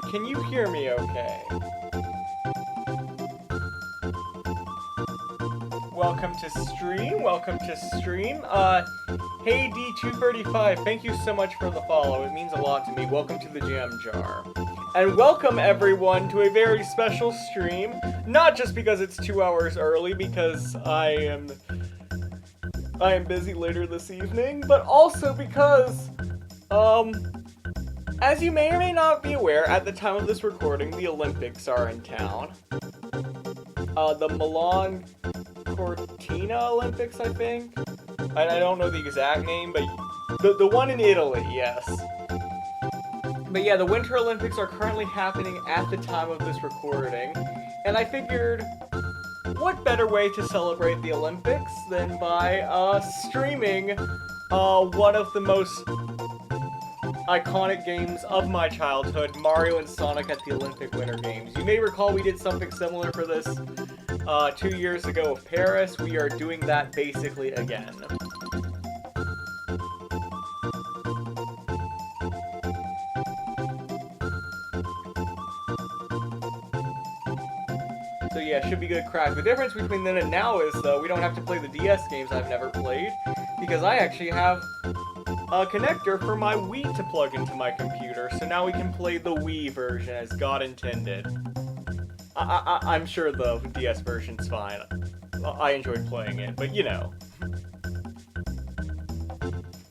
can you hear me okay? Welcome to stream. Hey D235, thank you so much for the follow. It means a lot to me. Welcome to the Jam Jar. And welcome everyone to a very special stream. Not just because it's 2 hours early, because I am busy later this evening, but also because, as you may or may not be aware, at the time of this recording, the Olympics are in town. The Milan Cortina Olympics, I think? I don't know the exact name, but the one in Italy, yes. But yeah, the Winter Olympics are currently happening at the time of this recording, and I figured, what better way to celebrate the Olympics than by streaming one of the most iconic games of my childhood, Mario and Sonic at the Olympic Winter Games. You may recall we did something similar for this 2 years ago with Paris. We are doing that basically again. So yeah, should be good crack. The difference between then and now is, though, we don't have to play the DS games I've never played, because I actually have a connector for my Wii to plug into my computer, so now we can play the Wii version as God intended. I'm sure the DS version's fine. I enjoyed playing it, but you know.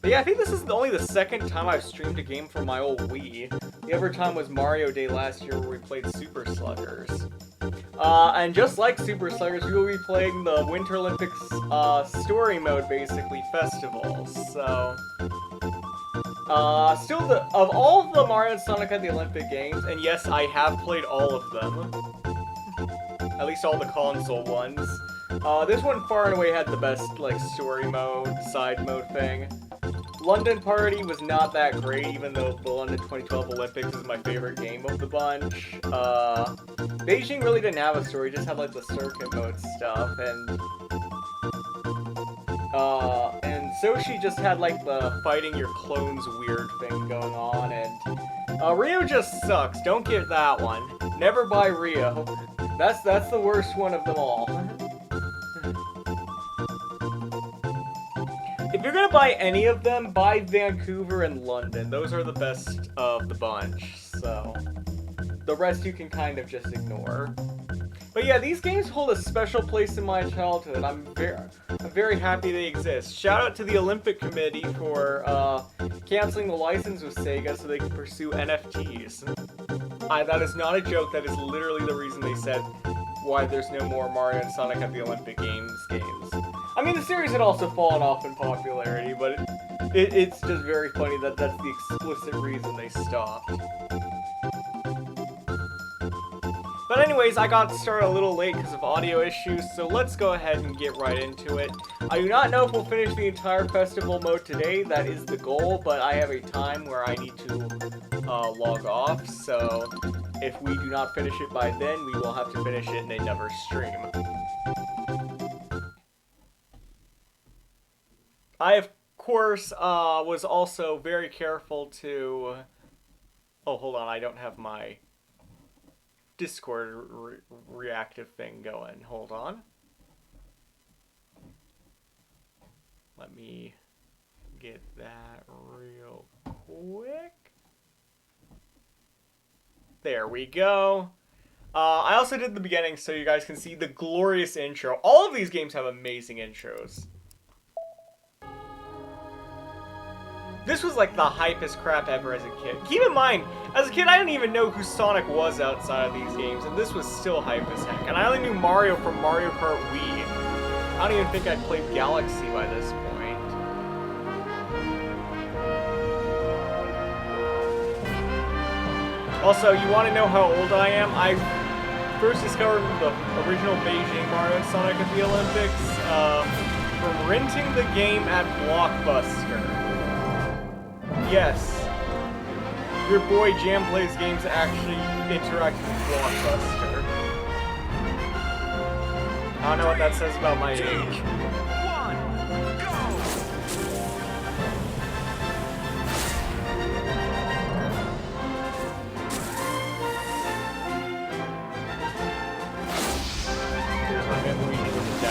But yeah, I think this is only the second time I've streamed a game from my old Wii. The other time was Mario Day last year where we played Super Sluggers. And just like Super Sluggers, we will be playing the Winter Olympics story mode, basically, festivals. So, still, of all of the Mario and Sonic at the Olympic Games, and yes, I have played all of them, at least all the console ones, this one far and away had the best, like, story mode, side mode thing. London Party was not that great, even though the London 2012 Olympics is my favorite game of the bunch. Beijing really didn't have a story, just had like the circuit mode stuff, and Sochi just had like the fighting your clones weird thing going on, and Rio just sucks. Don't get that one. Never buy Rio. That's the worst one of them all. If you're gonna buy any of them, buy Vancouver and London. Those are the best of the bunch, so the rest you can kind of just ignore. But yeah, these games hold a special place in my childhood. I'm very happy they exist. Shout out to the Olympic Committee for canceling the license with Sega so they can pursue NFTs. That is not a joke, that is literally the reason they said why there's no more Mario and Sonic at the Olympic games. I mean, the series had also fallen off in popularity, but it's just very funny that that's the explicit reason they stopped. But anyways, I got started a little late because of audio issues, so let's go ahead and get right into it. I do not know if we'll finish the entire festival mode today, that is the goal, but I have a time where I need to log off, so if we do not finish it by then, we will have to finish it in another stream. I, of course, was also very careful to... Oh, hold on, I don't have my Discord reactive thing going. Hold on. Let me get that real quick. There we go. I also did the beginning so you guys can see the glorious intro. All of these games have amazing intros. This was like the hypest crap ever as a kid. Keep in mind, as a kid, I didn't even know who Sonic was outside of these games, and this was still hype as heck. And I only knew Mario from Mario Kart Wii. I don't even think I'd played Galaxy by this point. Also, you want to know how old I am? I first discovered the original Beijing Mario and Sonic at the Olympics from renting the game at Blockbuster. Yes, your boy Jam Plays Games actually interacts with Blockbuster. I don't know what that says about my age.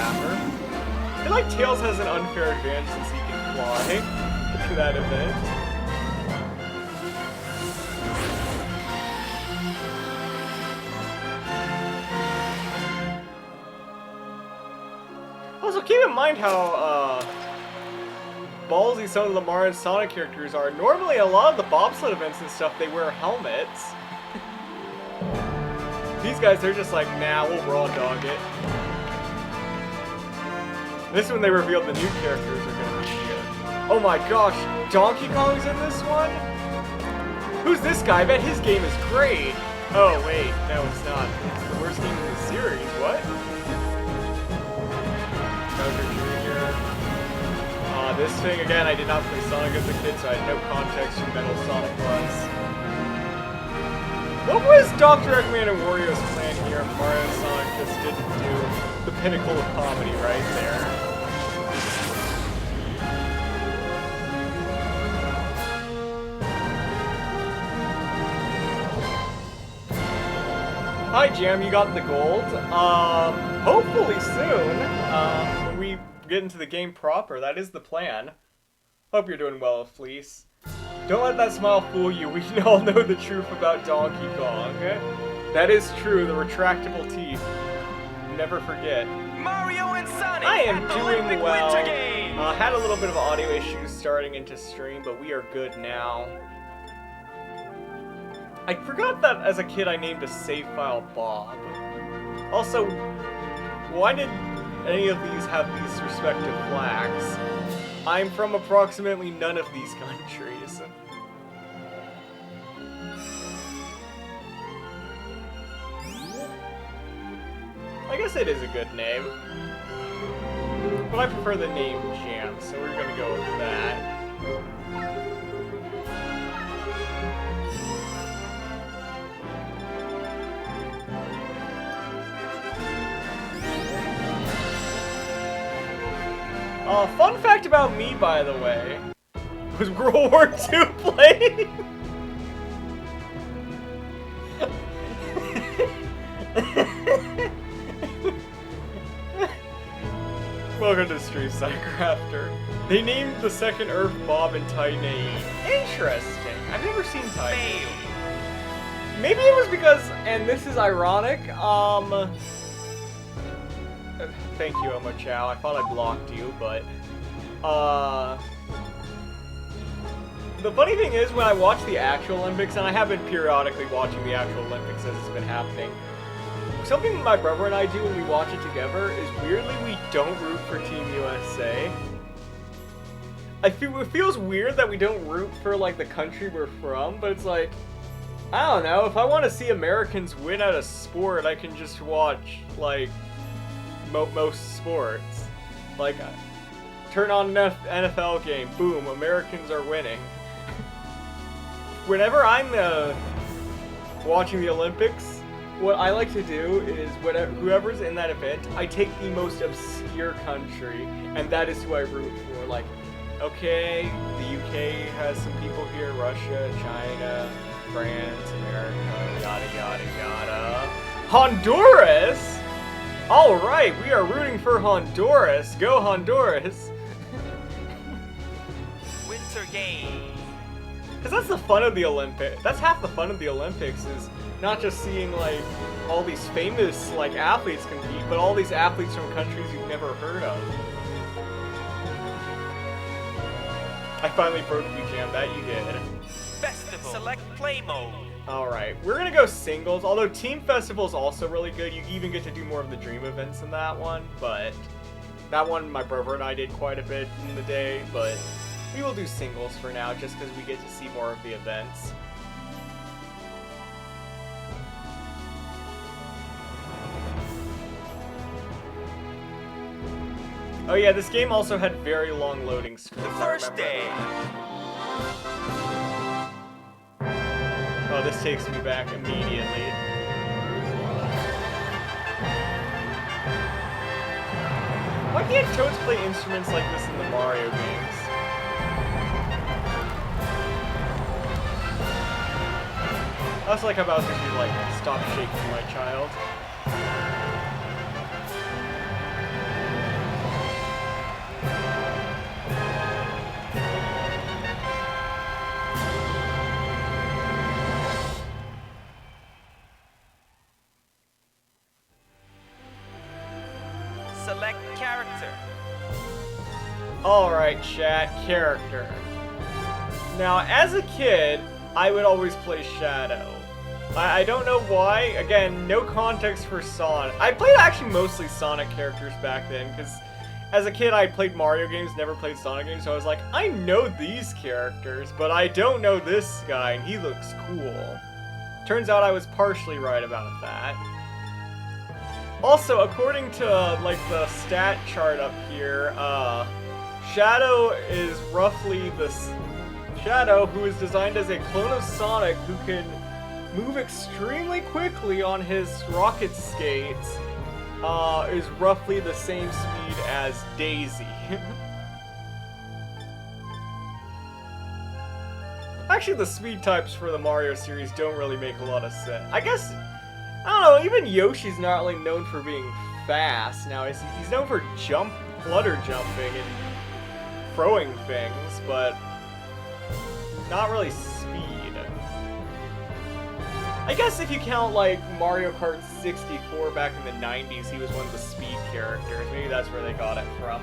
hammer. I feel like Tails has an unfair advantage since he can fly to that event. Also, keep in mind how ballsy some of the Mario and Sonic characters are. Normally, a lot of the bobsled events and stuff, they wear helmets. These guys, they're just like, nah, we'll raw dog it. This one, they revealed the new characters are gonna be here. Oh my gosh, Donkey Kong's in this one? Who's this guy? I bet his game is great. Oh wait, no it's not. It's the worst game in the series, what? Bowser Jr. This thing, again, I did not play Sonic as a kid, so I had no context for Metal Sonic was. What was Dr. Eggman and Wario's plan here? Mario and Sonic just didn't do the pinnacle of comedy right there. Hi Jam, you got the gold. Hopefully soon, when we get into the game proper, that is the plan. Hope you're doing well, Fleece. Don't let that smile fool you, we all know the truth about Donkey Kong. That is true, the retractable teeth. Never forget. Mario and Sonic I am at the doing Olympic well. Winter Games. Had a little bit of audio issues starting into stream, but we are good now. I forgot that as a kid I named a save file Bob. Also, why did any of these have these respective flags? I'm from approximately none of these countries. I guess it is a good name. But I prefer the name Jam, so we're gonna go with that. Fun fact about me, by the way, was World War II playing? Welcome to Street Sidecrafter. They named the second Earth Bob and Titan AE. Interesting. I've never seen Titan AE. Maybe it was because, and this is ironic, thank you, Omo Chow. I thought I blocked you, but, the funny thing is, when I watch the actual Olympics, and I have been periodically watching the actual Olympics as it's been happening, something my brother and I do when we watch it together is weirdly we don't root for Team USA. It feels weird that we don't root for, like, the country we're from, but it's like, I don't know, if I want to see Americans win at a sport, I can just watch, like, most sports. Like, turn on an NFL game, boom, Americans are winning. Whenever I'm watching the Olympics, what I like to do is whoever's in that event, I take the most obscure country, and that is who I root for. Like, okay, the UK has some people here, Russia, China, France, America, yada yada yada. Honduras? Alright, we are rooting for Honduras. Go Honduras! Winter Games. Because that's the fun of the Olympics. That's half the fun of the Olympics is not just seeing, like, all these famous, like, athletes compete, but all these athletes from countries you've never heard of. I finally broke you, Jam. That you did. Festival. Select play mode. Alright, we're gonna go singles, although Team Festival is also really good. You even get to do more of the dream events in that one, but that one my brother and I did quite a bit in the day, but we will do singles for now just because we get to see more of the events. Oh yeah, this game also had very long loading screens. The first day. Oh, this takes me back immediately. Why can't Toads play instruments like this in the Mario games? I also like how Bowser's be like, stop shaking my child. Select character. Alright, chat, character. Now, as a kid, I would always play Shadow. I don't know why. Again, no context for Sonic. I played actually mostly Sonic characters back then, because as a kid I played Mario games, never played Sonic games, so I was like, I know these characters, but I don't know this guy, and he looks cool. Turns out I was partially right about that. Also, according to, like, the stat chart up here, Shadow is roughly the Shadow, who is designed as a clone of Sonic, who can move extremely quickly on his rocket skates, is roughly the same speed as Daisy. Actually, the speed types for the Mario series don't really make a lot of sense. I guess, I don't know, even Yoshi's not really known for being fast now. He's known for flutter jumping and throwing things, but not really speed. I guess if you count, like, Mario Kart 64 back in the 90s, he was one of the speed characters. Maybe that's where they got it from.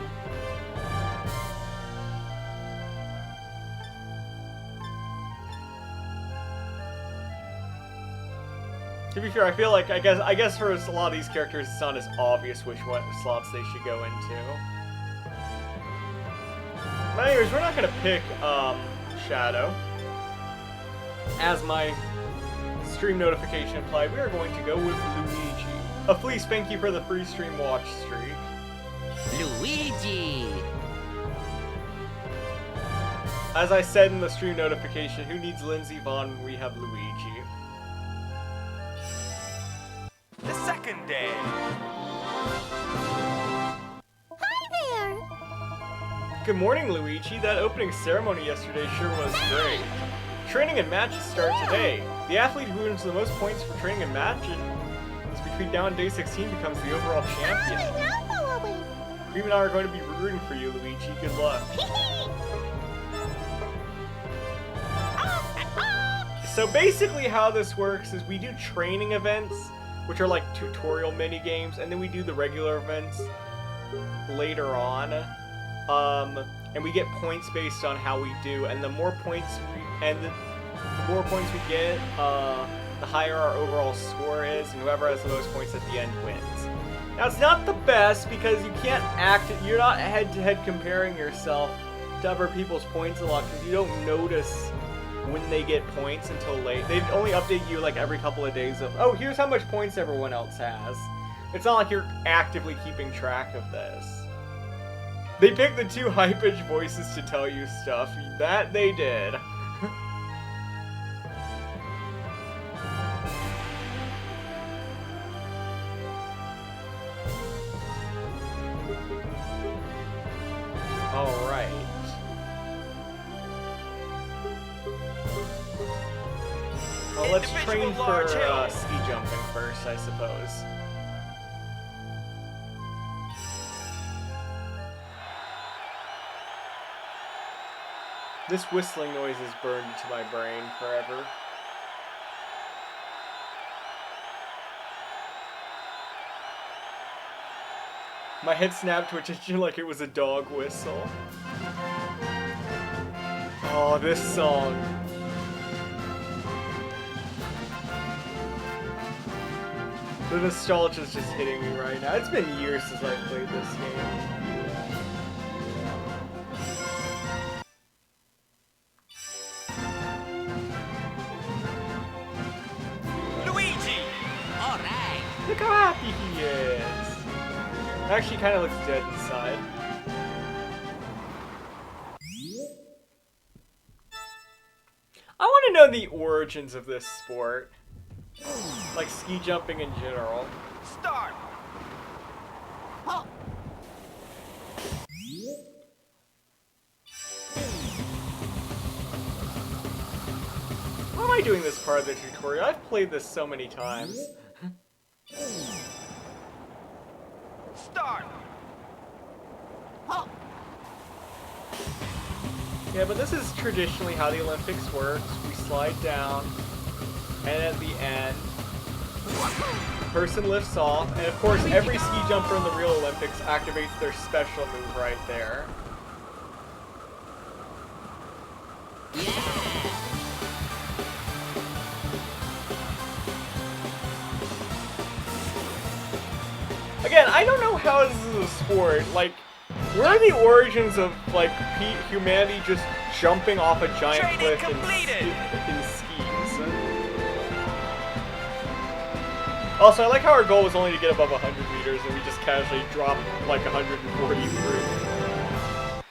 To be fair, I feel like, I guess for a lot of these characters, it's not as obvious which slots they should go into. But anyways, we're not gonna pick, Shadow. As my stream notification implied, we are going to go with Luigi. Fleece, thank you for the free stream watch streak. Luigi! As I said in the stream notification, who needs Lindsey Vonn when we have Luigi? The second day. Hi there! Good morning, Luigi. That opening ceremony yesterday sure was great. Training and matches start today. The athlete who wins the most points for training and matches between now and day 16 becomes the overall champion. Cream and I are going to be rooting for you, Luigi. Good luck. So basically how this works is we do training events, which are like tutorial mini games, and then we do the regular events later on. And we get points based on how we do, and the more points we get, the higher our overall score is, and whoever has the most points at the end wins. Now, it's not the best because you can't you're not head-to-head comparing yourself to other people's points a lot because you don't notice when they get points until late. They only update you like every couple of days of, oh, here's how much points everyone else has. It's not like you're actively keeping track of this. They picked the two high-pitched voices to tell you stuff. That they did. Alright. Well, let's train for ski jumping first, I suppose. This whistling noise is burned into my brain forever. My head snapped to attention like it was a dog whistle. Oh, this song. The nostalgia's just hitting me right now. It's been years since I played this game. Look how happy he is! Actually, kind of looks dead inside. I want to know the origins of this sport. Like ski jumping in general. Start! Oh. Why am I doing this part of the tutorial? I've played this so many times. Start! Oh. Yeah, but this is traditionally how the Olympics works. We slide down, and at the end, Person lifts off, and of course every ski jumper in the real Olympics activates their special move right there. Again, I don't know how this is a sport. Like, where are the origins of, like, humanity just jumping off a giant cliff in skis? Also, I like how our goal was only to get above 100 meters, and we just casually dropped, like, 140 through.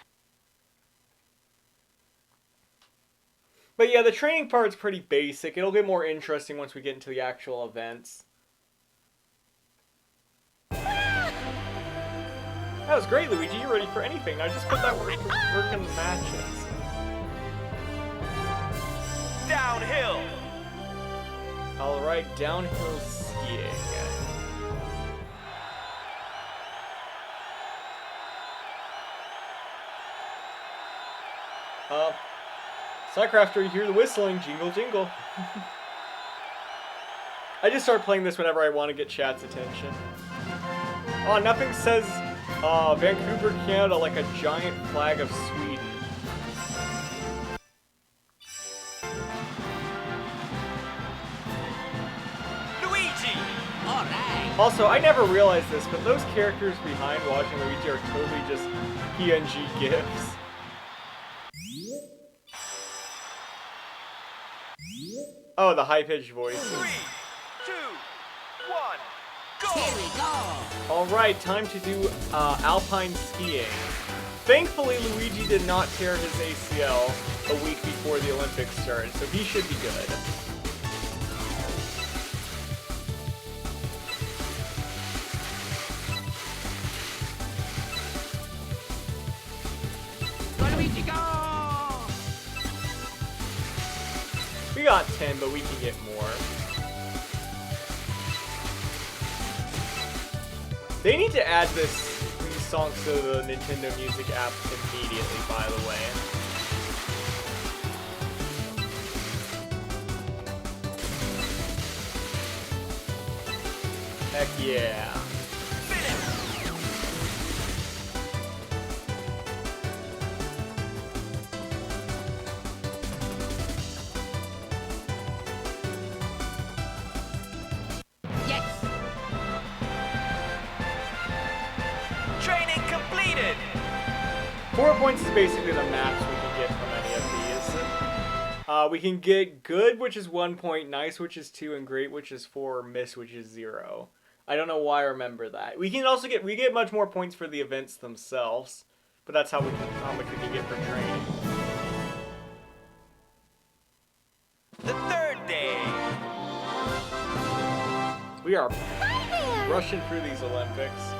But yeah, the training part's pretty basic. It'll get more interesting once we get into the actual events. That was great, Luigi. You're ready for anything. Now just put that work in the matches. Downhill. Alright, downhill skiing. Psycrafter, you hear the whistling. Jingle, jingle. I just start playing this whenever I want to get chat's attention. Oh, nothing says Vancouver, Canada like a giant flag of Sweden. Luigi! Alright! Also, I never realized this, but those characters behind watching Luigi are totally just PNG GIFs. Oh, the high-pitched voice. 3, 2, 1, go! Here we go! Alright, time to do alpine skiing. Thankfully, Luigi did not tear his ACL a week before the Olympics started, so he should be good. Luigi, go! We got 10, but we can get more. They need to add these songs to the Nintendo Music app immediately, by the way. Heck yeah. Yes! Training completed! 4 points is basically the max we can get from any of these. We can get good, which is 1 point, nice, which is 2, and great, which is 4, or miss, which is 0. I don't know why I remember that. We can also get much more points for the events themselves, but that's how much we can get for training. The third day! We are rushing through these Olympics.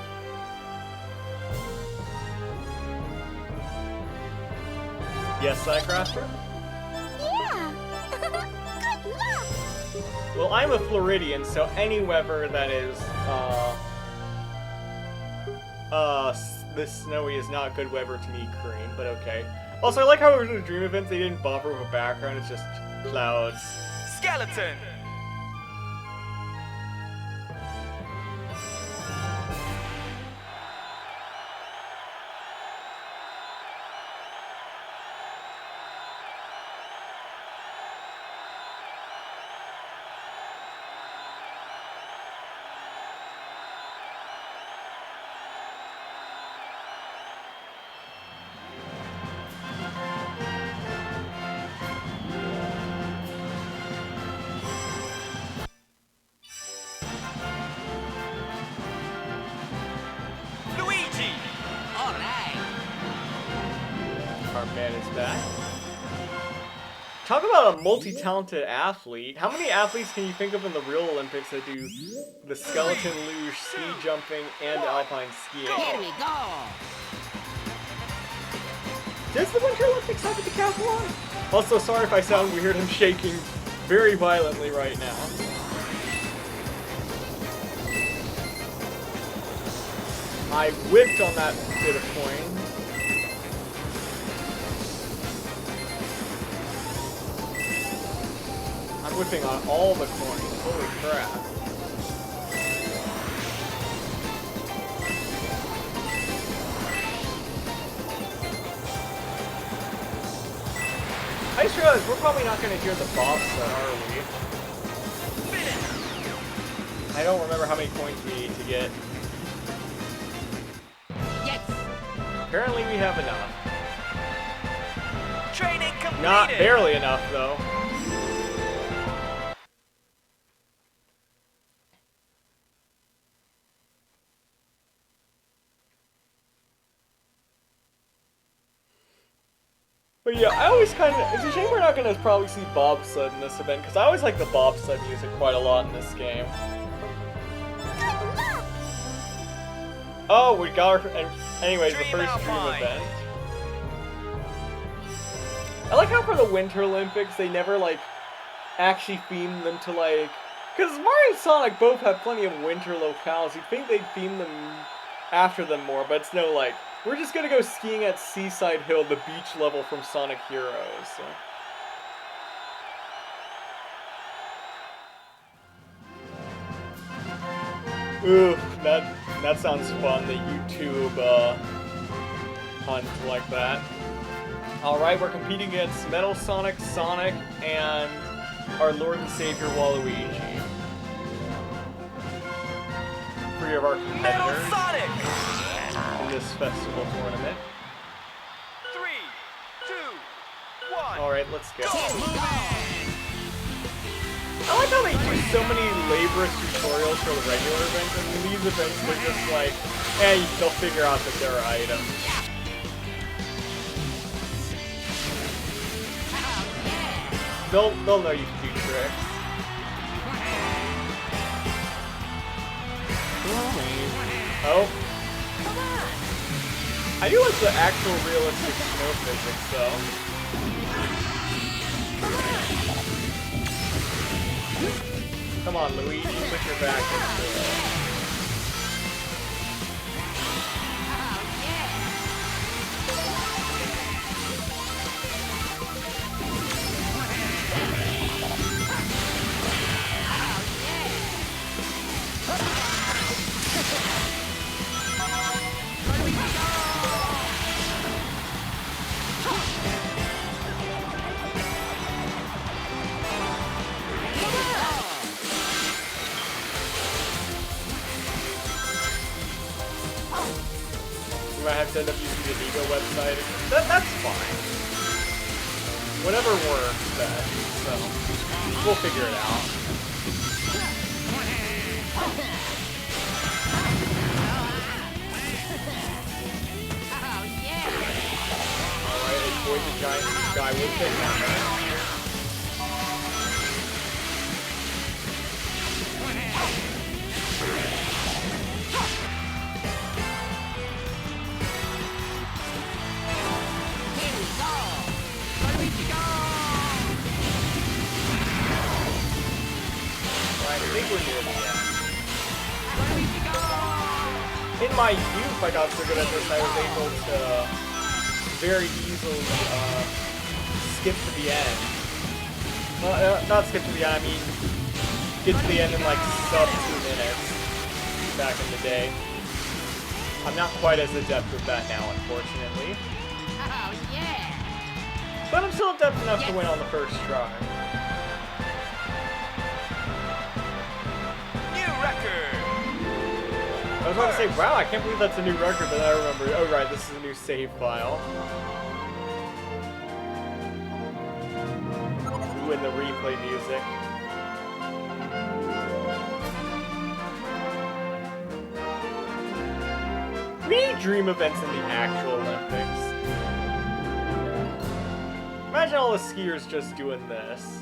Yes, Psycrafter? Yeah. Good luck. Well, I'm a Floridian, so any weather that is, this snowy is not good weather to me, Cream, but okay. Also, I like how in the dream events they didn't bother with a background, it's just clouds. Skeleton! Luigi! Alright! Our man is back. Talk about a multi-talented athlete. How many athletes can you think of in the real Olympics that do the skeleton luge, ski jumping, and alpine skiing? Here we go! Does the Winter Olympics have a decathlon? Also, sorry if I sound weird, I'm shaking very violently right now. I whipped on that bit of coin. I'm whipping on all the coins. Holy crap. I just realized we're probably not going to hear the bobsled, are we? I don't remember how many coins we need to get. Yes. Apparently we have enough. Training completed. Not barely enough, though. But yeah, I always kind of... It's a shame we're not going to probably see bobsled in this event, because I always like the bobsled music quite a lot in this game. Good luck! Oh, we got our... Anyways, the Dream first dream Alpine. event. I like how for the Winter Olympics, they never, like, actually themed them to, like... Because Mario and Sonic both have plenty of winter locales. You'd think they'd theme them after them more, but it's no, like... We're just gonna go skiing at Seaside Hill, the beach level from Sonic Heroes. So. Ooh, that sounds fun, the YouTube hunt like that. Alright, we're competing against Metal Sonic, Sonic, and our Lord and Savior Waluigi. 3 of our Metal competitors Sonic. in this festival tournament. 3, 2, 1. Alright, let's go. I like how they do so many laborious tutorials for the regular events, and in these events they're just like, they'll figure out that there are items. They'll know you can do tricks. Oh. I do like the actual realistic snow physics though. Come on, Luigi, put your back into it. We might have to end up using the Amigo website. That's fine. Whatever works best, so we'll figure it out. Alright, a poison giant guy with the hammer. I think we're near the end. In my youth, I got so good at this, I was able to very easily skip to the end. Well, not skip to the end, I mean get to the end in like sub 2 minutes back in the day. I'm not quite as adept with that now, unfortunately. Oh, yeah! But I'm still adept enough to win on the first try. I was about to say, wow, I can't believe that's a new record, but then I remember, oh right, this is a new save file. Ooh, and the replay music. We need dream events in the actual Olympics. Imagine all the skiers just doing this.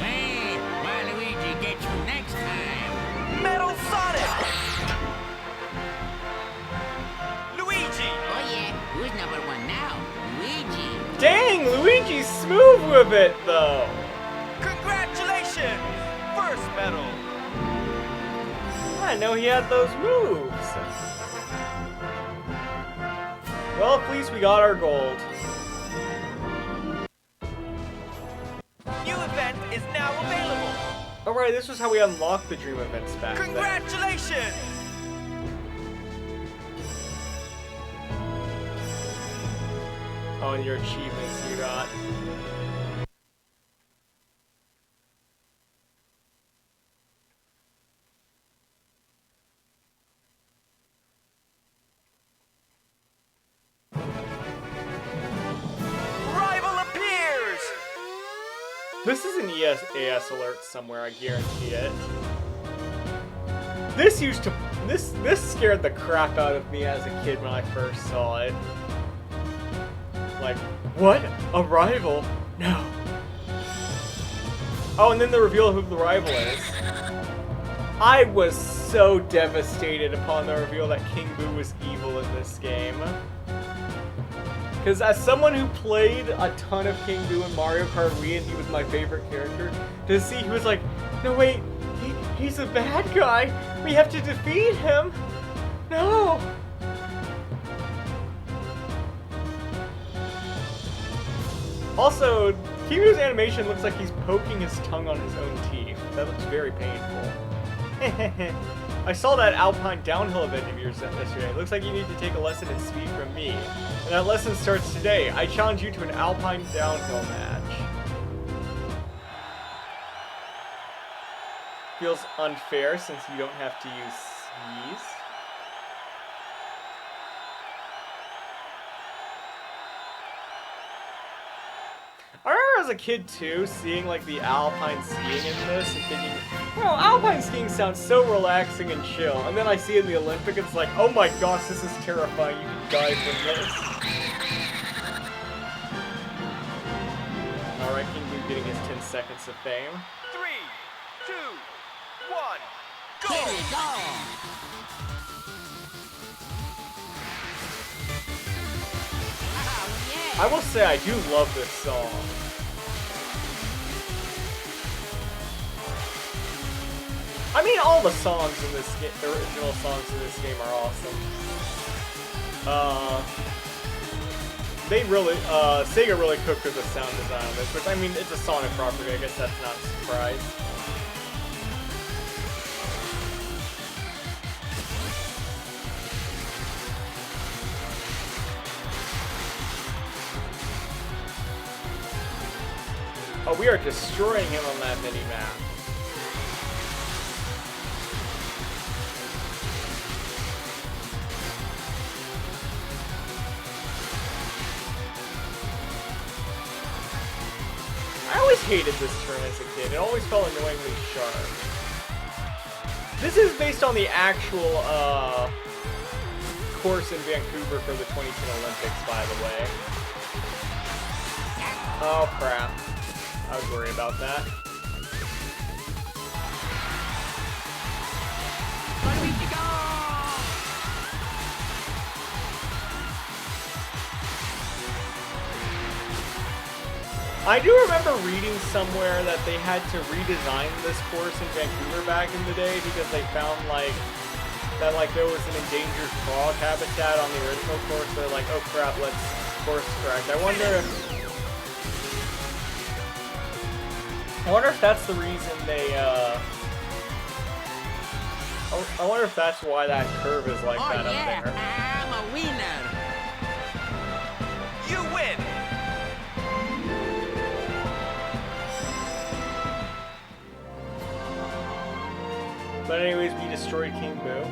Man, Waluigi get you next time. Metal Sonic! Luigi! Oh yeah, who's number 1 now? Luigi. Dang, Luigi's smooth with it, though. Congratulations! First medal! I didn't know he had those moves. Well, at least we got our gold. Alright, this was how we unlocked the dream events back then. Congratulations! Oh, and your achievements you got. Rival appears! This is an ESAS alert somewhere, I guarantee it. This scared the crap out of me as a kid when I first saw it. Like, what? A rival? No. Oh, and then the reveal of who the rival is. I was so devastated upon the reveal that King Boo was evil in this game. Because as someone who played a ton of King Boo in Mario Kart Wii and he was my favorite character, to see he was like, no wait, he's a bad guy. We have to defeat him. No. Also, King Boo's animation looks like he's poking his tongue on his own teeth. That looks very painful. I saw that Alpine downhill event of yours yesterday. It looks like you need to take a lesson in speed from me. And that lesson starts today. I challenge you to an Alpine downhill match. Feels unfair since you don't have to use skis. I remember as a kid too, seeing like the Alpine skiing in this and thinking, well, Alpine skiing sounds so relaxing and chill. And then I see in the Olympic, it's like, oh my gosh, this is terrifying. You can die from this. Alright, King Boo getting his 10 seconds of fame. 3, 2, 1, Here go! we go! Oh, yeah! I will say I do love this song. I mean, all the songs in this game, the original songs in this game are awesome. They really, Sega really cooked with the sound design on this, which, I mean, it's a Sonic property, I guess that's not a surprise. Oh, we are destroying him on that mini-map. I always hated this turn as a kid. It always felt annoyingly sharp. This is based on the actual, course in Vancouver for the 2010 Olympics, by the way. Oh, crap. I was worried about that. Luigi, go! I do remember reading somewhere that they had to redesign this course in Vancouver back in the day because they found like that there was an endangered frog habitat on the original course. They're like, oh crap, let's course correct. I wonder if that's the reason they I wonder if that's why that curve is like that Oh, yeah! up there. I'm a winner! You win! But anyways, we destroyed King Boo.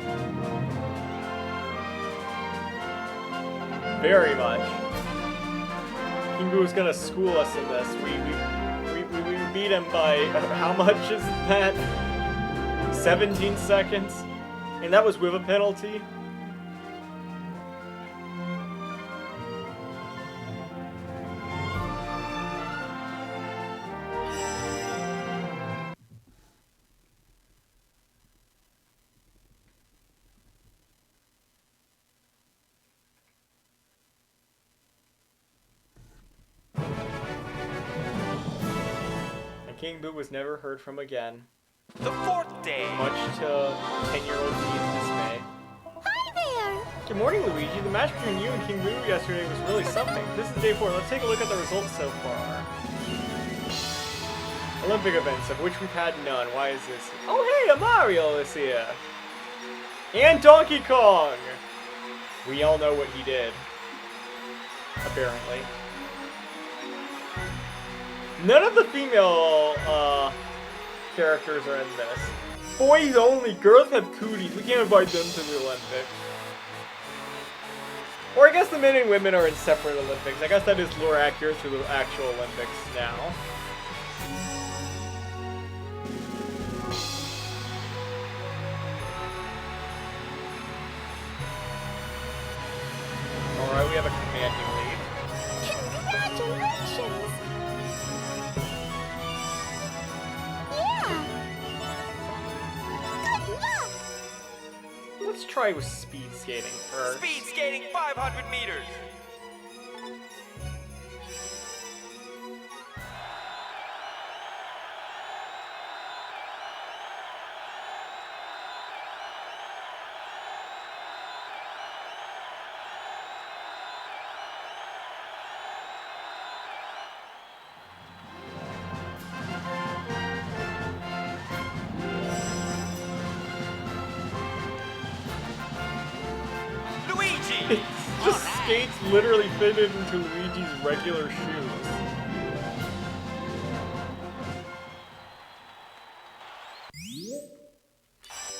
Very much. King Boo is gonna school us in this. We beat him by, how much is that? 17 seconds? And that was with a penalty? King Boo was never heard from again, The fourth day. much to 10-year-old Me's dismay. Hi there! Good morning, Luigi. The match between you and King Boo yesterday was really something. This is day 4. Let's take a look at the results so far. Olympic events, of which we've had none. Why is this? Oh, hey, a Mario is here. And Donkey Kong. We all know what he did. Apparently. None of the female characters are in this. Boys only. Girls have cooties. We can't invite them to the Olympics. Or I guess the men and women are in separate Olympics. I guess that is more accurate to the actual Olympics now. Alright, we have a commanding lead. Congratulations! Yeah! Good luck! Let's try with speed skating first. Speed skating 500 meters. Luigi! Just skates literally fitted into Luigi's regular shoes.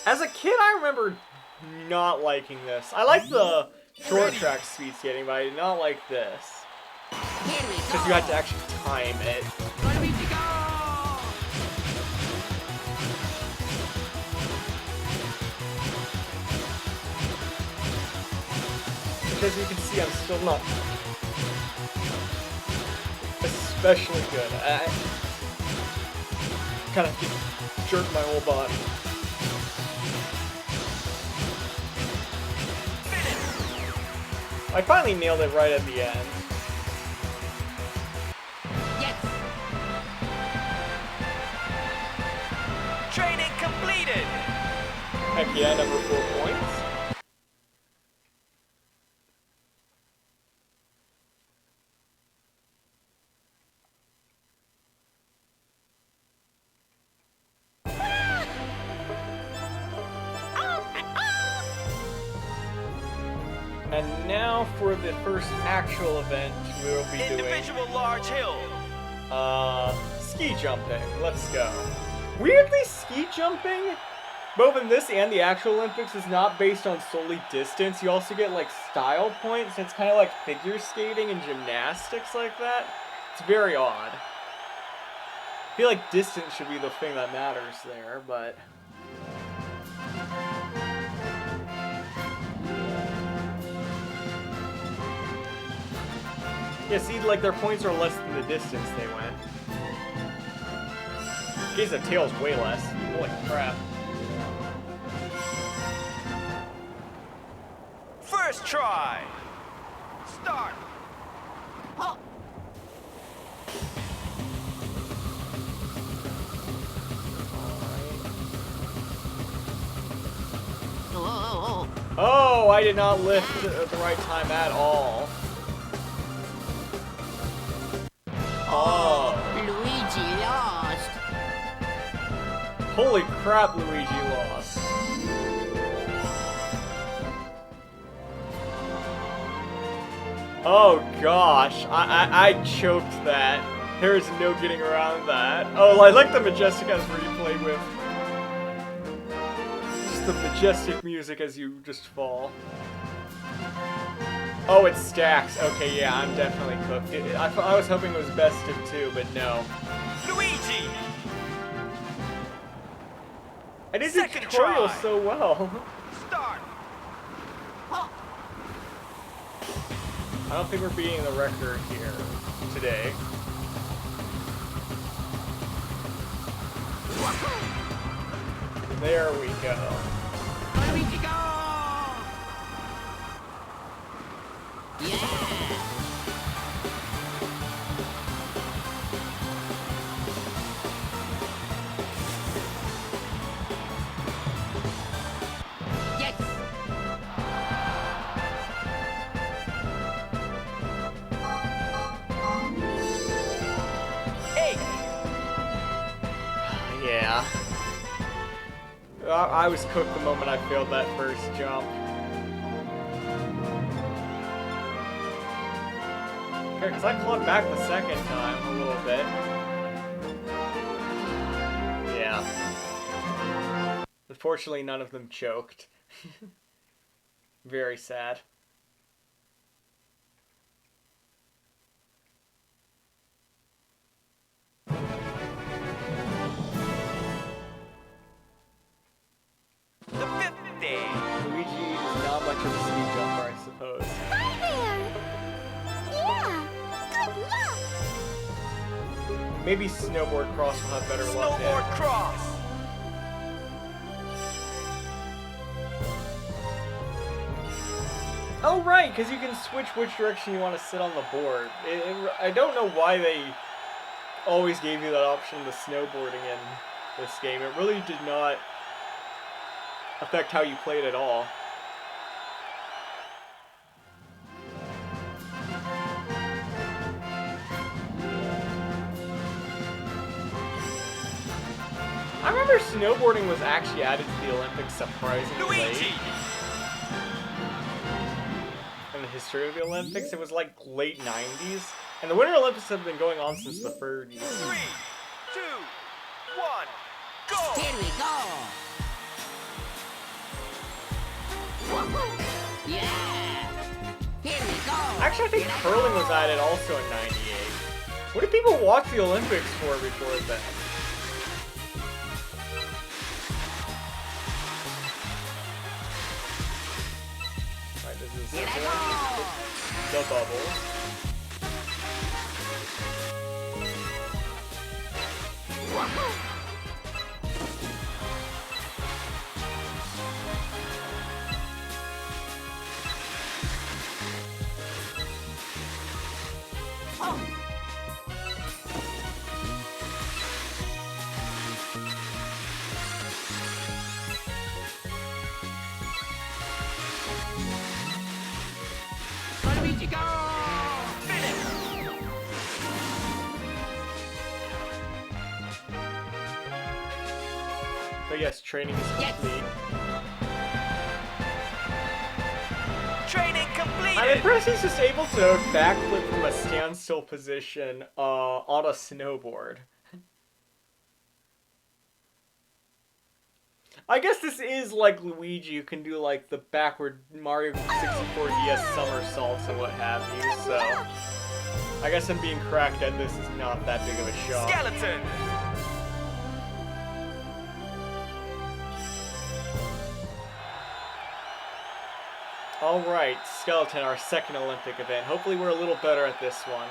As a kid, I remember not liking this. I like the short track speed skating, but I did not like this. Here we go. Because you had to actually time it. Luigi, go! As you can see, I'm still not especially good. I kind of just jerk my whole body. I finally nailed it right at the end. Yes. Training completed! Heck yeah, number 4 points. And now for the first actual event we'll be doing. Individual large hill. Ski jumping. Let's go. Weirdly, ski jumping, both in this and the actual Olympics, is not based on solely distance. You also get, like, style points. It's kind of like figure skating and gymnastics like that. It's very odd. I feel like distance should be the thing that matters there, but... Yeah, see, like, their points are less than the distance they went. In case of Tails, way less. Holy crap. First try. Start. Oh. Oh. Oh, I did not lift at the right time at all. Oh. Luigi lost. Holy crap, Luigi lost. Oh gosh, I choked that. There is no getting around that. Oh, I like the Majestic as replay with just the majestic music as you just fall. Oh, it stacks. Okay, yeah, I'm definitely cooked. I was hoping it was best of 2, but no. Luigi. I did the Second tutorial try. so well. Start. I don't think we're beating the record here today. There we go. Luigi, go! Yeah. Yes. I was cooked the moment I failed that first jump. Okay, because I clawed back the second time a little bit. Yeah. Unfortunately, none of them choked. Very sad. The fifth day. Luigi is not much of a speed jumper, I suppose. Hi there. Yeah. Good luck. Maybe Snowboard Cross will have better luck then. Snowboard cross. Oh, right, because you can switch which direction you want to sit on the board. I don't know why they always gave you that option with snowboarding in this game. It really did not affect how you played at all. I remember snowboarding was actually added to the Olympics surprisingly late. Luigi. In the history of the Olympics, it was like late 90s. And the Winter Olympics have been going on since the 30s. 3, 2, 1, go. Here we go. Yeah. Here we go. Actually, I think curling was added also in 98. What did people watch the Olympics for before then? Right, this is Here I the bubbles. Luigi, go. But yes, training is Yes. complete. Training I'm completed. impressed he's just able to backflip from a standstill position on a snowboard. I guess this is like Luigi, who can do like the backward Mario 64 DS somersaults and what have you, so I guess him being cracked at this is not that big of a shock. Skeleton. Alright, Skeleton, our second Olympic event. Hopefully we're a little better at this one.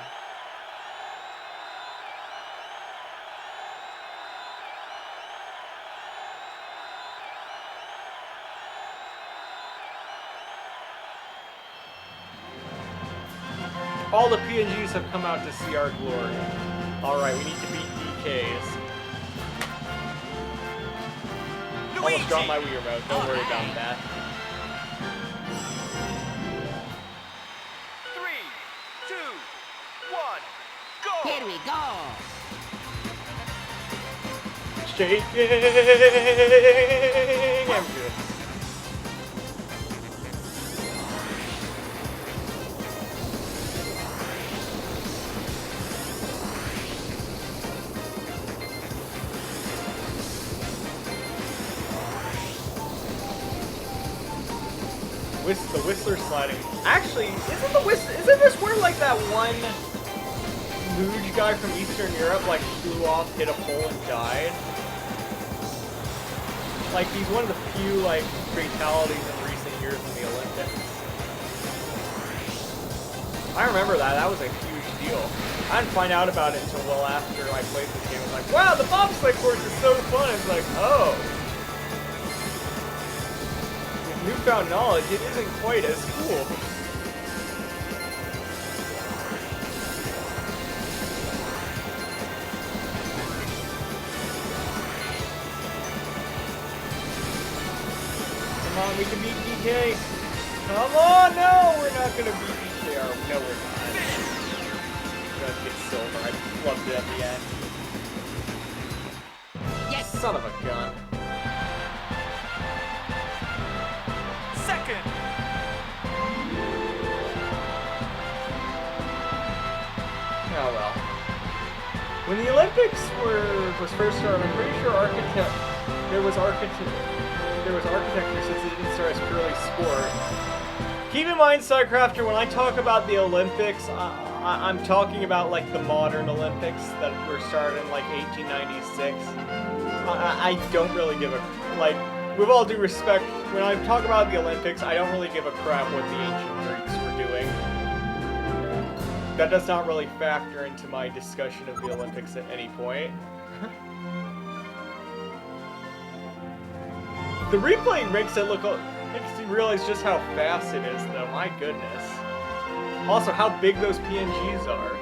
All the PNGs have come out to see our glory. Alright, we need to beat DKs. Almost dropped my Wii remote, don't worry about that. 3, 2, 1, go. Here we go. Shaking! I'm good. The Whistler sliding. Actually, isn't this where like that one luge guy from Eastern Europe like flew off, hit a pole, and died? Like he's one of the few like fatalities in recent years in the Olympics. I remember that. That was a huge deal. I didn't find out about it until well after I played this game. I was like, wow, the bobsleigh course is so fun. It's like, oh. Newfound knowledge, it isn't quite as cool. Come on, we can beat DK. Come on, no, we're not gonna beat DK. No, we're not. We're gonna get silver. I flubbed it at the end. Yes. Son of a gun. When the Olympics was first started, I'm pretty sure there was architecture since it didn't start as purely sport. Keep in mind, Starcrafter, when I talk about the Olympics, I'm talking about like the modern Olympics that were started in like 1896. I don't really give a, like, with all due respect, when I talk about the Olympics, I don't really give a crap what the ancient Greeks were doing. That does not really factor into my discussion of the Olympics at any point. The replay makes you realize just how fast it is, though. My goodness. Also, how big those PNGs are.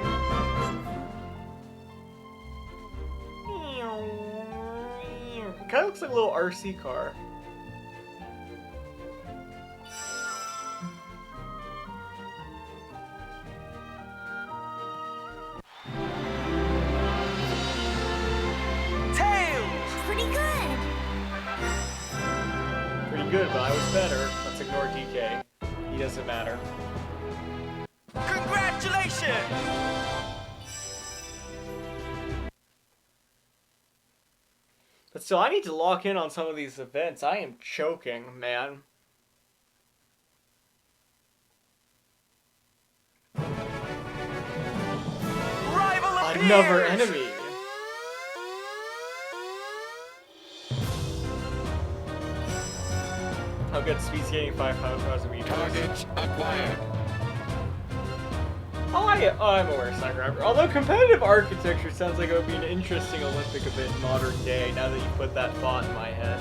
It kind of looks like a little RC car. Pretty good. Pretty good, but I was better. Let's ignore DK. He doesn't matter. Congratulations! But still, I need to lock in on some of these events. I am choking, man. Rival appears! Another enemy. How good speed skating 5,000 meters. Targets acquired. Oh, I'm aware, Cybercrafter. Although competitive architecture sounds like it would be an interesting Olympic event in modern day, now that you put that thought in my head.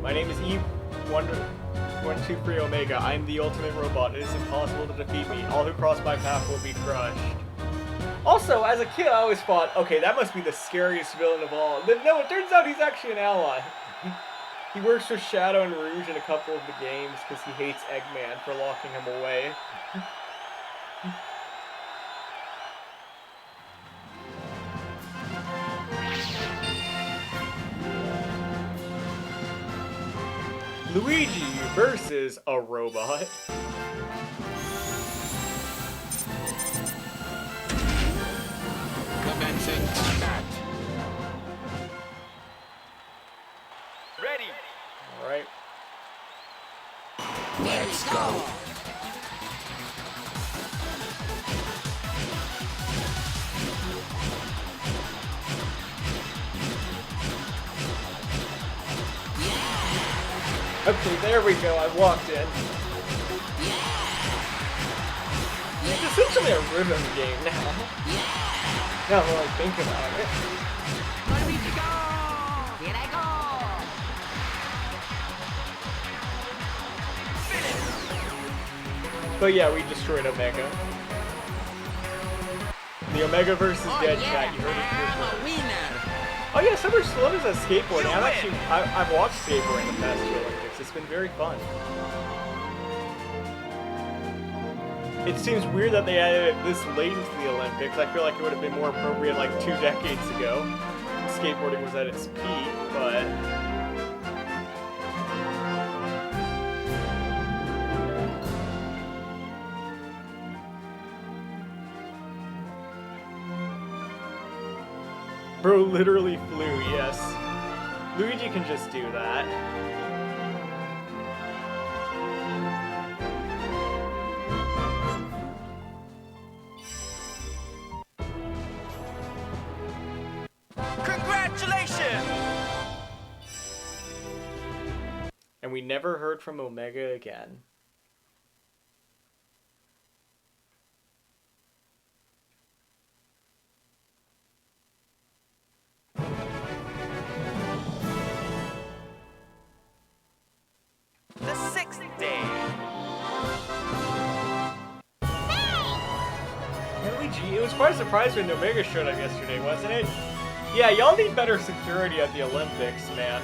My name is E123 Omega. I'm the ultimate robot. It is impossible to defeat me. All who cross my path will be crushed. Also, as a kid, I always thought, okay, that must be the scariest villain of all. No, it turns out he's actually an ally. He works with Shadow and Rouge in a couple of the games because he hates Eggman for locking him away. Luigi versus a robot. Commencing combat. Ready! Alright. Let's go. Okay, there we go. I walked in. It's essentially a rhythm game now. Now that I think about it. Luigi, go! Here I go! But yeah, we destroyed Omega. The Omega versus Dead Cat. You heard it here I'm a first. winner! Oh yeah, Summer Sloan is a skateboarding. You win! I've watched skateboarding the past 2 Olympics. It's been very fun. It seems weird that they added it this late into the Olympics. I feel like it would have been more appropriate like 2 decades ago. Skateboarding was at its peak, but... Bro literally flew, yes. Luigi can just do that. Congratulations! And we never heard from Omega again. The 6th day. Luigi, it was quite a surprise when Omega showed up yesterday, wasn't it? Yeah, y'all need better security at the Olympics, man.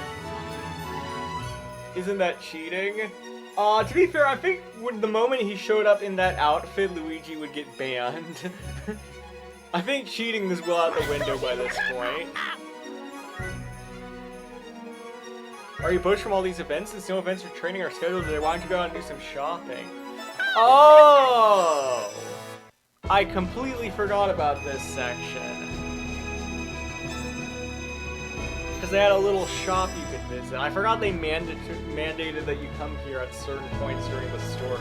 Isn't that cheating? To be fair, I think when the moment he showed up in that outfit, Luigi would get banned. I think cheating is well out the window by this point. Are you pushed from all these events? Since no events or training are scheduled today, why don't you go out and do some shopping? Oh! I completely forgot about this section. Because they had a little shop you could visit. I forgot they mandated that you come here at certain points during the story.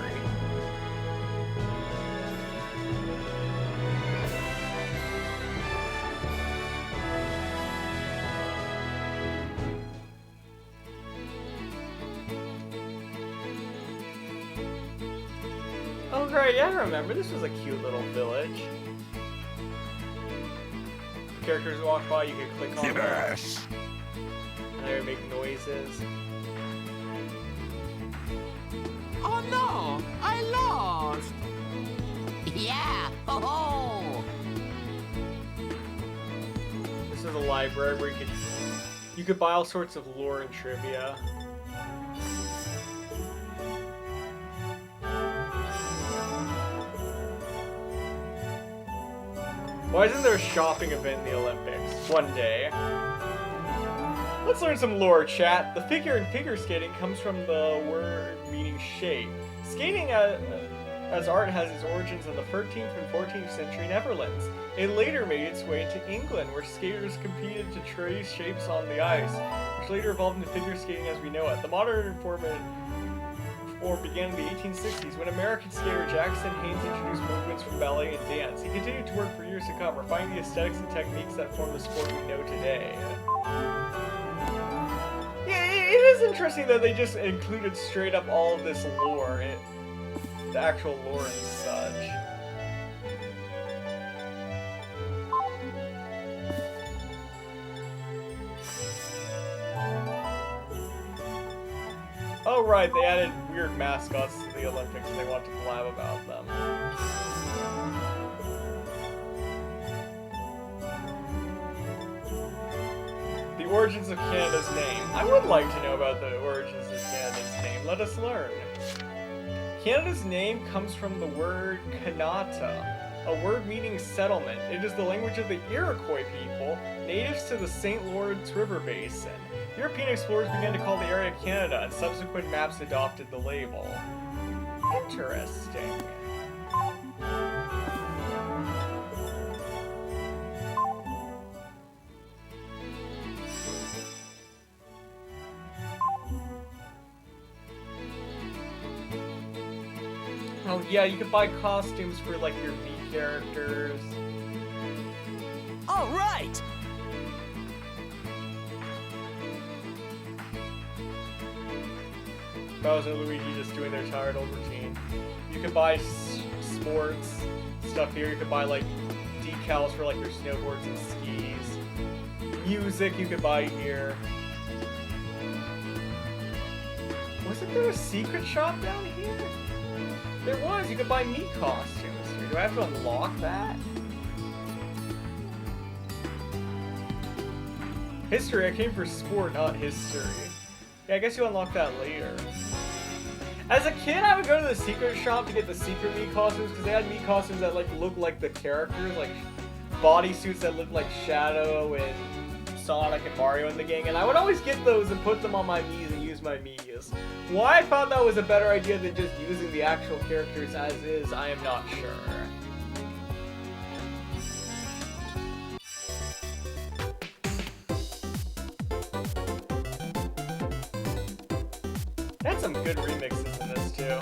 Oh great, yeah, I remember. This was a cute little village. Characters walk by, you could click on them. Yes. And they would make noises. Oh no! I lost! Yeah! Oh! This is a library where you could buy all sorts of lore and trivia. Why isn't there a shopping event in the Olympics? One day. Let's learn some lore, chat. The figure in figure skating comes from the word meaning shape. Skating as art has its origins in the 13th and 14th century Netherlands. It later made its way into England, where skaters competed to trace shapes on the ice, which later evolved into figure skating as we know it. The modern form began in the 1860s when American skater Jackson Haynes introduced movements from ballet and dance. He continued to work for years to come, refining the aesthetics and techniques that form the sport we know today. Yeah, it is interesting that they just included straight up all of this lore, the actual lore and such. Oh right, they added weird mascots to the Olympics and they want to blab about them. The origins of Canada's name. I would like to know about the origins of Canada's name. Let us learn. Canada's name comes from the word Kanata, a word meaning settlement. It is the language of the Iroquois people, natives to the St. Lawrence River Basin. European explorers began to call the area Canada, and subsequent maps adopted the label. Interesting. Oh yeah, you could buy costumes for like your Mii characters. All right. Bowser and Luigi just doing their tired old routine. You could buy sports stuff here. You could buy like decals for like your snowboards and skis. Music you could buy here. Wasn't there a secret shop down here? There was. You could buy Mii costumes here. Do I have to unlock that? History. I came for sport, not history. Yeah, I guess you unlock that later. As a kid, I would go to the secret shop to get the secret Mii costumes because they had Mii costumes that like looked like the characters, like bodysuits that looked like Shadow and Sonic and Mario and the gang, and I would always get those and put them on my Miis and use my Miis. Why I thought that was a better idea than just using the actual characters as is, I am not sure. They had some good remixes in this too.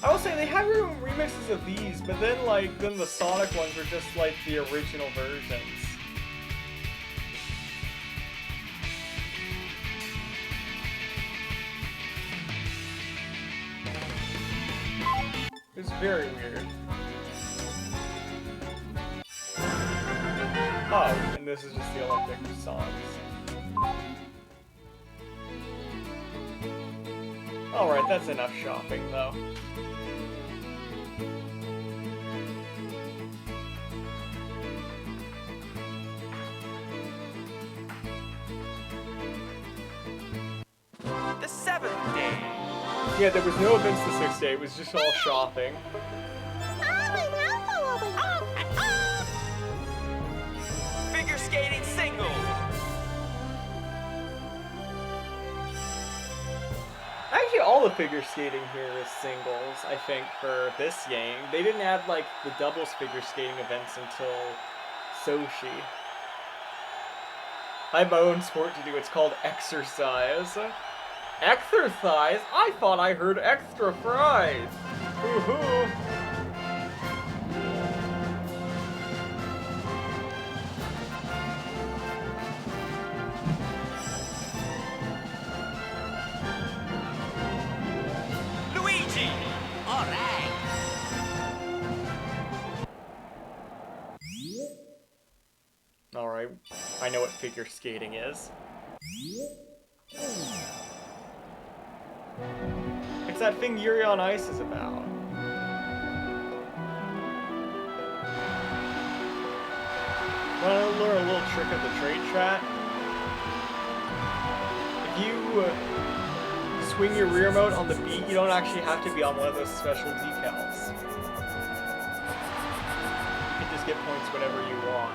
I will say they have remixes of these, but then the Sonic ones are just like the original versions. It's very weird. Oh, and this is just the Olympic songs. Alright, that's enough shopping though. The 7th day. Yeah, there was no events the 6th day, it was just all shopping. Figure skating single. Actually, all the figure skating here is singles, I think, for this game. They didn't add, like, the doubles figure skating events until Sochi. I have my own sport to do. It's called exercise. Exercise? I thought I heard extra fries. Hoo-hoo. Luigi. All right. Alright, I know what figure skating is. It's that thing Yuri on Ice is about. Want to learn a little trick of the trade chat? If you swing your rear remote on the beat, you don't actually have to be on one of those special decals. You can just get points whenever you want.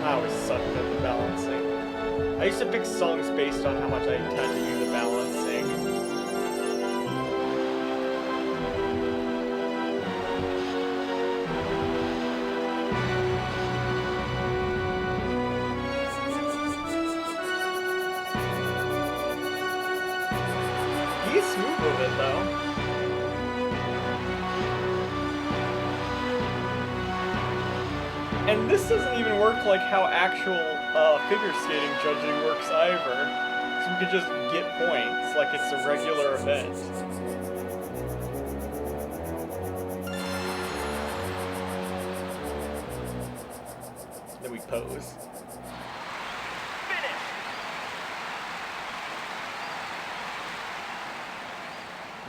I always sucked at the balancing. I used to pick songs based on how much I had to do the balancing. He's smooth with it though. And this doesn't even work like how actual figure skating judging works either. So we could just get points like it's a regular event. Then we pose. Finish.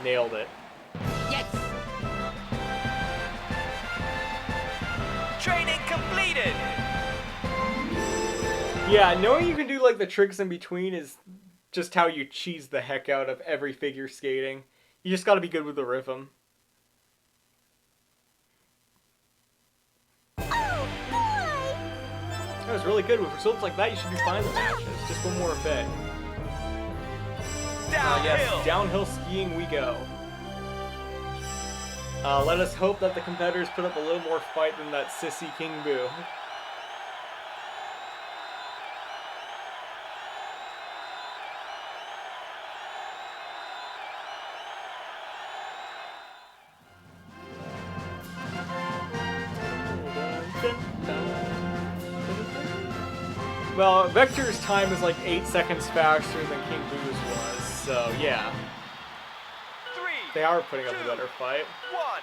Nailed it. Yes. Training completed. Yeah, knowing you can do like the tricks in between is just how you cheese the heck out of every figure skating. You just gotta be good with the rhythm. Oh, boy! That was really good. With results like that, you should do fine in the matches. Just one more bit. Downhill. Yes, downhill skiing we go. Let us hope that the competitors put up a little more fight than that sissy King Boo. Well, Vector's time is like 8 seconds faster than King Boo's was, so yeah. 3. They are putting up a better fight. 1.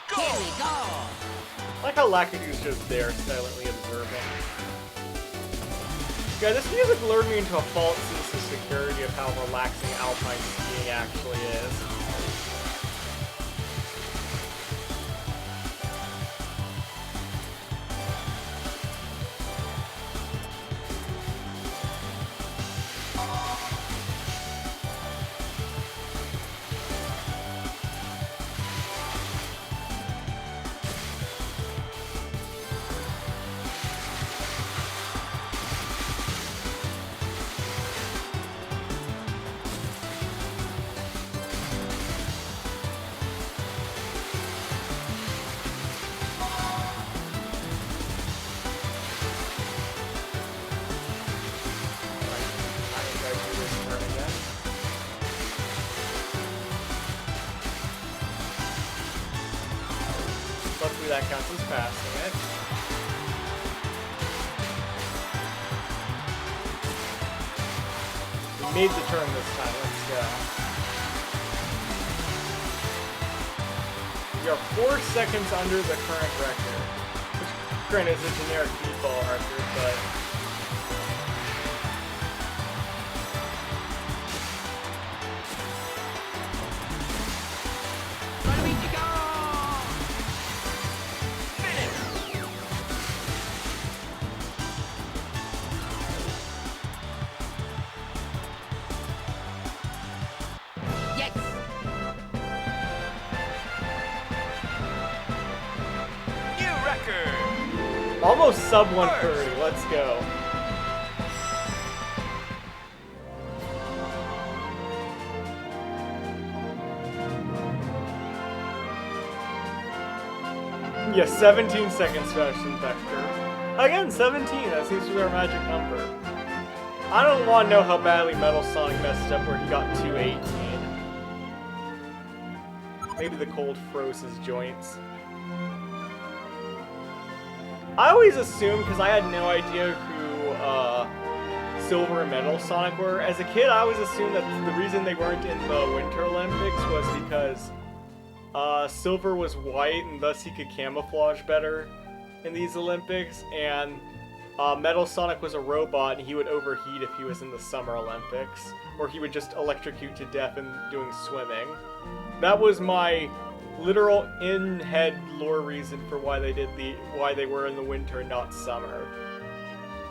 Go. Here we go. I like how Lakidu's just there, silently observing. Yeah, this music lured me into a false sense of security of how relaxing alpine skiing actually is. Luckily that counts as passing it. We made the turn this time, let's go. We are 4 seconds under the current record. Which, granted, is a generic default record, but... record. Almost sub 130. Let's go. Yeah, 17 seconds fashion vector. Again, 17. That seems to be our magic number. I don't want to know how badly Metal Sonic messed up where he got 218. Maybe the cold froze his joints. I always assumed, because I had no idea who Silver and Metal Sonic were. As a kid, I always assumed that the reason they weren't in the Winter Olympics was because Silver was white and thus he could camouflage better in these Olympics, and Metal Sonic was a robot and he would overheat if he was in the Summer Olympics, or he would just electrocute to death in doing swimming. That was my literal in-head lore reason for why they were in the winter and not summer.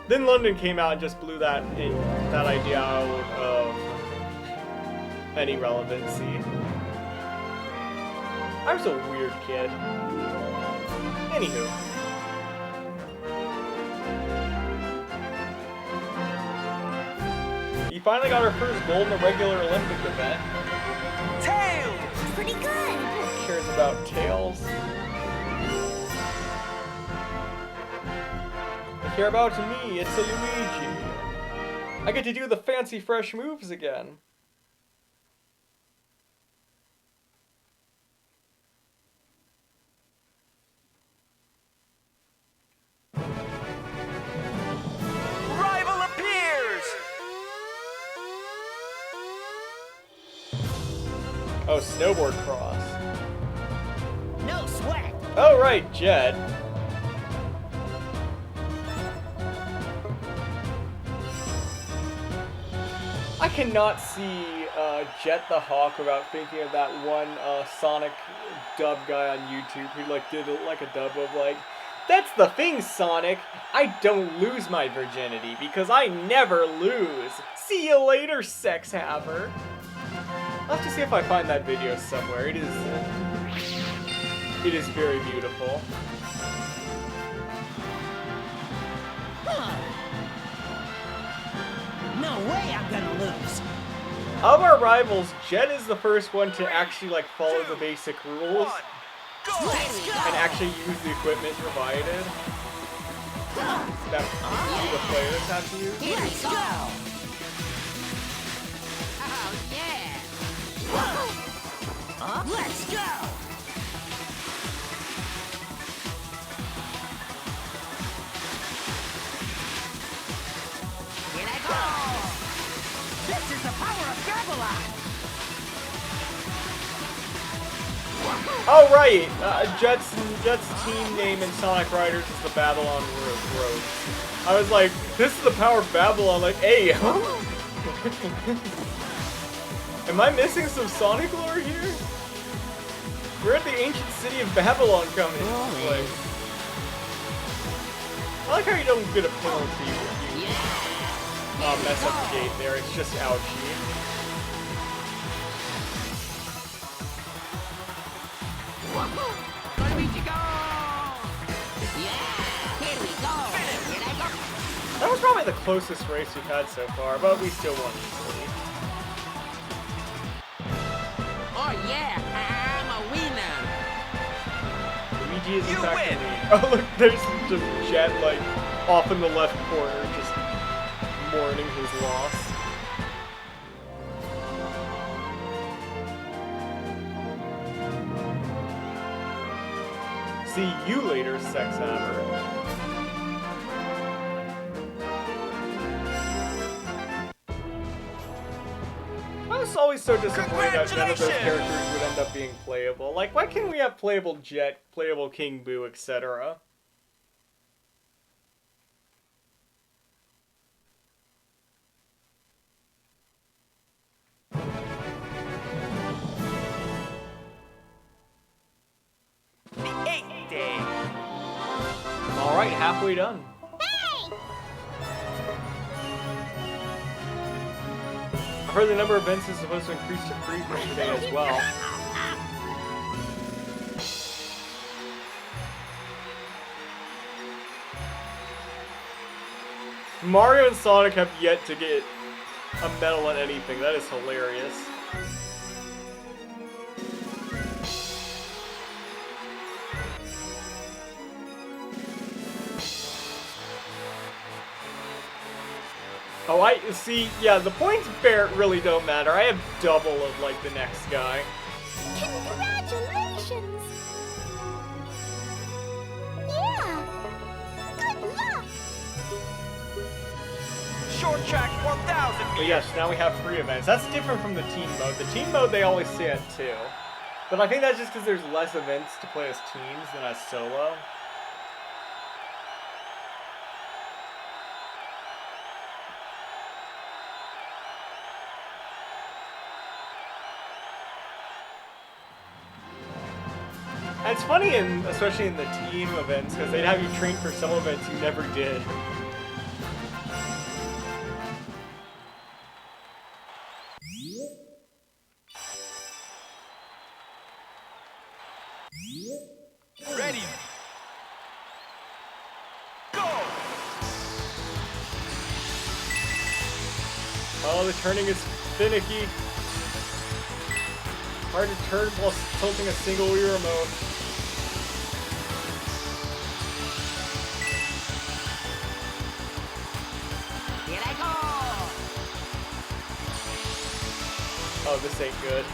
Then London came out and just blew that idea out of any relevancy. I was a weird kid. Anywho. You finally got our first gold in the regular Olympic event. Tails. Pretty good. Who cares about Tails? They care about me, it's a Luigi. I get to do the fancy fresh moves again. Rival appears. Oh, snowboard cross. No sweat. Oh, right, Jet. I cannot see Jet the Hawk without thinking of that one Sonic dub guy on YouTube who did like a dub of like, "That's the thing, Sonic. I don't lose my virginity because I never lose. See you later, sex haver." I'll have to see if I find that video somewhere. It is very beautiful. No way I'm gonna lose. Of our rivals, Jet is the first one to actually follow the basic rules One. Go. Let's go. and actually use the equipment provided that the players have to use. Here we go. Oh yeah. Let's go. Here I go. This is the power of Babylon. Oh right, Jet's team name in Sonic Riders is the Babylon Road. I was like, this is the power of Babylon. Like, hey, am I missing some Sonic lore here? We're at the ancient city of Babylon coming into play. I like how you don't get a penalty if you mess up the gate there. It's just ouchie. Luigi, go! Yeah! Here we go! Here I go! That was probably the closest race we've had so far, but we still won easily. Oh yeah! I'm a winner! Luigi is in You fact win. the lead. Oh look, there's just Jet off in the left corner, just mourning his loss. See you later, sex haver. I was always so disappointed that none of those characters would end up being playable. Like, why can't we have playable Jet, playable King Boo, etc.? The 8th day. Alright, halfway done. Hey! I heard the number of events is supposed to increase to 3 for today as well. Mario and Sonic have yet to get a medal on anything. That is hilarious. Oh, I see. Yeah, the points Barrett really don't matter. I have double of like the next guy. Congratulations! Yeah! Good luck! Short track 1,000 But meters. yes, now we have 3 events. That's different from the team mode. The team mode they always say at 2. But I think that's just because there's less events to play as teams than as solo. And it's funny, especially in the team events, because they'd have you train for some events you never did. Ready. Go! Oh, the turning is finicky. Hard to turn while tilting a single Wii remote. Here I go! Oh, this ain't good.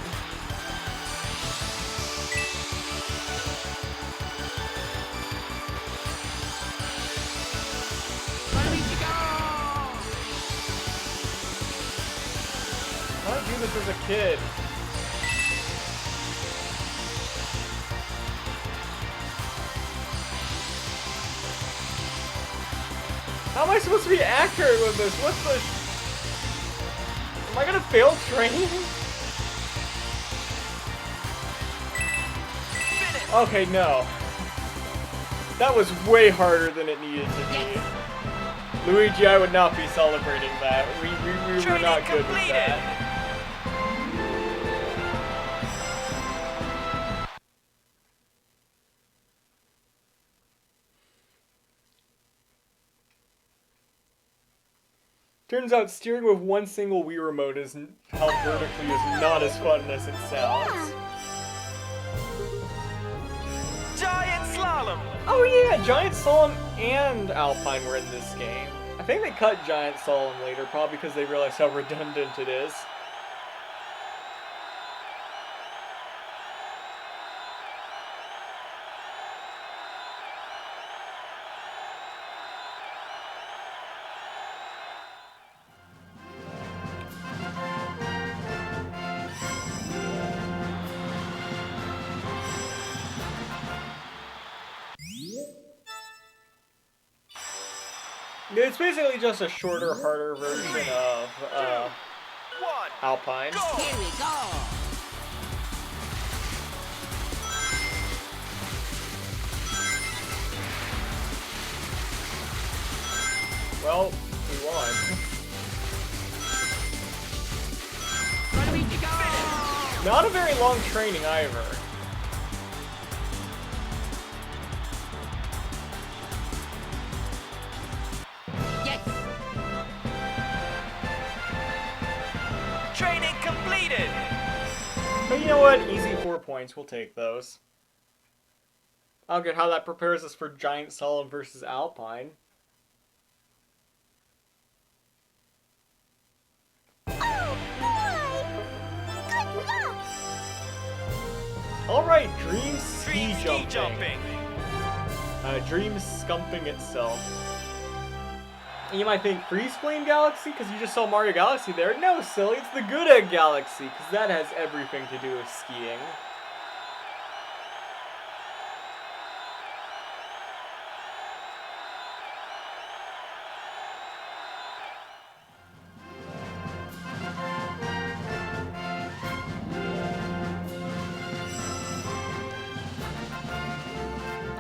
Luigi, go! How did I do this as a kid? How am I supposed to be accurate with this? What's the... Am I gonna fail training? Okay, no. That was way harder than it needed to be. Luigi, I would not be celebrating that. We were not good with that. Turns out steering with one single Wii remote is held vertically is not as fun as it sounds. Giant slalom. Oh yeah, Giant Slalom and Alpine were in this game. I think they cut Giant Slalom later, probably because they realized how redundant it is. It's basically just a shorter, harder version of One. Alpine. Go! Here we go! Well, we won. Luigi, go! Not a very long training either. Yes! Training completed. But you know what? Easy 4 points. We'll take those. I don't get how that prepares us for Giant Slalom versus Alpine. Oh boy! Good luck! Alright, Dream Ski Dream ski jumping. Dream scumping itself. And you might think Freeze Flame Galaxy because you just saw Mario Galaxy there. No, silly, it's the Good Egg Galaxy because that has everything to do with skiing.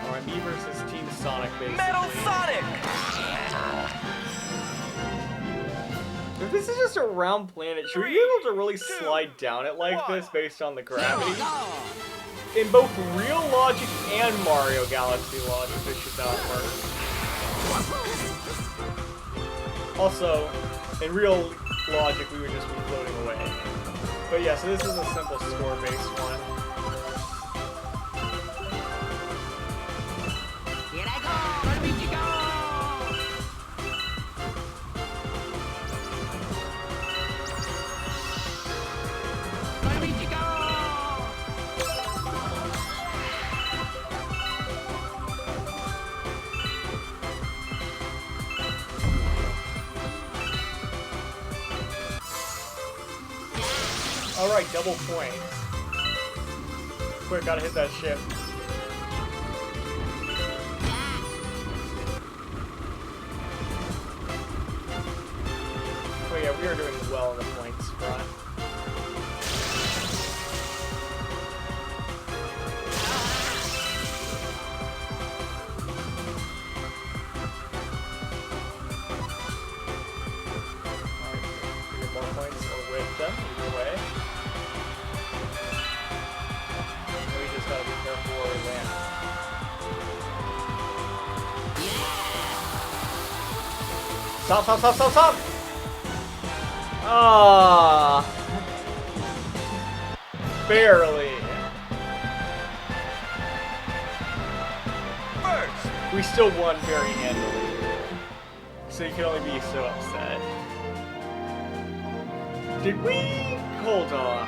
Alright, me versus Team Sonic, basically. Metal Sonic. If this is just a round planet, should we be able to really slide down it like this based on the Here gravity? we go! In both real logic and Mario Galaxy logic, this should not work. Also, in real logic, we would just be floating away. But yeah, so this is a simple score-based one. Here I go! Luigi, go! Luigi, go! Alright, double points. Quick, gotta hit that ship. Oh yeah, we are doing well in the points front. Alright, more points or with them, either way. We just gotta be careful where we land. Stop, stop, stop, stop, stop! Ah, barely. First. We still won very handily, so you can only be so upset. Did we? Hold on.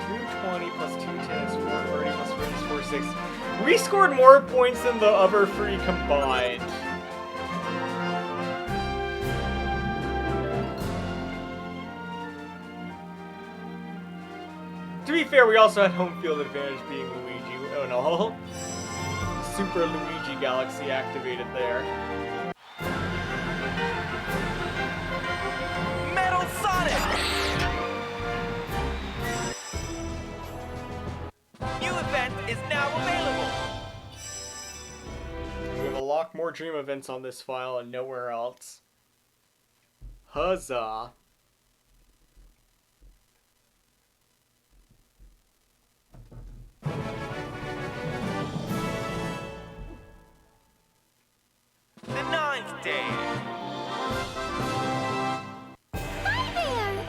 220 plus 210 is 430 plus 4 is 460. We scored more points than the other three combined. To be fair, we also had home field advantage being Luigi. Oh no. Super Luigi Galaxy activated there. Metal Sonic. New event is now available. We have a lot more dream events on this file and nowhere else. Huzzah. The 9th day. Hi there.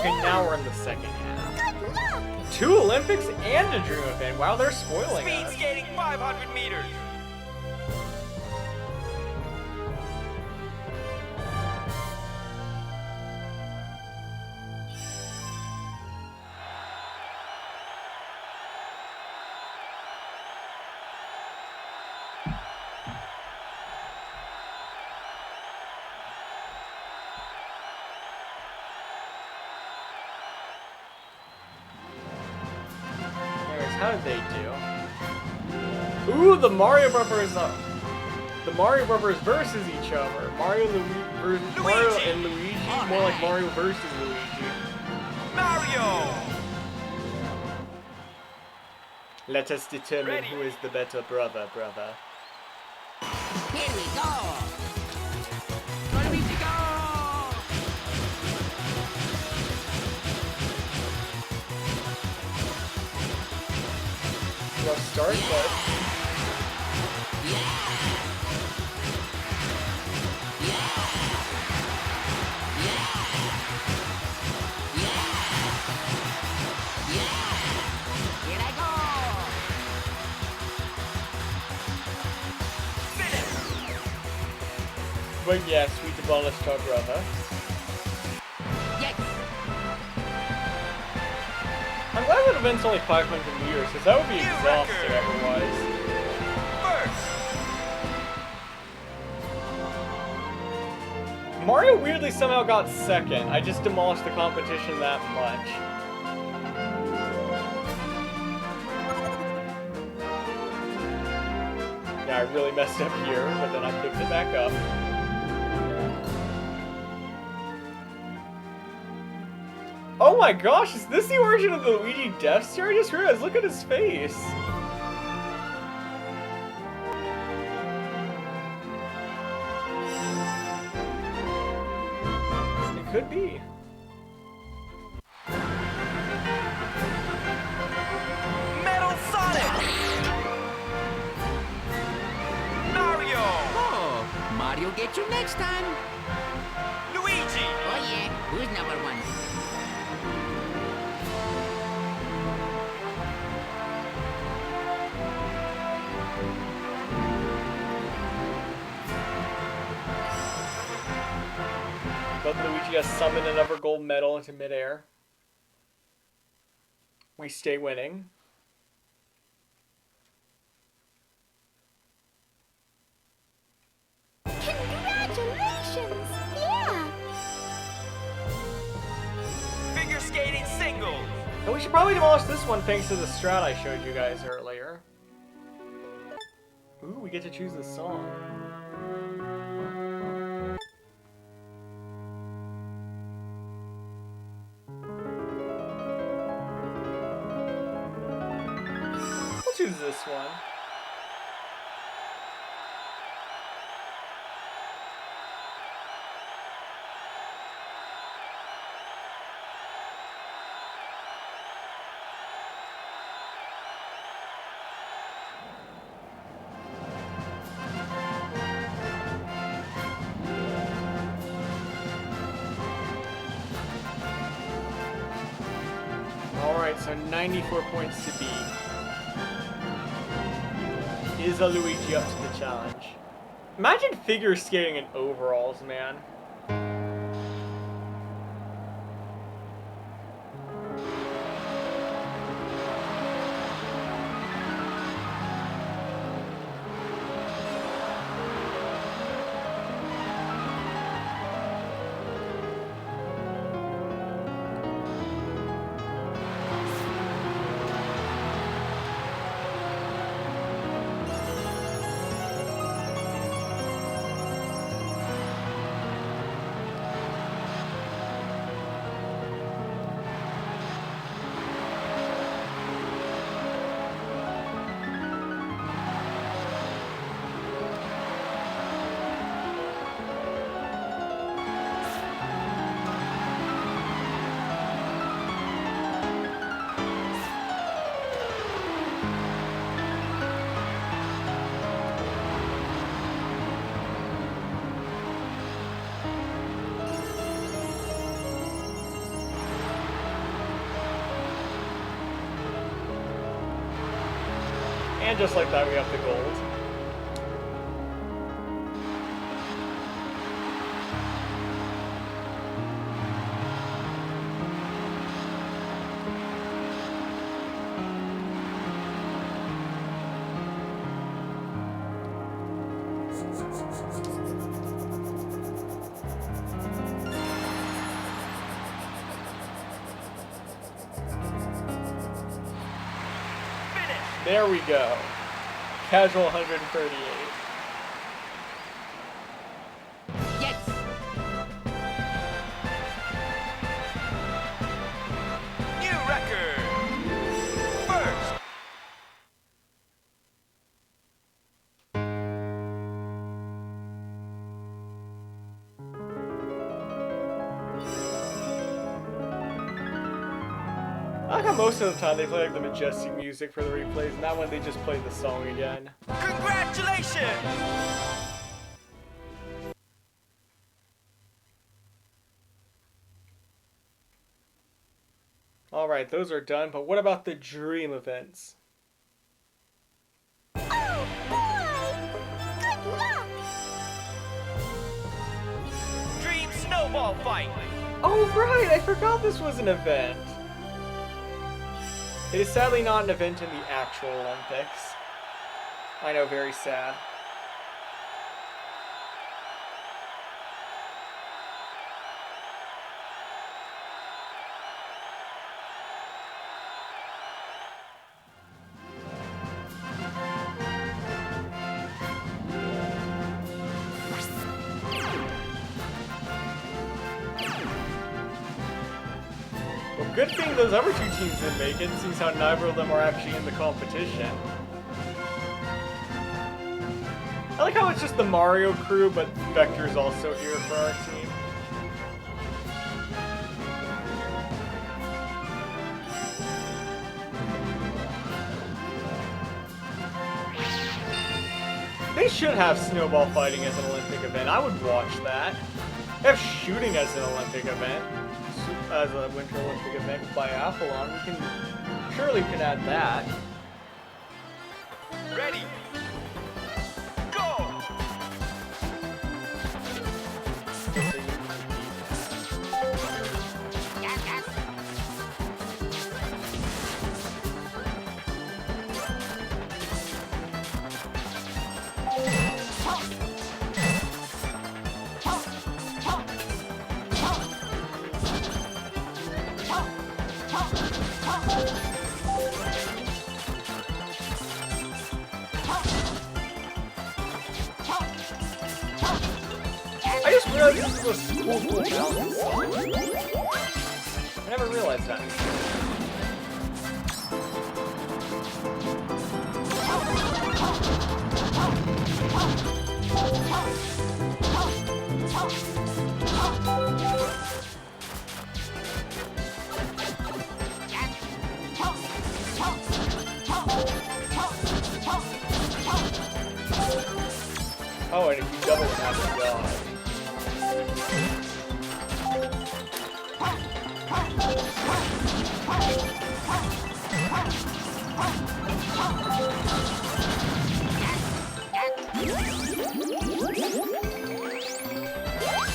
Okay, now we're in the second half. Good luck. 2 Olympics and a dream event. Wow, they're spoiling Speed us. skating 500 meters. Anyways, how did they do? Ooh, the Mario Brothers. The Mario Brothers versus each other. Mario and Luigi. More like Mario versus Luigi. Mario. Let us determine Ready. who is the better brother. Here we go! Luigi, go! Rough start, but Here I go! but yes, we demolished our brother. Yes! I'm glad that event's only 500 meters, because that would be New exhausting record. otherwise. First. Mario weirdly somehow got second. I just demolished the competition that much. Yeah, I really messed up here, but then I picked it back up. Oh my gosh, is this the origin of the Luigi Death Star? I just realized, look at his face. It could be. Metal Sonic. Mario. Oh, We'll get you next time. Luigi! Oh yeah, who's number one? But Luigi has summoned another gold medal into midair. We stay winning. Congratulations! Yeah! Figure skating singles! And we should probably demolish this one thanks to the strat I showed you guys earlier. Ooh, we get to choose the song. We'll choose this one. Alright, so 94 points to beat. Is a Luigi up to the challenge? Imagine figure skating in overalls, man. And just like that, we have the gold. There we go. Casual 138. Yes. New record! First! I like how most of the time they play like the majestic music for the replays, and that one they just play the song again. Congratulations! Alright, those are done, but what about the dream events? Oh boy! Good luck! Dream snowball fight! Oh right, I forgot this was an event. It is sadly not an event in the actual Olympics. I know, very sad. Well, good thing those other two teams didn't make it, seeing how neither of them are actually in the competition. I like how it's just the Mario crew, but Vector's also here for our team. They should have snowball fighting as an Olympic event. I would watch that. They have shooting as an Olympic event, as a Winter Olympic event, biathlon. We can add that. Ready. Go! I just realized this was a cool mountain song. I never realized that. Oh, and if you double tap the dodge.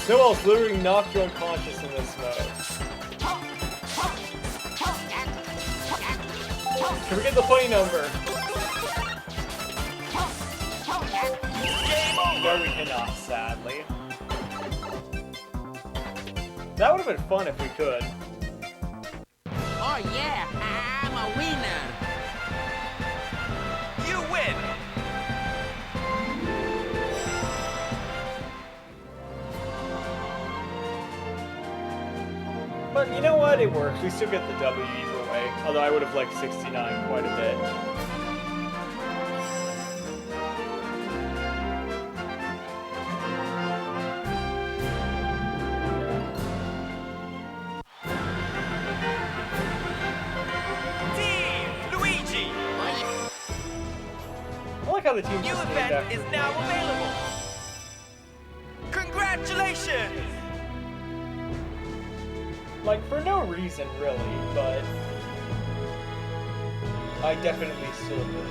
Snowball's literally knocked you unconscious in this mode. Can we get the funny number? No, we cannot, sadly. That would have been fun if we could. Oh yeah, I'm a winner. You win! But you know what? It works. We still get the W either way. Although I would have liked 69 quite a bit. I like how the team New just named event after is now available. Congratulations! like for no reason really, but I definitely still would.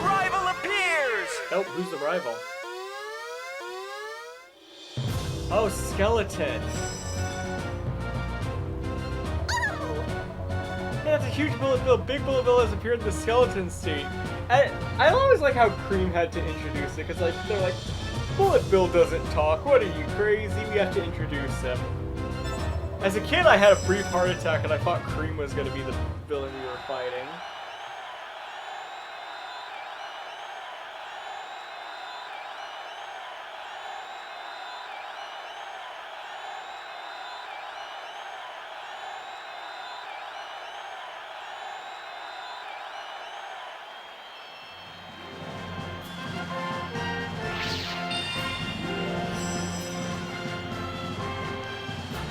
Rival appears! Nope, who's the rival? Oh, Skeleton. Yeah, that's a huge bullet bill. Big bullet bill has appeared in the Skeleton state. I always like how Cream had to introduce it, because like they're like, Bullet Bill doesn't talk. What are you, crazy? We have to introduce him. As a kid, I had a brief heart attack, and I thought Cream was going to be the villain we were fighting.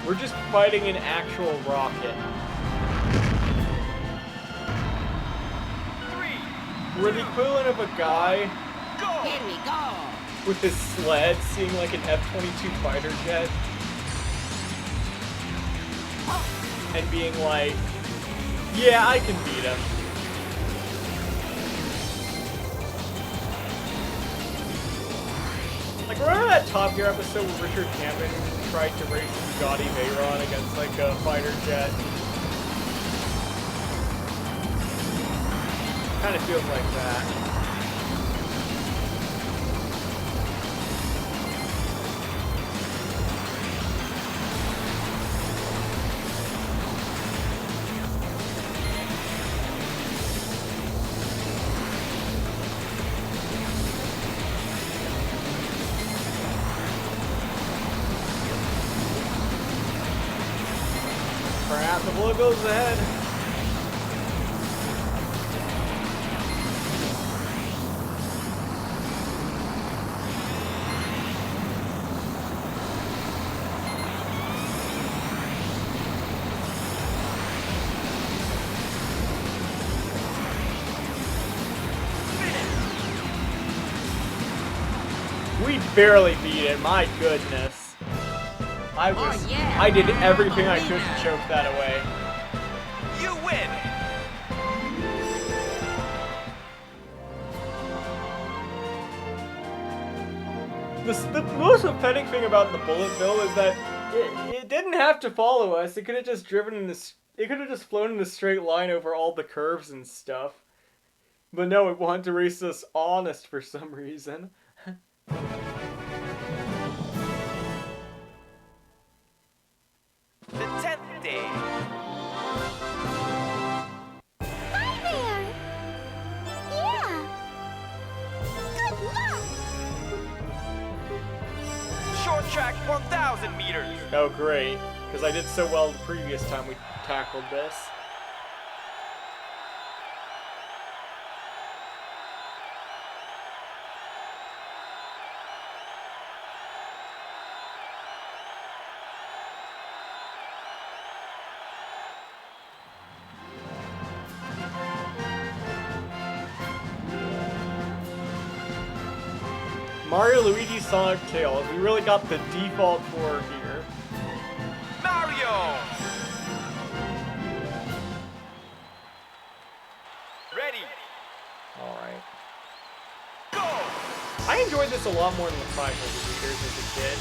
We're just fighting an actual rocket. 3, We're the equivalent of a guy go! Here we go. with his sled seeing like an F-22 fighter jet and being like, yeah, I can beat him. Like, remember that Top Gear episode where Richard Hammond tried to race Bugatti Veyron against like a fighter jet? Kind of feels like that. Crap, the bullet goes ahead. We barely beat it, my goodness. Oh, yeah. I did everything I could Marina. to choke that away. You win. The most pathetic thing about the bullet bill is that it didn't have to follow us. It could have just driven in this. It could have just flown in a straight line over all the curves and stuff. But no, it wanted to race us honest for some reason. The 10th day. Hi there. Yeah. Good luck. Short track 1,000 meters. Oh, great. Because I did so well the previous time we tackled this. Mario, Luigi, Sonic, Tails. We really got the default four here. Mario. Ready. Alright. Go. I enjoyed this a lot more than the 500 meters as a kid.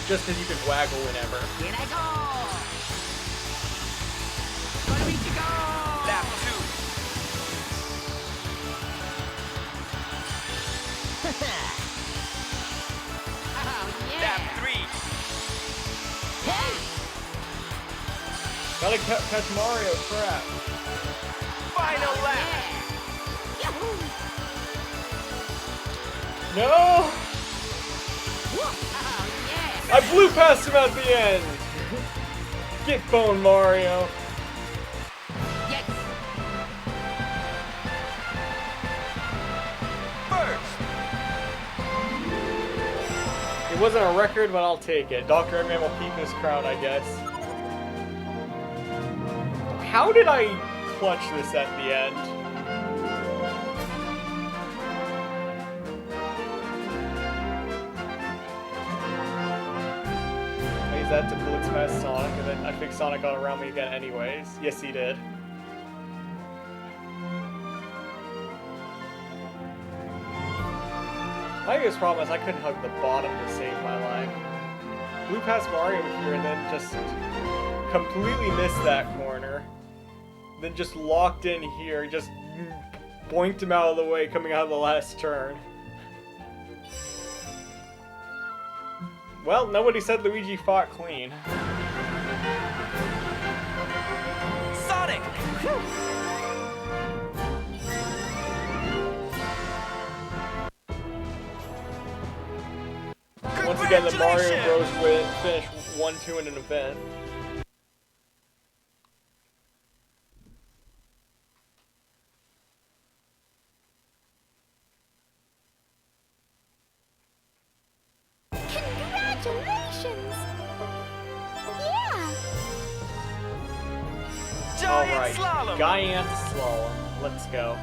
Just because you could waggle whenever. Here I go! Luigi, go! Lap 2. Oh, yeah! Lap 3. Hey! Gotta catch Mario, crap. Final Oh, lap. yeah. Yahoo! No! Oh, yeah! I blew past him at the end! Get boned, Mario. Yes! First. It wasn't a record, but I'll take it. Dr. Eggman will keep his crown, I guess. How did I clutch this at the end? I used that to blitz past Sonic, and then I think Sonic got around me again anyways. Yes, he did. My biggest problem is I couldn't hug the bottom to save my life. Blew past Mario here and then just completely missed that corner. Then just locked in here, just boinked him out of the way coming out of the last turn. Well, nobody said Luigi fought clean. Sonic. Once again, the Mario Bros. Finish 1-2 in an event. Congratulations. Yeah. Giant Alright, slalom. Giant Slalom. Let's go.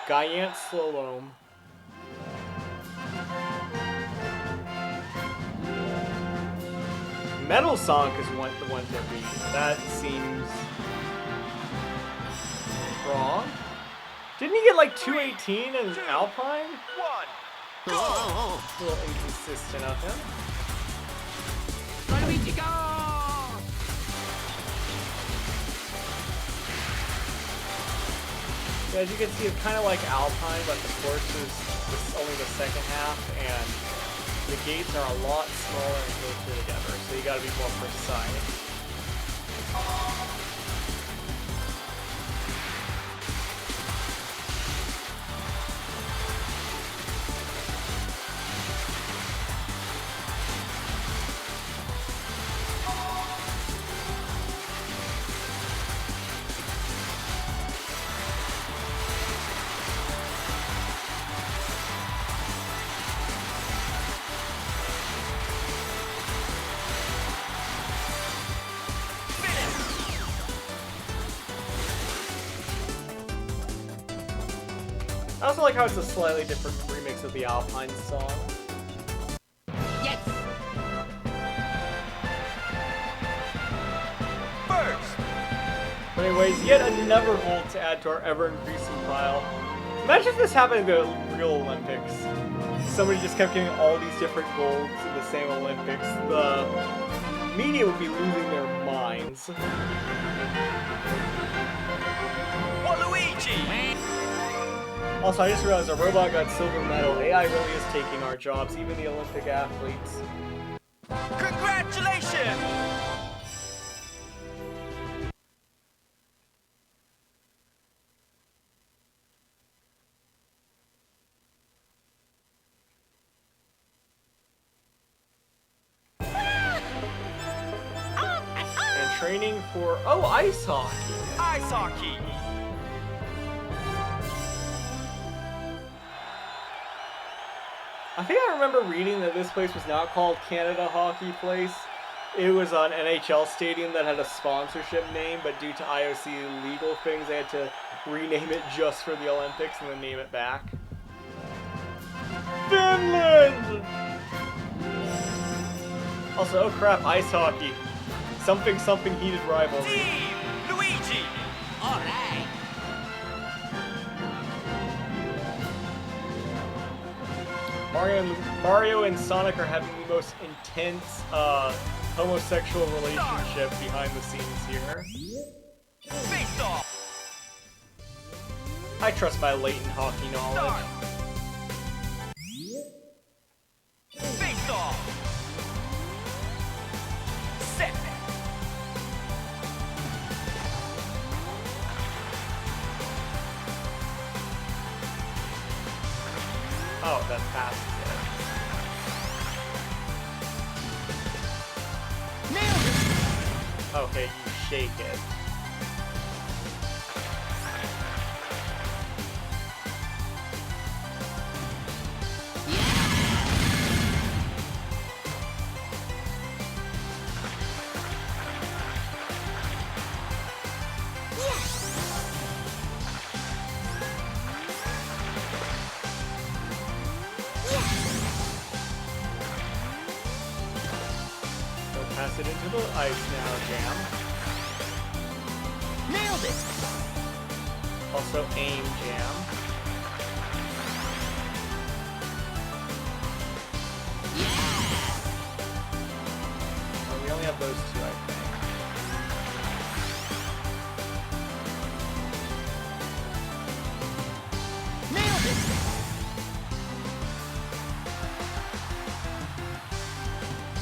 Giant Slalom. Metal Sonic is the one to beat. That seems wrong. Didn't he get like 218 in Alpine? 1. Oh, A little inconsistent of him. Luigi, go! Yeah, as you can see, it's kind of like Alpine, but the course is only the second half, and the gates are a lot smaller and closer together, so you gotta be more precise. I also like how it's a slightly different remix of the Alpine song. Yes. First. But anyways, yet another vault to add to our ever-increasing pile. Imagine if this happened at the real Olympics. Somebody just kept getting all these different golds in the same Olympics. The media would be losing their minds. Waluigi. Also, I just realized our robot got silver medal. AI really is taking our jobs, even the Olympic athletes. Congratulations. And training for, oh, ice hockey. Ice hockey. I think I remember reading that this place was not called Canada Hockey Place. It was an NHL stadium that had a sponsorship name, but due to IOC legal things, they had to rename it just for the Olympics and then name it back. Finland! Also, oh crap, ice hockey. Something heated rivalry. Team Luigi. All right. Mario and Sonic are having the most intense homosexual relationship behind the scenes here. Face off. I trust my latent hockey knowledge. Start. Face off. Set. Oh, that passes it. Okay, you shake it. Pass it into the ice now, Jam. Nailed it. Also aim, Jam. Oh, we only have those two, I think. Nailed it.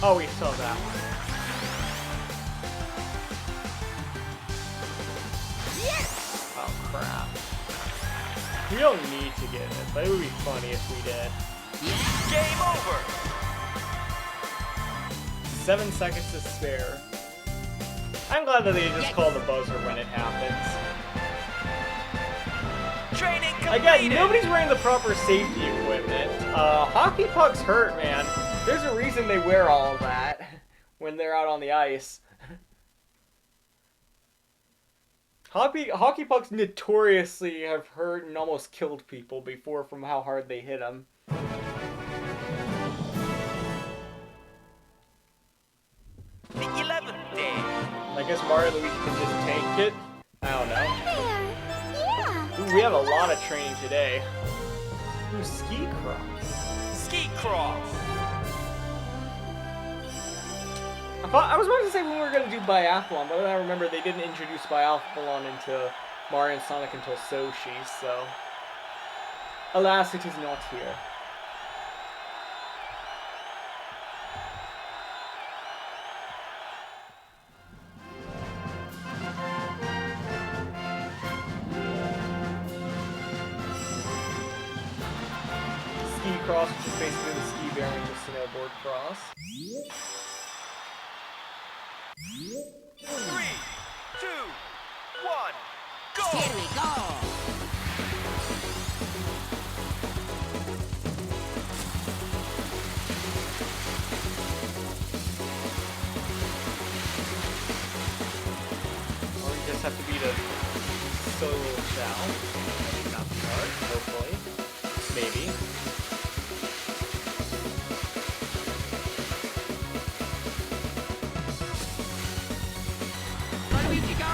Oh, we saw that one. Oh crap. We don't need to get it, but it would be funny if we did. Game over. 7 seconds to spare. I'm glad that they just call the buzzer when it happens. Training completed. Again, nobody's wearing the proper safety equipment. Hockey pucks hurt, man. There's a reason they wear all of that when they're out on the ice. Hockey pucks notoriously have hurt and almost killed people before from how hard they hit them. The 11th day. I guess Mario and Luigi can just tank it. I don't know. There. Yeah. Ooh, we have a lot of training today. Ooh, ski cross. Ski cross. I was about to say we were going to do biathlon, but then I remember they didn't introduce biathlon into Mario and Sonic until Sochi, so... Alas, it is not here. Ski cross, which is basically the ski bearing of snowboard cross. 3, 2, 1, go! Here we go. Or you just have to beat a solo challenge. Not start. Go for Probably. Maybe. Luigi, go!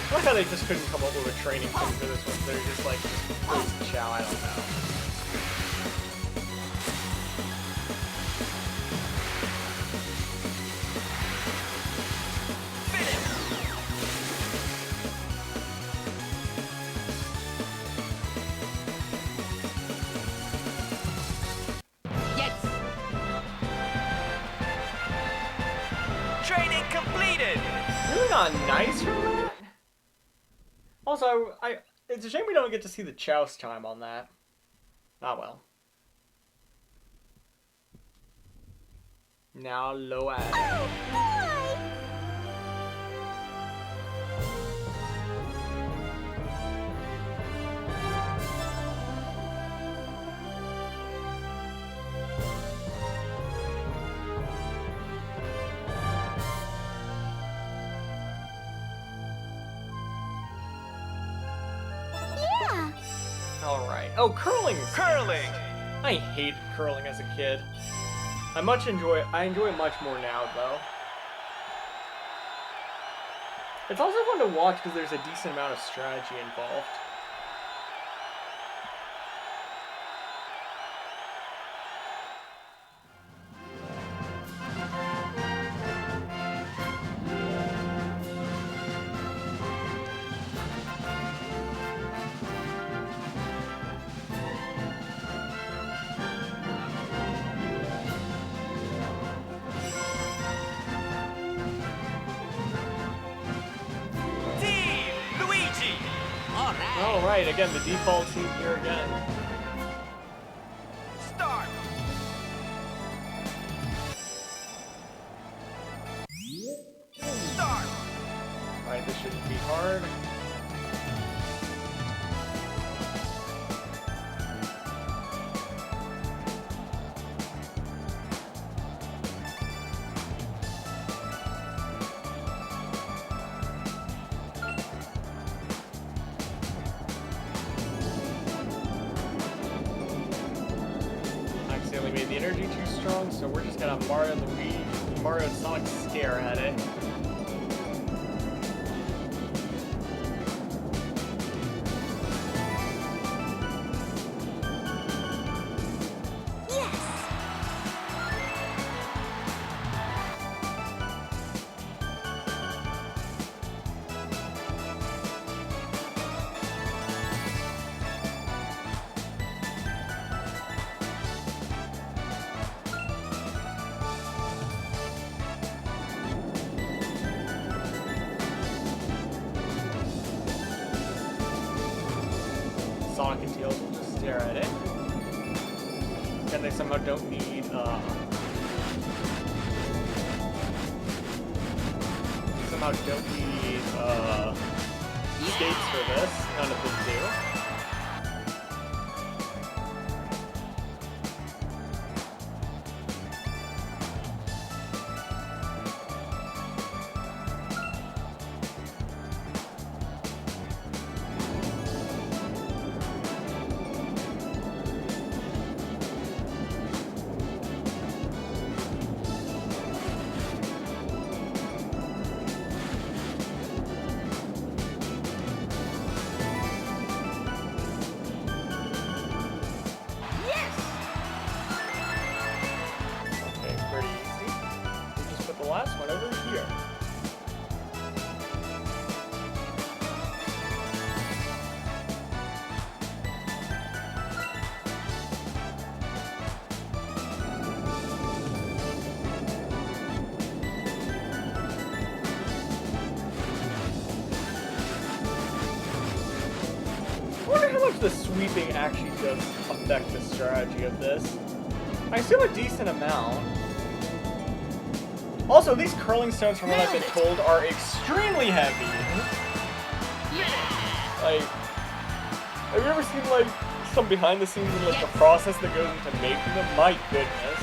I like how they just couldn't come up with a training thing for this one. They're just like, just chow, I don't know. Yes! Training completed. Really not nice from that. Also, it's a shame we don't get to see the Chouse time on that. Ah well. Now Load. Yeah. Alright. Oh, curling! Curling. I hated curling as a kid. I enjoy it much more now, though. It's also fun to watch because there's a decent amount of strategy involved. Team Luigi. Alright! Alright, again, the default team here again. Start. Start. Alright, this shouldn't be hard. Accidentally made the energy too strong, so we're just gonna Mario and Sonic stare at it. Yes. Sonic and Tails will just stare at it. And they somehow don't need, skates for this. None of them do. Okay, pretty easy. We just put the last one over here. I wonder how much the sweeping actually does affect the strategy of this. I assume a decent amount. Also, these curling stones, from what I've been told, are extremely heavy. Yeah! Like, have you ever seen, like, some behind the scenes and, like, the process that goes into making them? My goodness.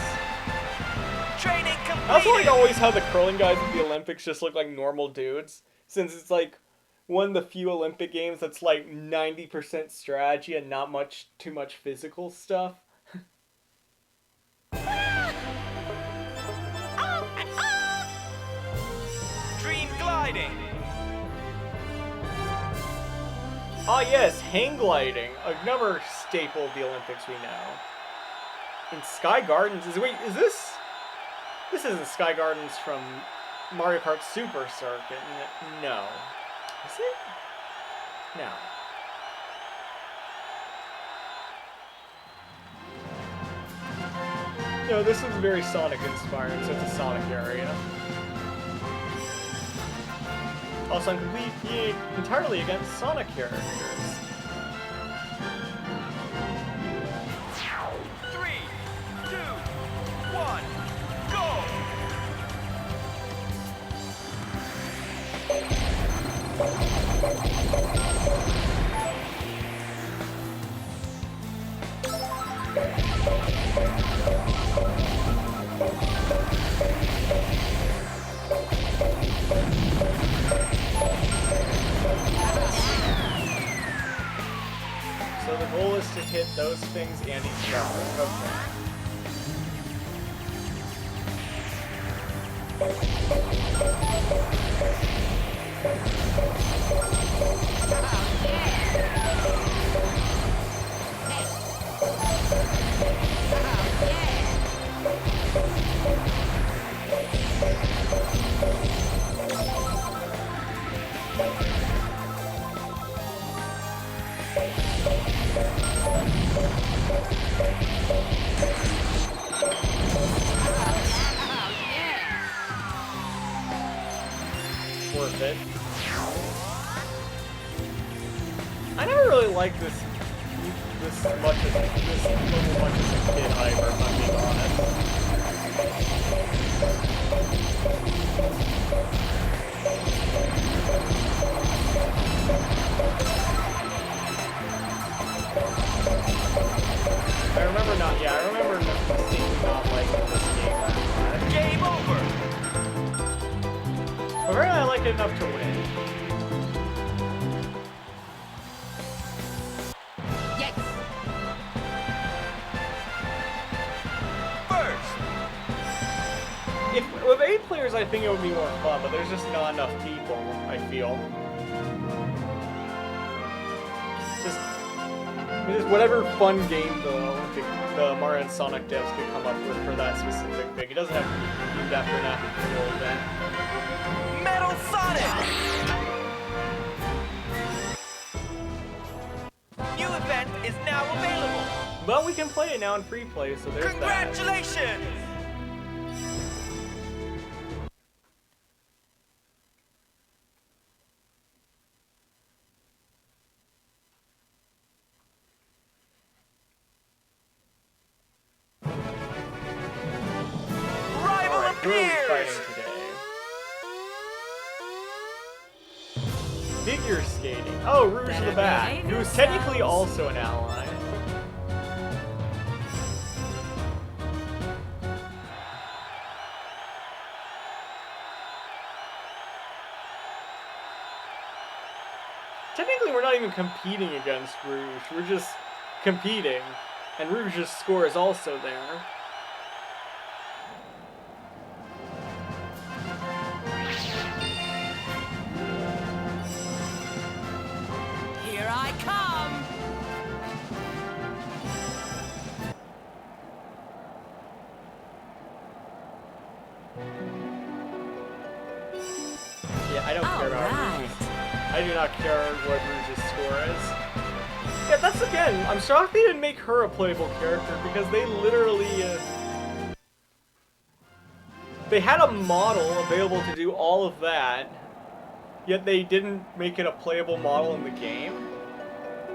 Training complete. I also like always how the curling guys at the Olympics just look like normal dudes, since it's like one of the few Olympic games that's like 90% strategy and not too much physical stuff. Dream gliding. Ah yes, hang gliding, another staple of the Olympics we know. In Sky Gardens, is this? This isn't Sky Gardens from Mario Kart Super Circuit. No. Is it? No. No, this is very Sonic inspired, so it's a Sonic area. Also, I'm completely entirely against Sonic characters. 3, 2, 1, go! So the goal is to hit those things and each other. Okay. Worth it. I never really liked this much as a kid either, if I'm being honest. I remember distinctly not liking this game that much. Game over. But apparently I like it enough to win. Yes. First. With 8 players, I think it would be more fun, but there's just not enough people, I feel. Just whatever fun game the Mario and Sonic devs could come up with for that specific thing. It doesn't have to be named after an actual event. Metal Sonic. New event is now available. But we can play it now in free play, so there's that. Congratulations. Rival Alright, who are we appears. fighting today? Figure skating. Oh, Rouge the Bat, who is technically also an ally. Technically, we're not even competing against Rouge. We're just competing, and Rouge's score is also there. Here I come. Yeah, I don't care about Alright. Rouge's. I do not care what Rouge's score is. Yeah, that's again, I'm shocked they didn't make her a playable character because they literally, they had a model available to do all of that, yet they didn't make it a playable model in the game.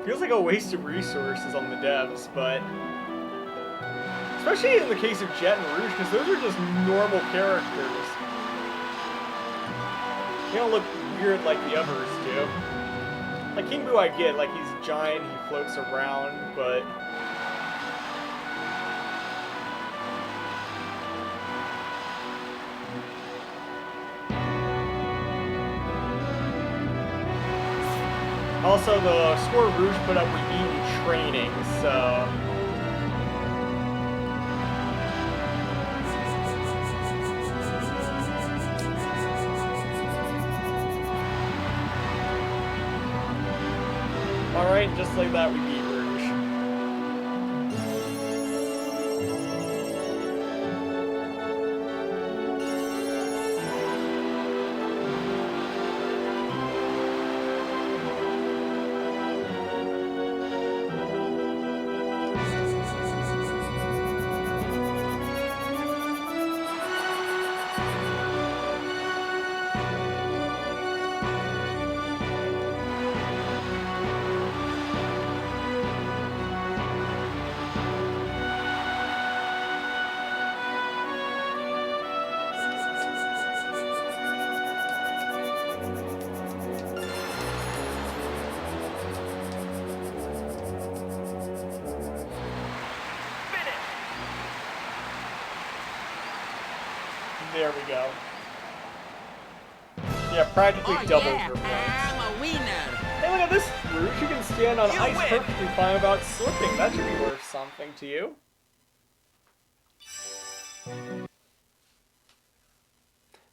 Feels like a waste of resources on the devs, but especially in the case of Jet and Rouge, because those are just normal characters. They don't look weird like the others do. Like King Boo I get, like he's giant, he floats around, but Also, the score Rouge put up we beat in training, so... Alright, just like that, we beat Rouge. There we go. Yeah, practically Oh, doubled yeah, your points. I'm a winner. Hey, look at this, Rouge. You can stand on You ice win. perfectly fine without slipping. That should be worth something to you.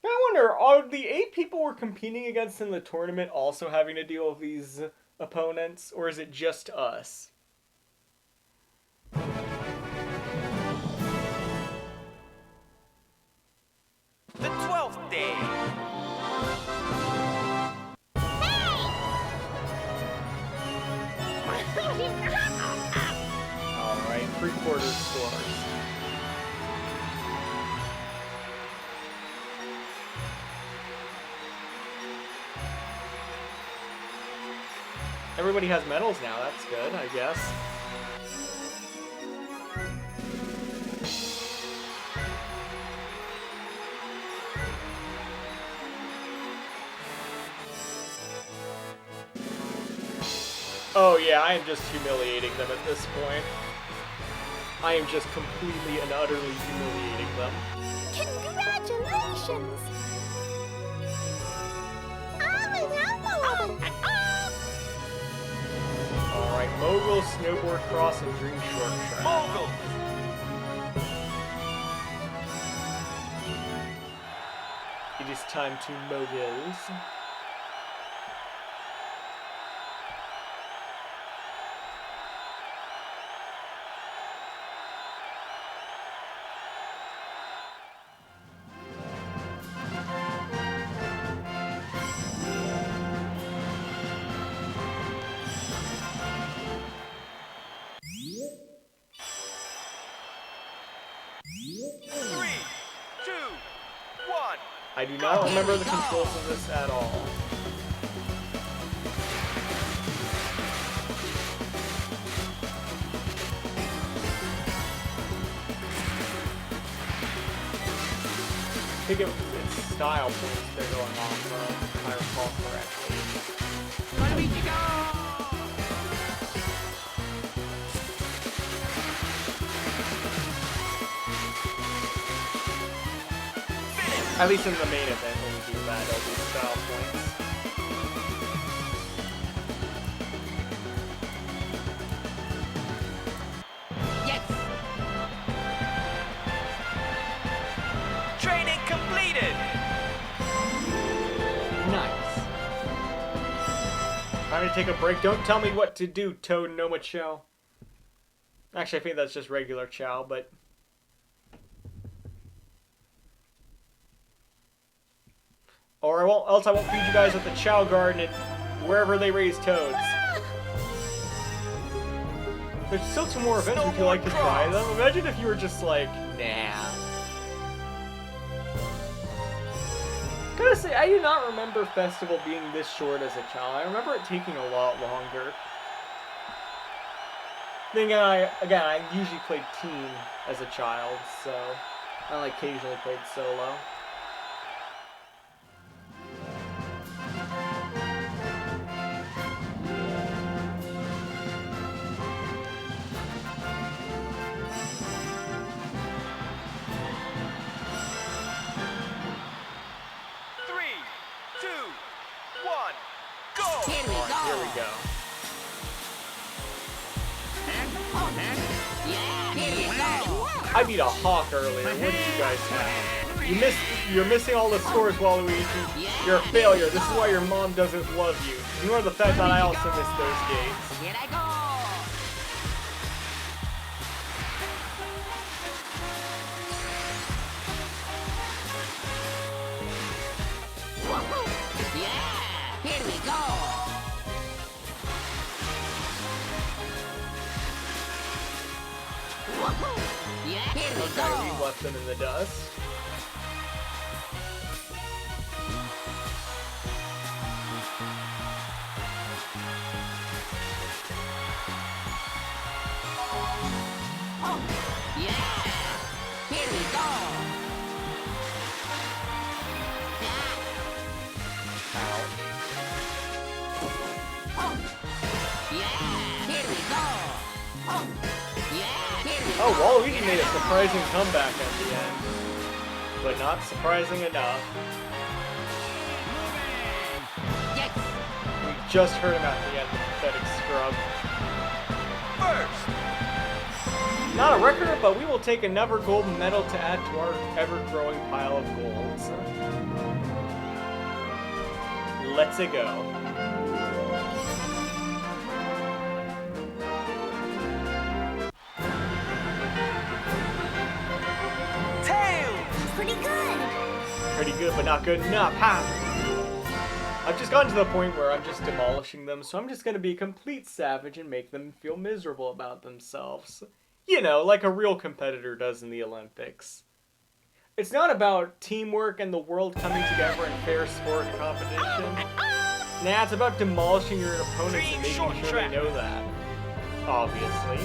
Now I wonder, are the 8 people we're competing against in the tournament also having to deal with these opponents, or is it just us? The 12th day. Alright, 3/4 scores. Everybody has medals now, that's good, I guess. Oh yeah, I am just humiliating them at this point. I am just completely and utterly humiliating them. Congratulations! I'm an Emma! Alright, Mogul, Snowboard Cross, and Dream Short Track. Mogul. It is time to moguls. Three, two, one. I do not remember the controls of this at all. I think it's style points they're going off of, if I recall correctly. Luigi, go! At least in the main event when we do that, it'll be style points. Yes! Training completed. Nice. Time to take a break. Don't tell me what to do, Toad Noma Chow. Actually, I think that's just regular Chow, but... Or else I won't feed you guys at the Chow Garden and wherever they raise toads. There's still 2 more events. Would you like to try them? Imagine if you were just like, nah. Gotta say, I do not remember Festival being this short as a child. I remember it taking a lot longer. Then again, I usually played team as a child, so I only occasionally played solo. Three, two, one, go. Here we Here we go! go. I beat a hawk earlier. What do you guys have? You're missing all the scores, Waluigi. You're a failure. This is why your mom doesn't love you. Ignore the fact that I also missed those gates. Here I go. Yeah, here we go. Yeah, here we Okay, go. we left them in the dust. Yeah, here we go. Yeah, here we go. Yeah, here we go. Oh, Waluigi made a surprising comeback at the end. But not surprising enough. Yes. We just heard him at the end, the pathetic scrub. First. Not a record, but we will take another gold medal to add to our ever-growing pile of golds. Let's it go. Tails. Pretty good. Pretty good, but not good enough. Ha! I've just gotten to the point where I'm just demolishing them, so I'm just gonna be a complete savage and make them feel miserable about themselves. You know, like a real competitor does in the Olympics. It's not about teamwork and the world coming together in fair sport and competition. Nah, it's about demolishing your opponents and making Short sure track. they know that. Obviously.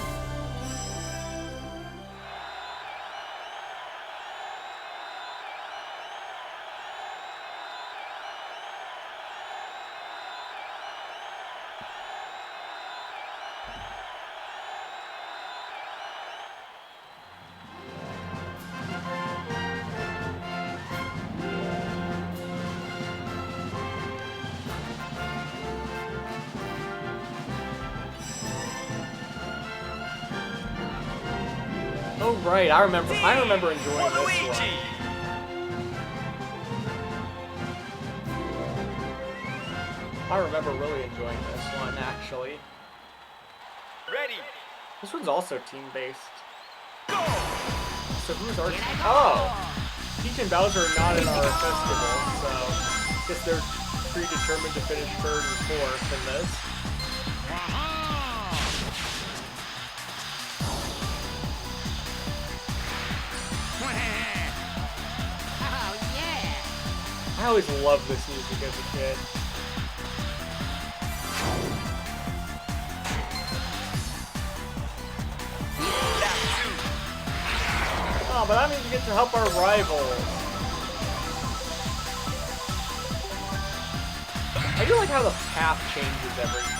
Oh right, I remember enjoying this Waluigi. one. I remember really enjoying this one, actually. Ready. This one's also team-based. Go. So who's our team? Oh! Peach and Bowser are not in our festival, so I guess they're predetermined to finish 3rd and 4th in this. Oh, yeah. I always loved this music as a kid. Oh, but I mean to get to help our rivals. I do like how the path changes every time.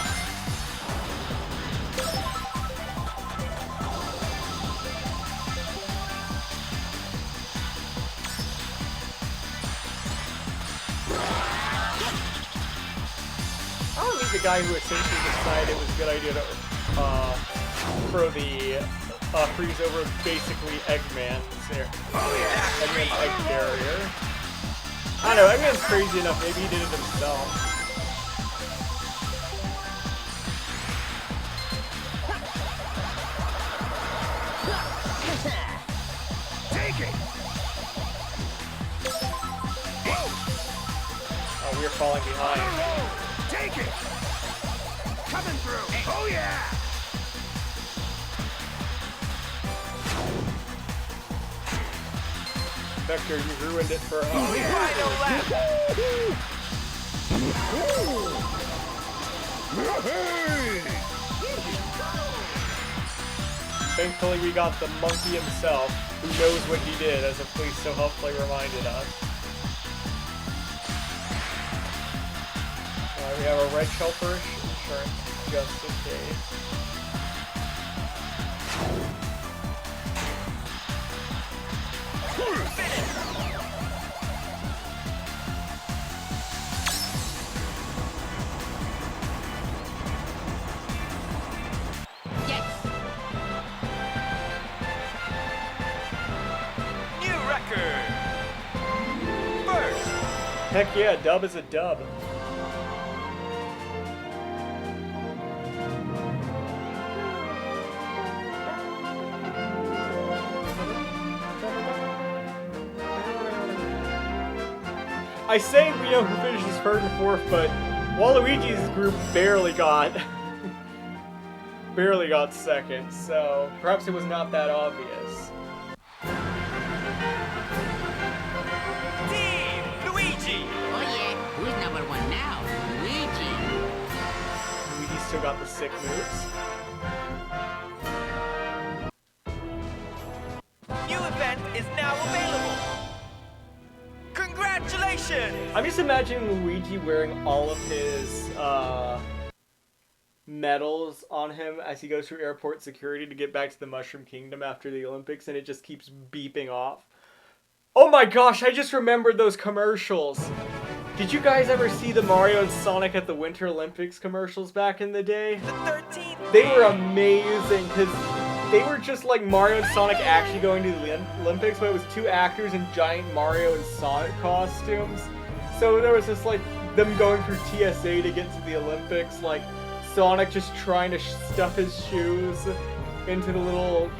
I don't need the guy who essentially decided it was a good idea to throw the freeze over basically Eggman's there. Eggman's egg barrier. I don't know, Eggman's crazy enough, maybe he did it himself. Take it. Oh, we're falling behind. Take it. Coming through. Oh yeah. Vector, you ruined it for us. Rhino left. Thankfully, we got the monkey himself, who knows what he did, as the police so helpfully reminded us. We have a red shell for insurance, just in case. Yes. Heck yeah, dub is a dub. I say we know who finishes third and fourth, but Waluigi's group barely got second, so perhaps it was not that obvious. Team Luigi! Oh yeah, who's number one now? Luigi. Luigi still got the sick moves. New event is now available! Congratulations! I'm just imagining Luigi wearing all of his medals on him as he goes through airport security to get back to the Mushroom Kingdom after the Olympics, and it just keeps beeping off. Oh my gosh, I just remembered those commercials. Did you guys ever see the Mario and Sonic at the Winter Olympics commercials back in the day? The 13th! They were amazing because they were just like Mario and Sonic actually going to the Olympics, but it was two actors in giant Mario and Sonic costumes. So there was just like them going through TSA to get to the Olympics, like Sonic just trying to stuff his shoes into the little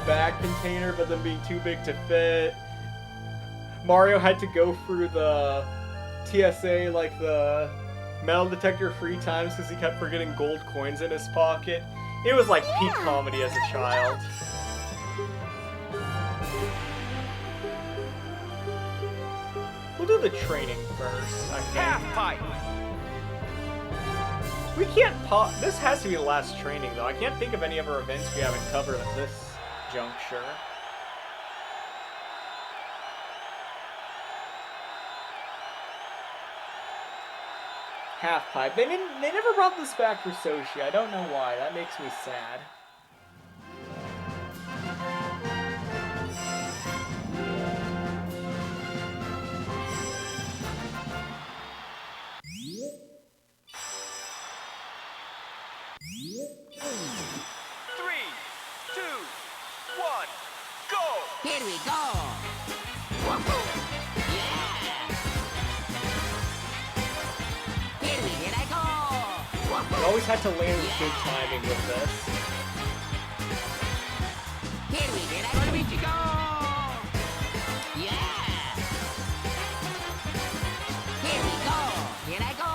bag container, but them being too big to fit. Mario had to go through the TSA, like the metal detector 3 times because he kept forgetting gold coins in his pocket. It was like peak comedy as a child. We'll do the training first, I think. Half pipe! We can't this has to be the last training, though. I can't think of any other events we haven't covered at this juncture. Half pipe. They never brought this back for Soshi. I don't know why. That makes me sad. Three, two, one, go! Here we go. Yeah. Here I go. We always had to land with good timing with this. Here I go. Luigi, go. Yeah. Here we go. Here I go.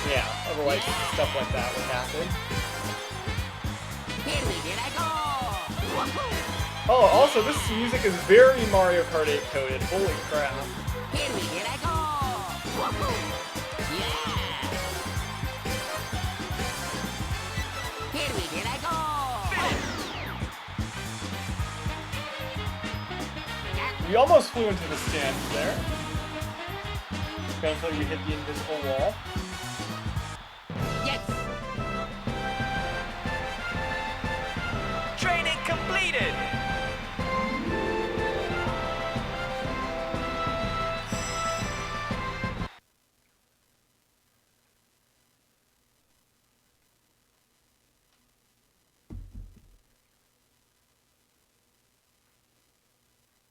Yeah, otherwise stuff like that would happen. Here I go. Oh, also, this music is very Mario Kart 8 coded. Holy crap. Here I go. Yeah. Here I go. We almost flew into the stands there. Thankfully, we hit the invisible wall. Yes. Training completed!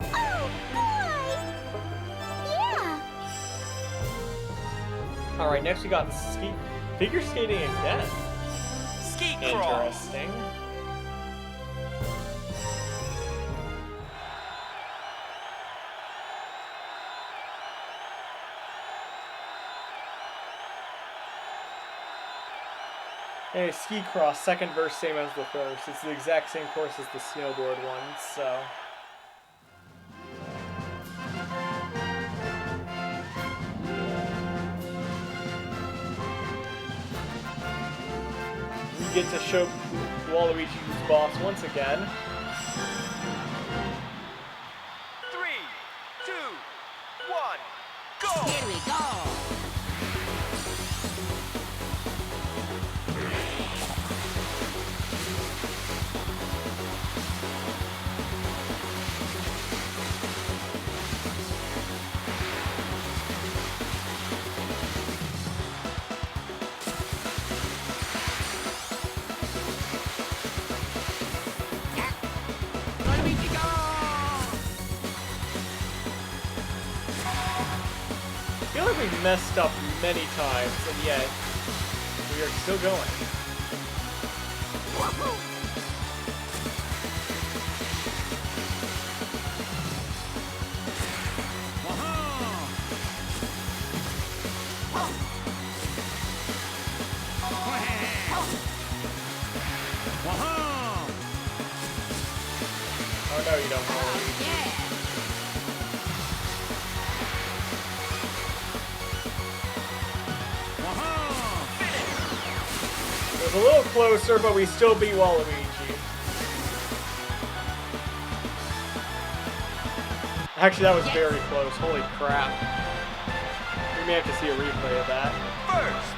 Oh, boy! Yeah! Alright, next we got figure skating again. Ski crawl! Interesting. Hey, ski cross, second verse, same as the first. It's the exact same course as the snowboard one, so. We get to show Waluigi who's boss once again. 3, 2, 1, go! Here we go. Luigi, go. we've messed up many times, and yet we are still going. Oh no, you don't know. Yeah. It was a little closer, but we still beat Waluigi. Actually, that was very close. Holy crap. We may have to see a replay of that. First.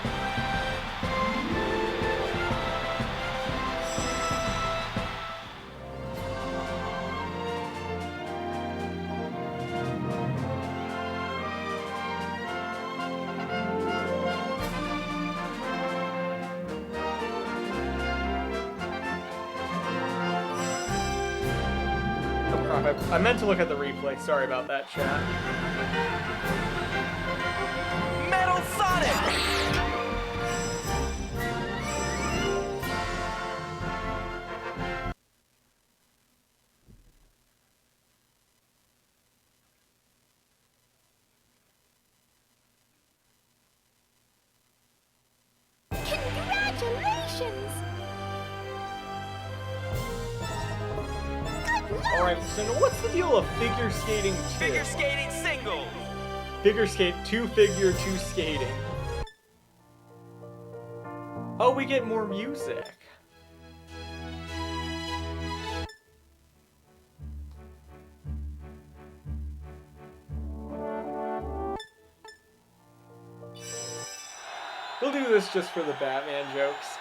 Oh crap, I meant to look at the replay. Sorry about that, chat. Metal Sonic. Congratulations! Good luck! Alright, so now what's the deal of figure skating 2? Figure skating singles. Figure skate 2 figure 2 skating. Oh, we get more music. We'll do this just for the Batman jokes.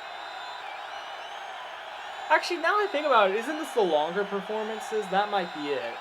Actually, now I think about it, isn't this the longer performances? That might be it.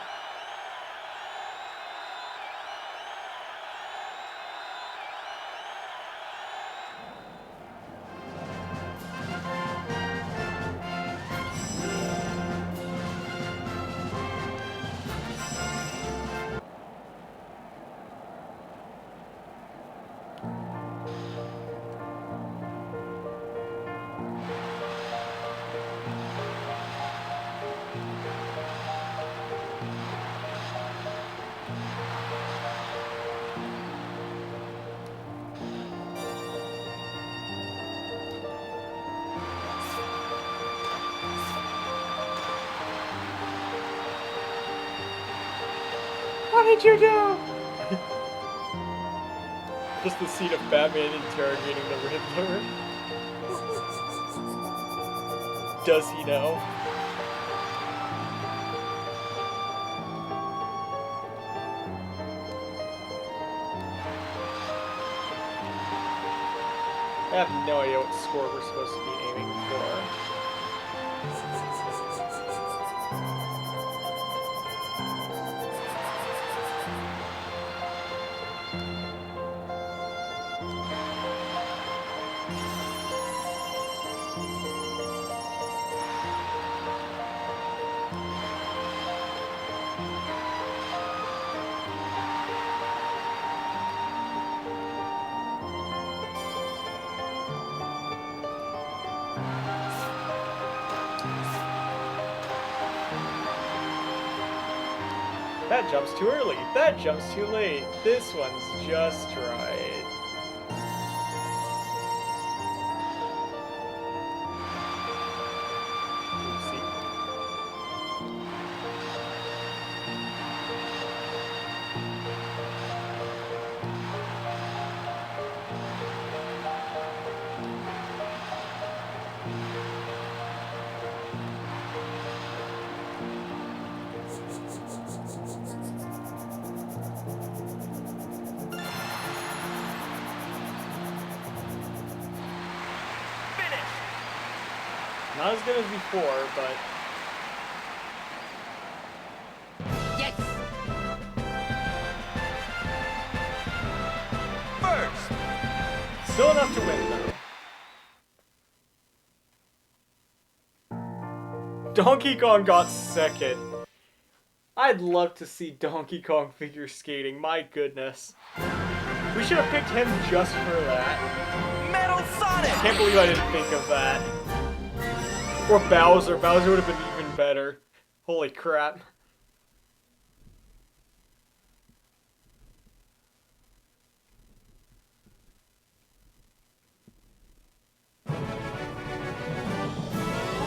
What did you do? Just the scene of Batman interrogating the Riddler. Does he know? I have no idea what score we're supposed to be aiming for. That jumps too early. That jumps too late. This one's just right. Oopsie. Not as good as before, but Yes. First. still enough to win, though. Donkey Kong got second. I'd love to see Donkey Kong figure skating, my goodness. We should have picked him just for that. Metal Sonic! Can't believe I didn't think of that. Or Bowser. Bowser would have been even better. Holy crap.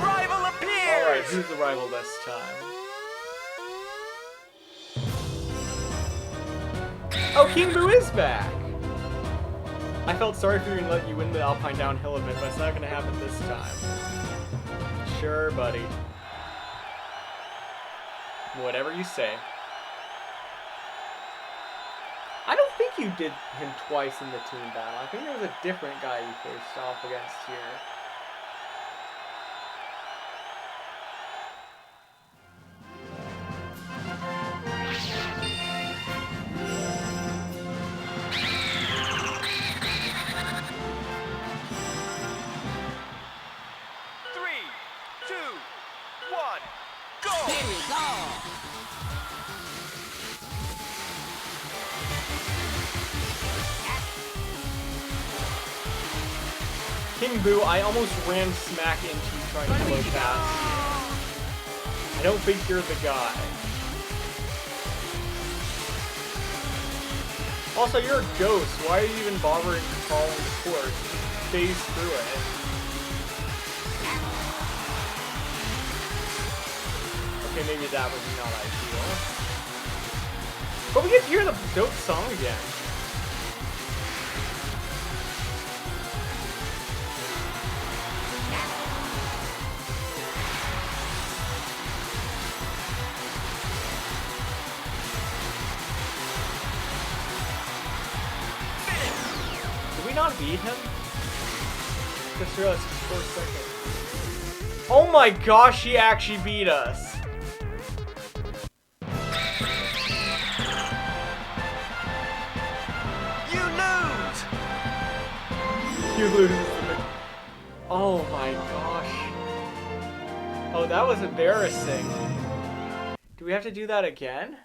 Rival appears! Alright, who's the rival this time? Oh, King Boo is back! I felt sorry for you and let you win the Alpine downhill event, but it's not gonna happen this time. Sure, buddy. Whatever you say. I don't think you did him twice in the team battle. I think there was a different guy you faced off against here. Three, two, one, go! Here we go. King Boo, I almost ran smack into you trying to float past. I don't think you're the guy. Also, you're a ghost. Why are you even bothering following the course? Just phase through it. Okay, maybe that was not ideal. But we get to hear the dope song again. Did we not beat him? Just realized it's 4 seconds. Oh my gosh, he actually beat us. You lose! You lose. Oh my gosh. Oh, that was embarrassing. Do we have to do that again?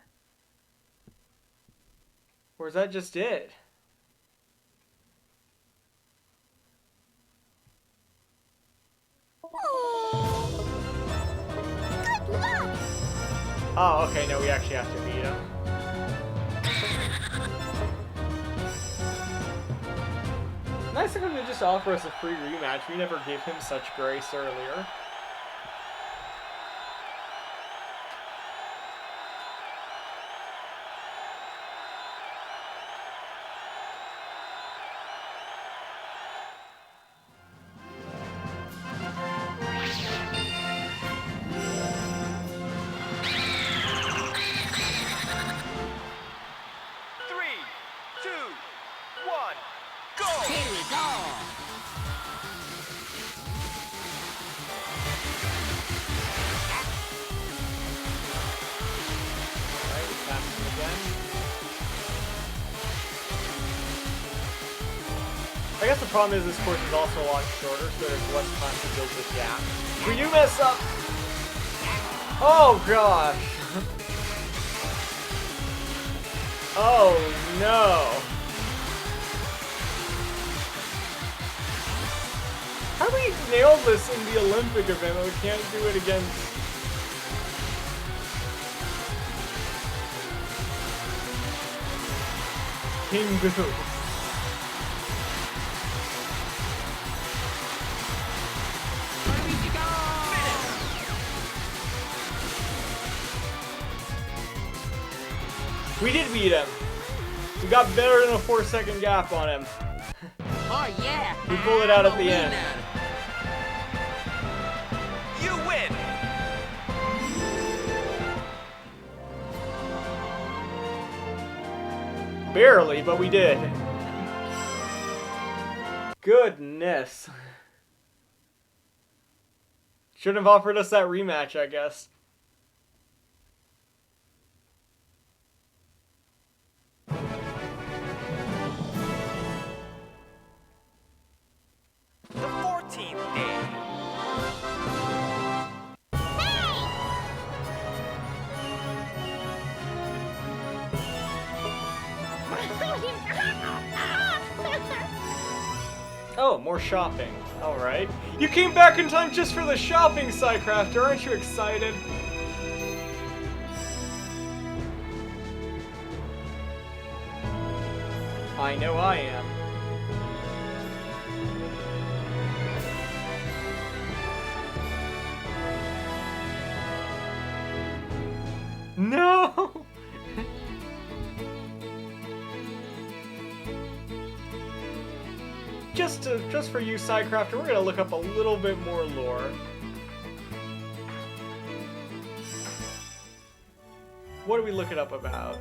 Or is that just it? Oh. Good luck. Oh, okay, no, we actually have to beat him. Nice of him to just offer us a free rematch. We never gave him such grace earlier. Three, two, one, go! Here we go. Alright, we pass him again. I guess the problem is this course is also a lot shorter, so there's less time to build this gap. Will you mess up? Oh gosh! Oh no! How do we nail this in the Olympic event, but we can't do it against... King Boo? Where we go? We did beat him! We got better than a 4-second gap on him. Oh yeah. We pulled it out at the I'm a end. winner. You win! Barely, but we did. Goodness. Shouldn't have offered us that rematch, I guess. The 14th day. Oh, more shopping. Alright. You came back in time just for the shopping, Psycrafter. Aren't you excited? I know I am. No! Just for you, Psycrafter, we're gonna look up a little bit more lore. What do we look it up about?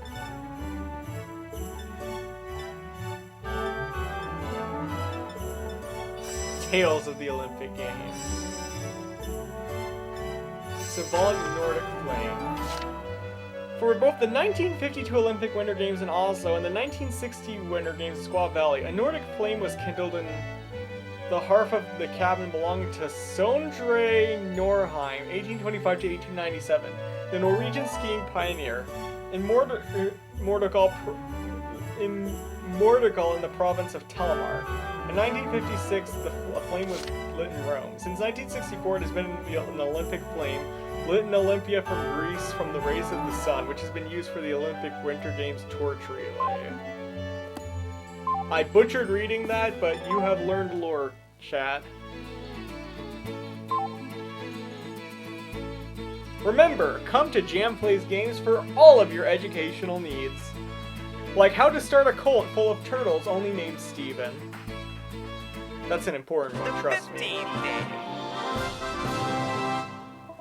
Tales of the Olympic Games. Symbolic Nordic flame. For both the 1952 Olympic Winter Games in Oslo and the 1960 Winter Games in Squaw Valley, a Nordic flame was kindled in the hearth of the cabin belonging to Sondre Norheim, 1825 to 1897, the Norwegian skiing pioneer. In Mordigal in the province of Telemark. In 1956, the flame was lit in Rome. Since 1964, it has been an Olympic flame, lit in Olympia from Greece from the rays of the sun, which has been used for the Olympic Winter Games torch relay. I butchered reading that, but you have learned lore, chat. Remember, come to Jam Plays Games for all of your educational needs. Like how to start a cult full of turtles only named Steven. That's an important one, trust me.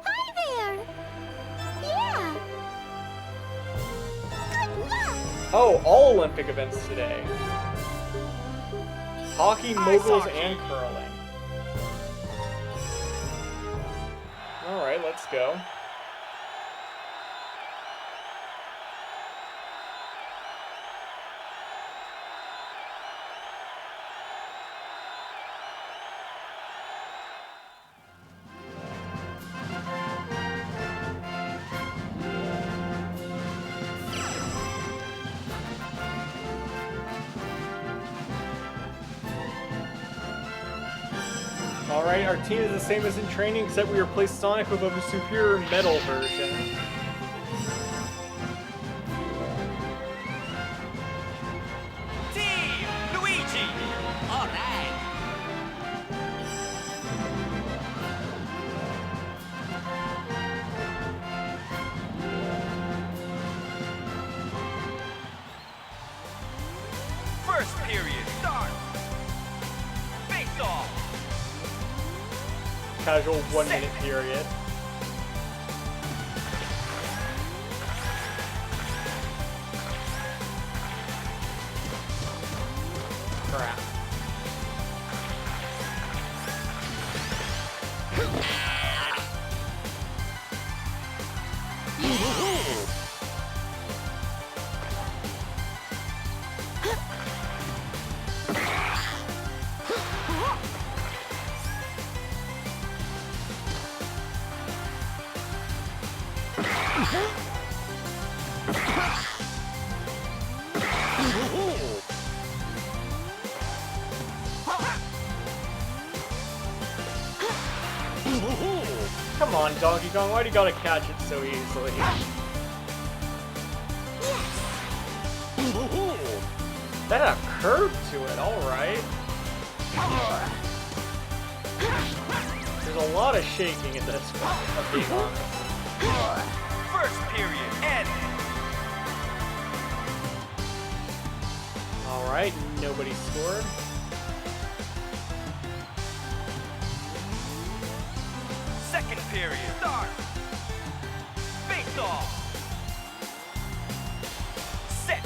Hi there! Yeah! Good luck! Oh, all Olympic events today. Hockey, moguls, and curling. Alright, let's go. Alright, our team is the same as in training, except we replaced Sonic with a superior metal version. Team Luigi! All right. First period, start! Face off! Casual 1 minute period. Crap. Come on, Donkey Kong, why do you gotta catch it so easily? That had a curve to it, alright. There's a lot of shaking in this one, if I'm being honest. First period, end! Alright, nobody scored. Second period, start! Face off! Set!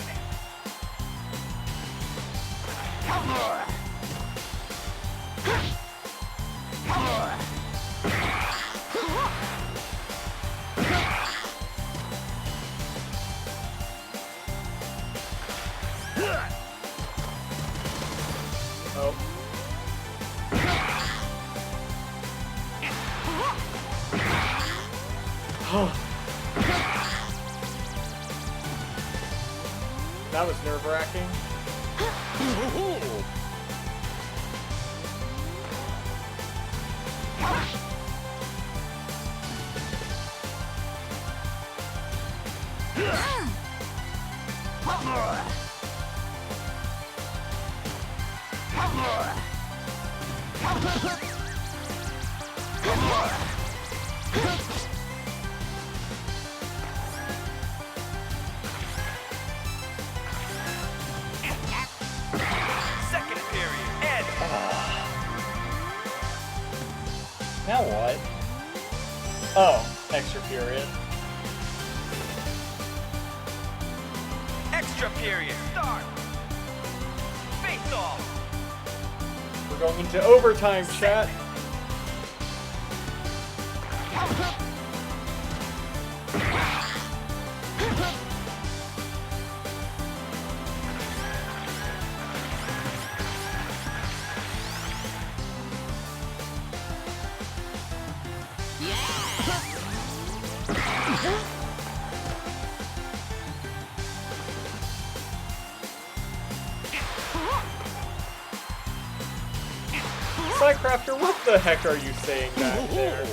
Oh. That was nerve-wracking. Second period, end. Now what? Oh, extra period. Extra period, start. Face off. We're going into overtime, chat. Psycrafter, what the heck are you saying back there?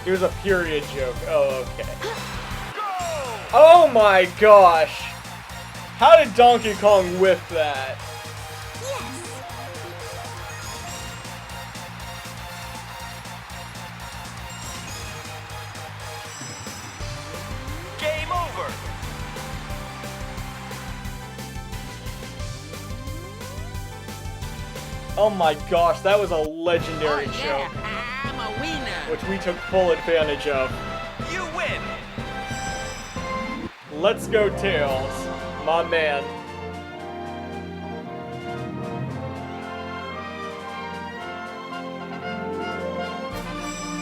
Here's a period joke. Oh, okay. Oh my gosh! How did Donkey Kong whiff that? Yes. Game over. Oh my gosh, that was a legendary Oh, joke, yeah, I'm a winner. which we took full advantage of. You win. Let's go, Tails, my man.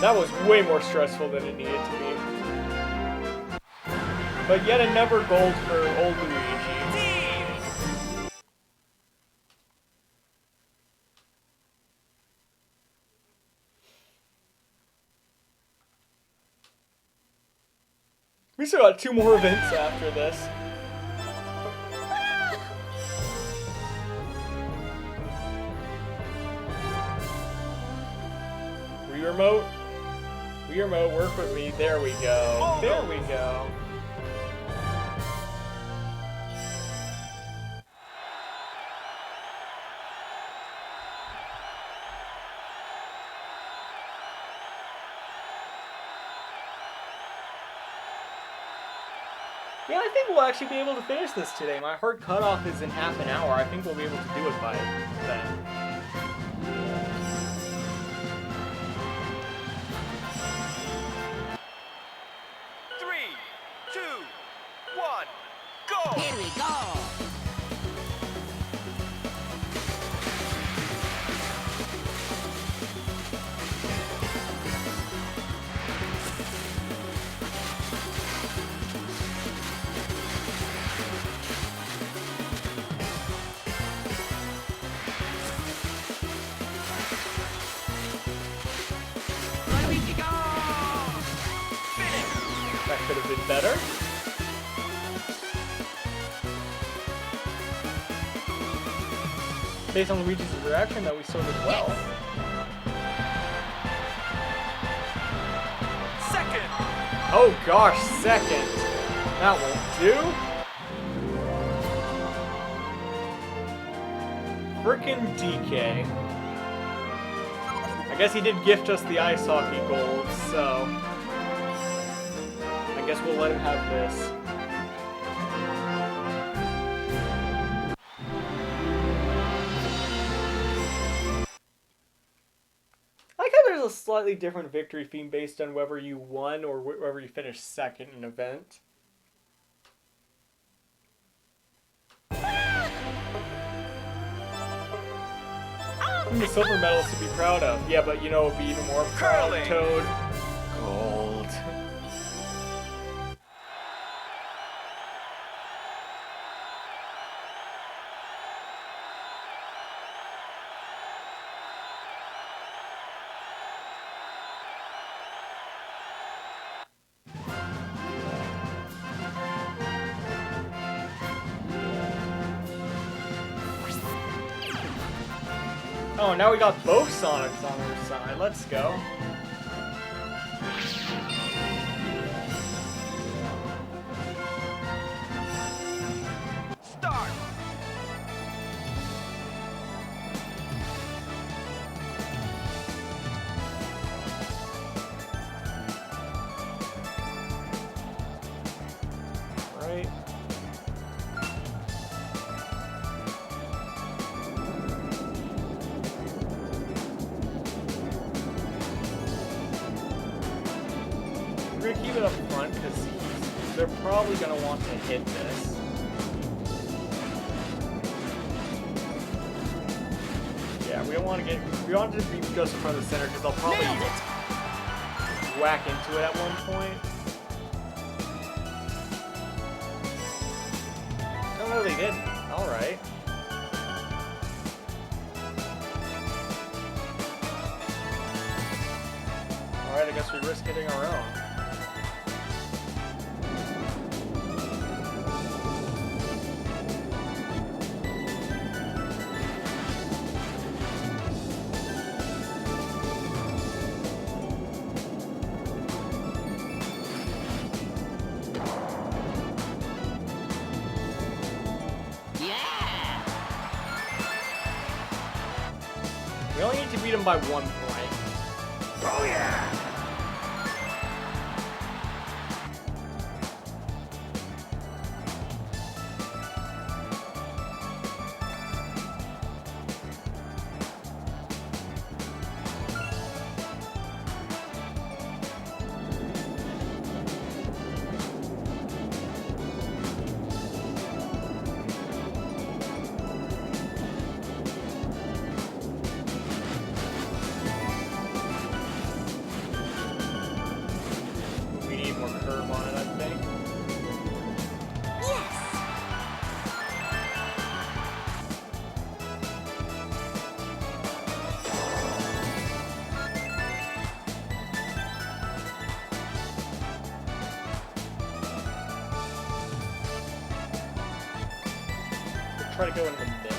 That was way more stressful than it needed to be. But yet another gold for old Luigi. Team. We still got 2 more events after this. Wii remote? Wii remote, work with me. There we go. There we go. Yeah, I think we'll actually be able to finish this today. My hard cutoff is in half an hour. I think we'll be able to do it by then. Three, two, one, go. Here we go. Luigi, go. That could have been better. Based on Luigi's reaction, though, we sorted well. Second. Oh gosh, second. That won't do. Frickin' DK. I guess he did gift us the ice hockey gold, so I guess we'll let him have this. I like how there's a slightly different victory theme based on whether you won or whether you finished second in an event. The silver medals to be proud of. Yeah, but you know what would be even more proud, Curling. Toad? Gold. Oh, now we got both Sonics on our side. Let's go. Start. Right. We're gonna keep it up front because they're probably gonna want to hit this. Yeah, we don't want to want it to be just in front of the center because they'll probably Nailed it. whack into it at one point. Oh no, they didn't. All right. All right, I guess we risk hitting our own. Yeah! We only need to beat them by 1 point. Oh yeah! We need more curve on it, I think. Yes. We'll try to go in the middle.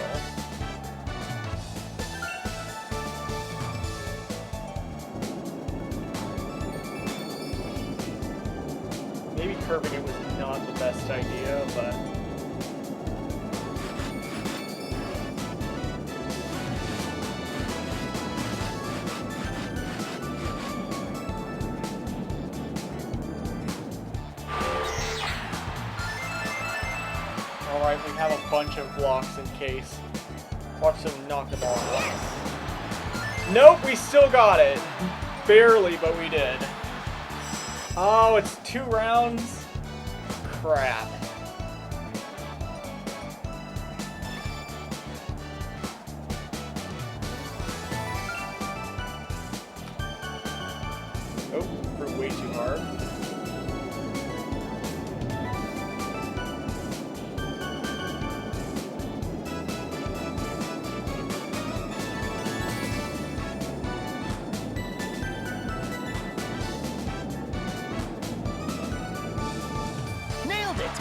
Maybe curving it was not the best idea, but... Alright, we have a bunch of blocks in case. Watch them knock the ball out. Nope, we still got it. Barely, but we did. Oh, it's 2 rounds? Crap. Oh, threw way too hard. Nailed it.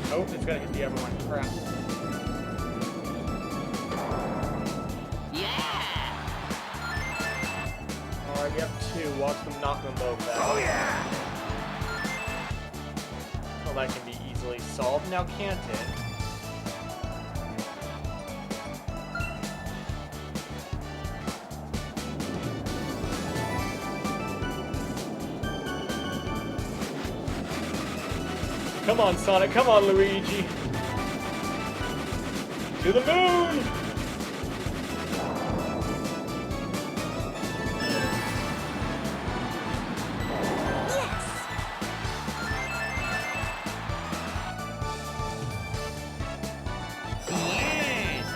Oh, it's gonna hit the other one. Crap. Yeah! Alright, we have 2. Watch them knock them both out. Oh yeah! Well, that can be easily solved now, can't it? Come on, Sonic. Come on, Luigi. To the moon! Yes. Yes!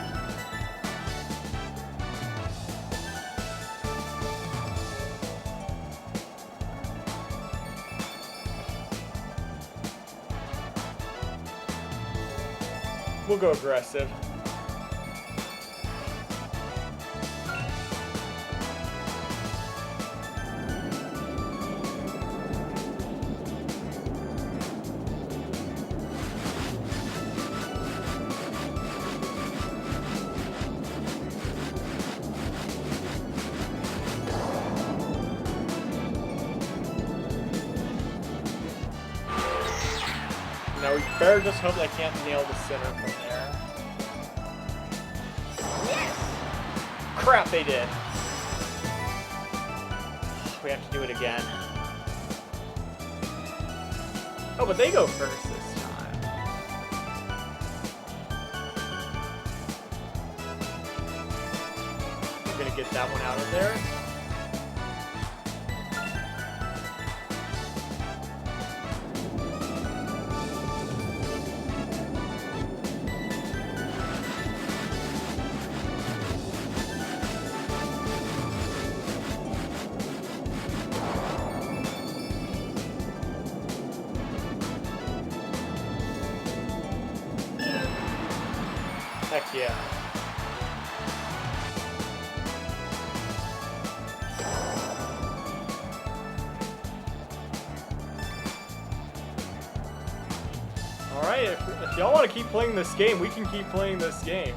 We'll go aggressive. Now we better just hope I can't nail the center from there. Yes! Crap, they did. We have to do it again. Oh, but they go first this time. We're gonna get that one out of there. Heck yeah. Alright, if y'all want to keep playing this game, we can keep playing this game.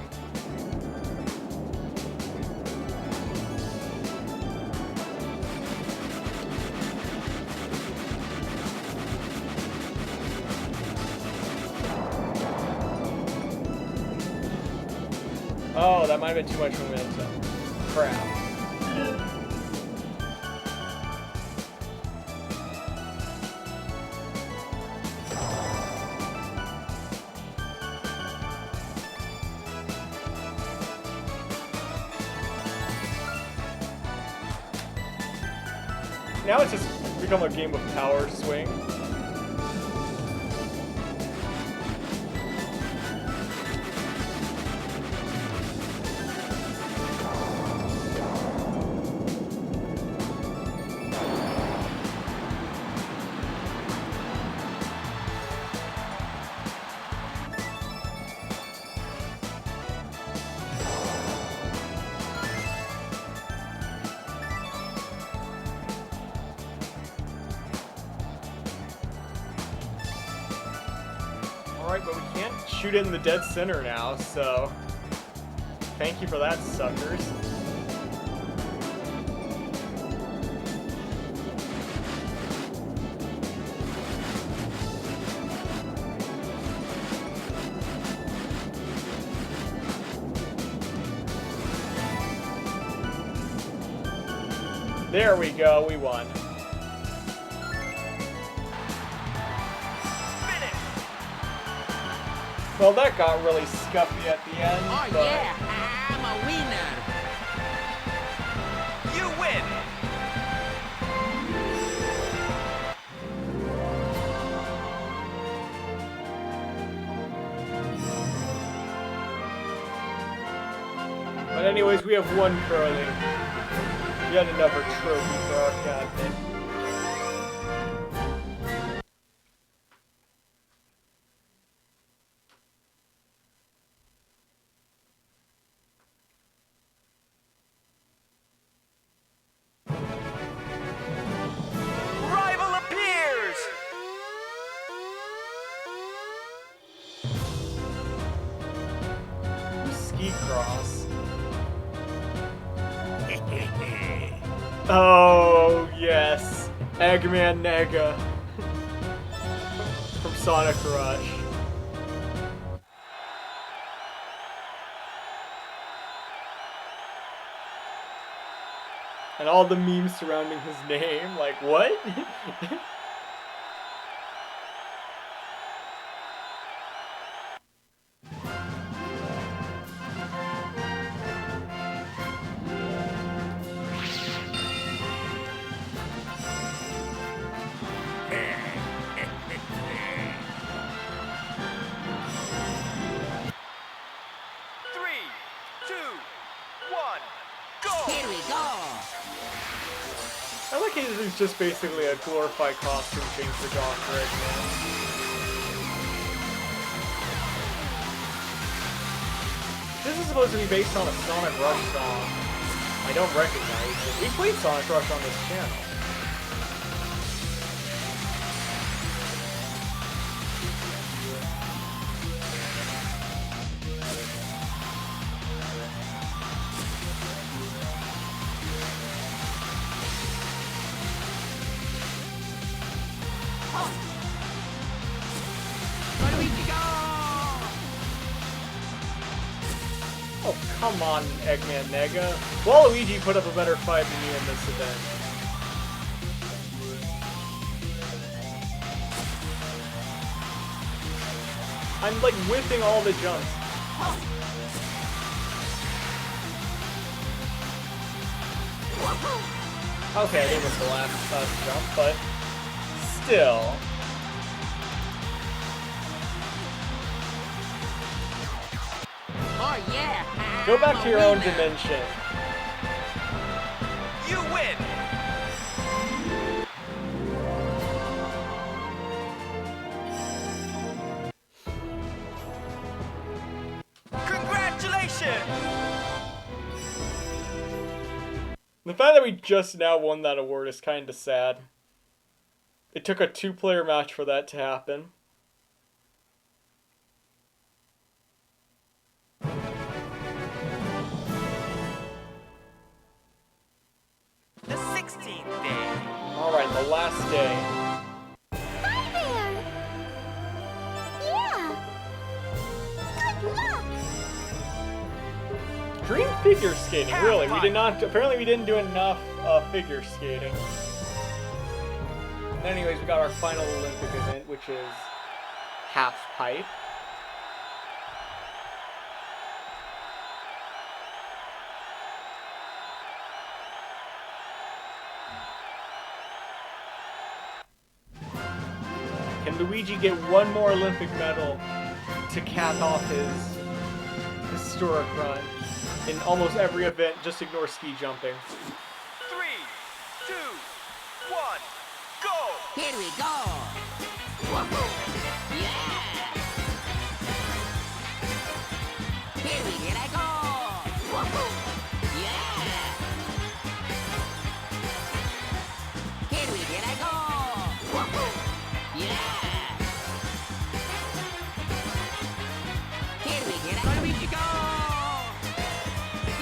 Oh, that might have been too much momentum. Crap. Now it's just become a game of power swing. Alright, but we can't shoot in the dead center now, so thank you for that, suckers. There we go, we won. Well, that got really scuffy at the end. Oh but... yeah, I'm a winner. You win! But anyways, we have one curling. Yet another trophy for our captain. Rival appears! Ski cross. Oh, yes. Eggman Nega. From Sonic Rush. And all the memes surrounding his name. Like, what? Three, two, one, go! Here we go. I like it is just basically a glorified costume change for Dr. Eggman. This is supposed to be based on a Sonic Rush song. I don't recognize it. We played Sonic Rush on this channel. Oh, come on, Eggman Nega. Waluigi put up a better fight than you in this event. I'm like whiffing all the jumps. Okay, I think it's the last jump, but still. Oh yeah. Go back to your own winner. dimension. You win! Congratulations! The fact that we just now won that award is kind of sad. It took a 2-player match for that to happen. The 16th day. Alright, the last day. Hi there. Yeah. Good luck. Dream figure skating, really. We did not, apparently we didn't do enough figure skating. Anyways, we got our final Olympic event, which is half pipe. Can Luigi get one more Olympic medal to cap off his historic run in almost every event? Just ignore ski jumping. 3, 2, 1, go! Here we go. Yeah. Here I go. Yeah. Here I go. Yeah. Here we go. Yeah. Here I go.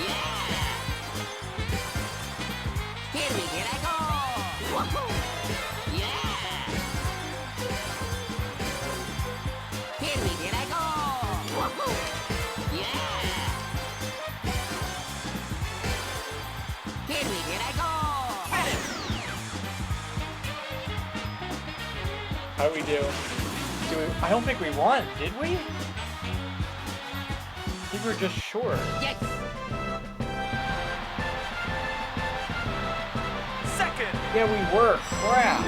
Yeah. Here I go. Yeah. Here I go. How do we do? I don't think we won, did we? I think we're just short. Yes. Second! Yeah, we were. Crap.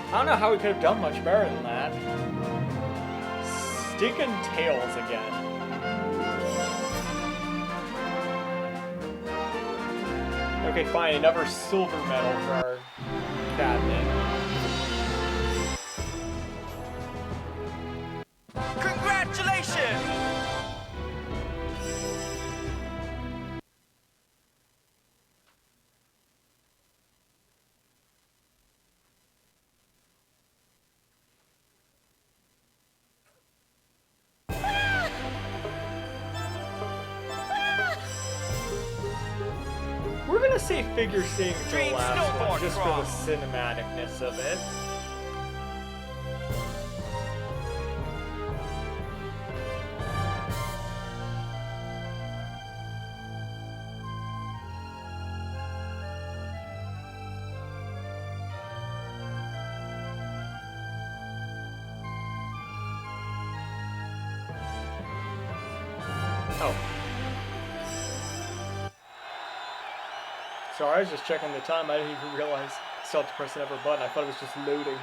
I don't know how we could have done much better than that. Stinking tails again. Okay, fine. Another silver medal for our cabinet. Congratulations! We're gonna say figure skating for the Dream last one, snowboard just for cross. the cinematicness of it. Oh. Sorry, I was just checking the time. I didn't even realize I still have to press another button. I thought it was just loading.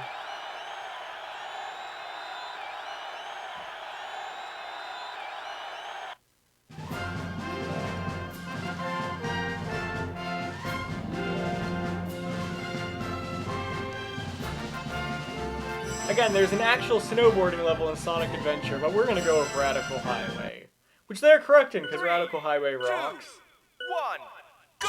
I Again, there's an actual snowboarding level in Sonic Adventure, but we're gonna go with Radical Highway. Which they're correct in, because Radical Highway rocks. 1, go!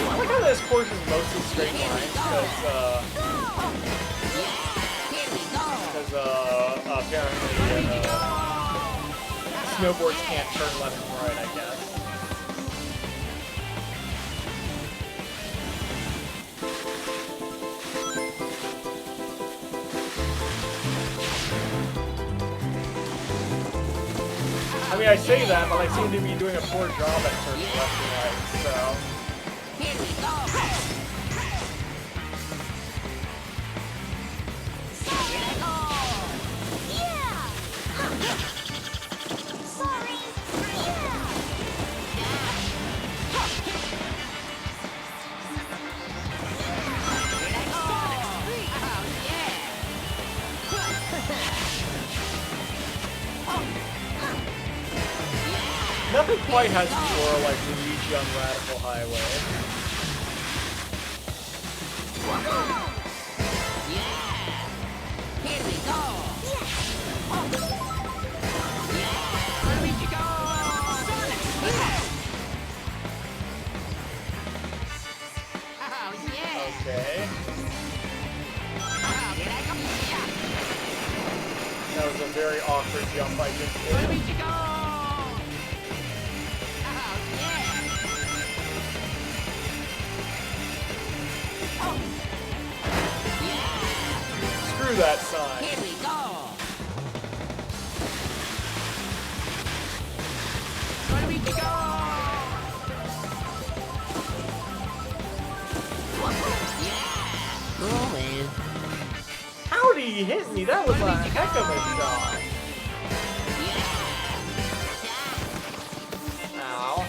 I like how this course is mostly straight lines, because apparently snowboards can't turn left and right, I guess. I mean, I say that, but I seem to be doing a poor job at turning left and right, so... Here we go. Nothing quite has roar like Luigi on Radical Highway. Here we go. Where did you go? Oh, yeah. Okay. Oh, here I come. That was a very awkward jump I just Where did. did you go? Screw that sign. Here we go. Where did you go? Yeah. Rolling. Howdy, he hit me. That was a heck of a shot. Ow.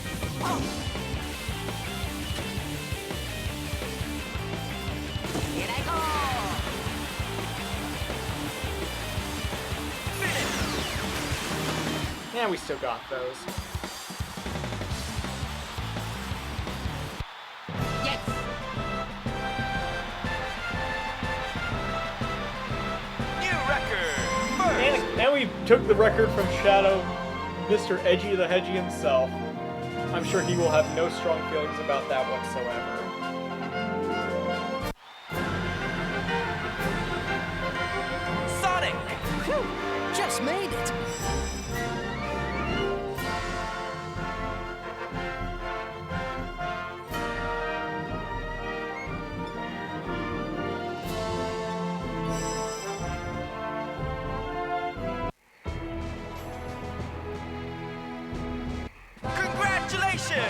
Here I go. Yeah, we still got those. Yes. New record! First! And we took the record from Shadow, Mr. Edgy the Hedgy himself. I'm sure he will have no strong feelings about that whatsoever. Sonic! Just made it. Congratulations!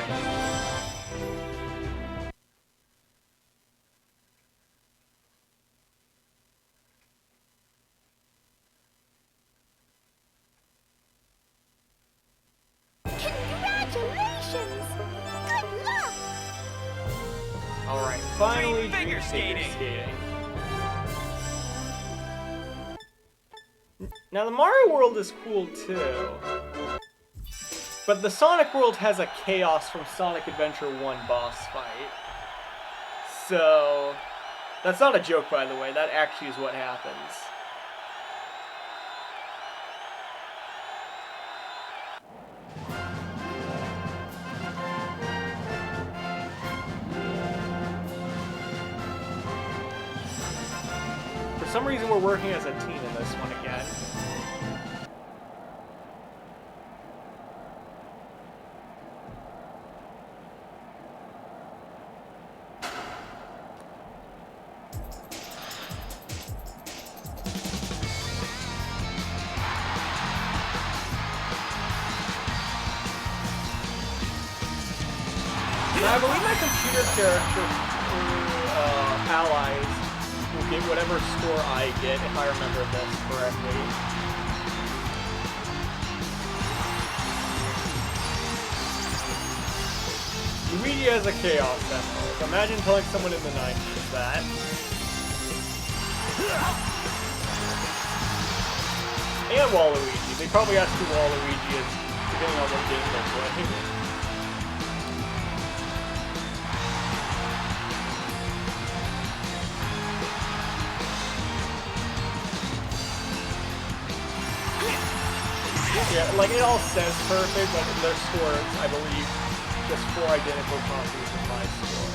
Congratulations! Good luck! Alright, finally Dream figure Dream skating. Now the Mario World is cool too. But the Sonic World has a Chaos from Sonic Adventure 1 boss fight. So... That's not a joke, by the way. That actually is what happens. For some reason, we're working as a team in this one again. Now, I believe my computer character allies will get whatever score I get, if I remember this correctly. Luigi has a Chaos Emerald. Imagine telling someone in the 90s that. And Waluigi. They probably asked who Waluigi is, depending on what game they're playing. like, it all says perfect, but their score is, I believe, just 4 identical copies of my score.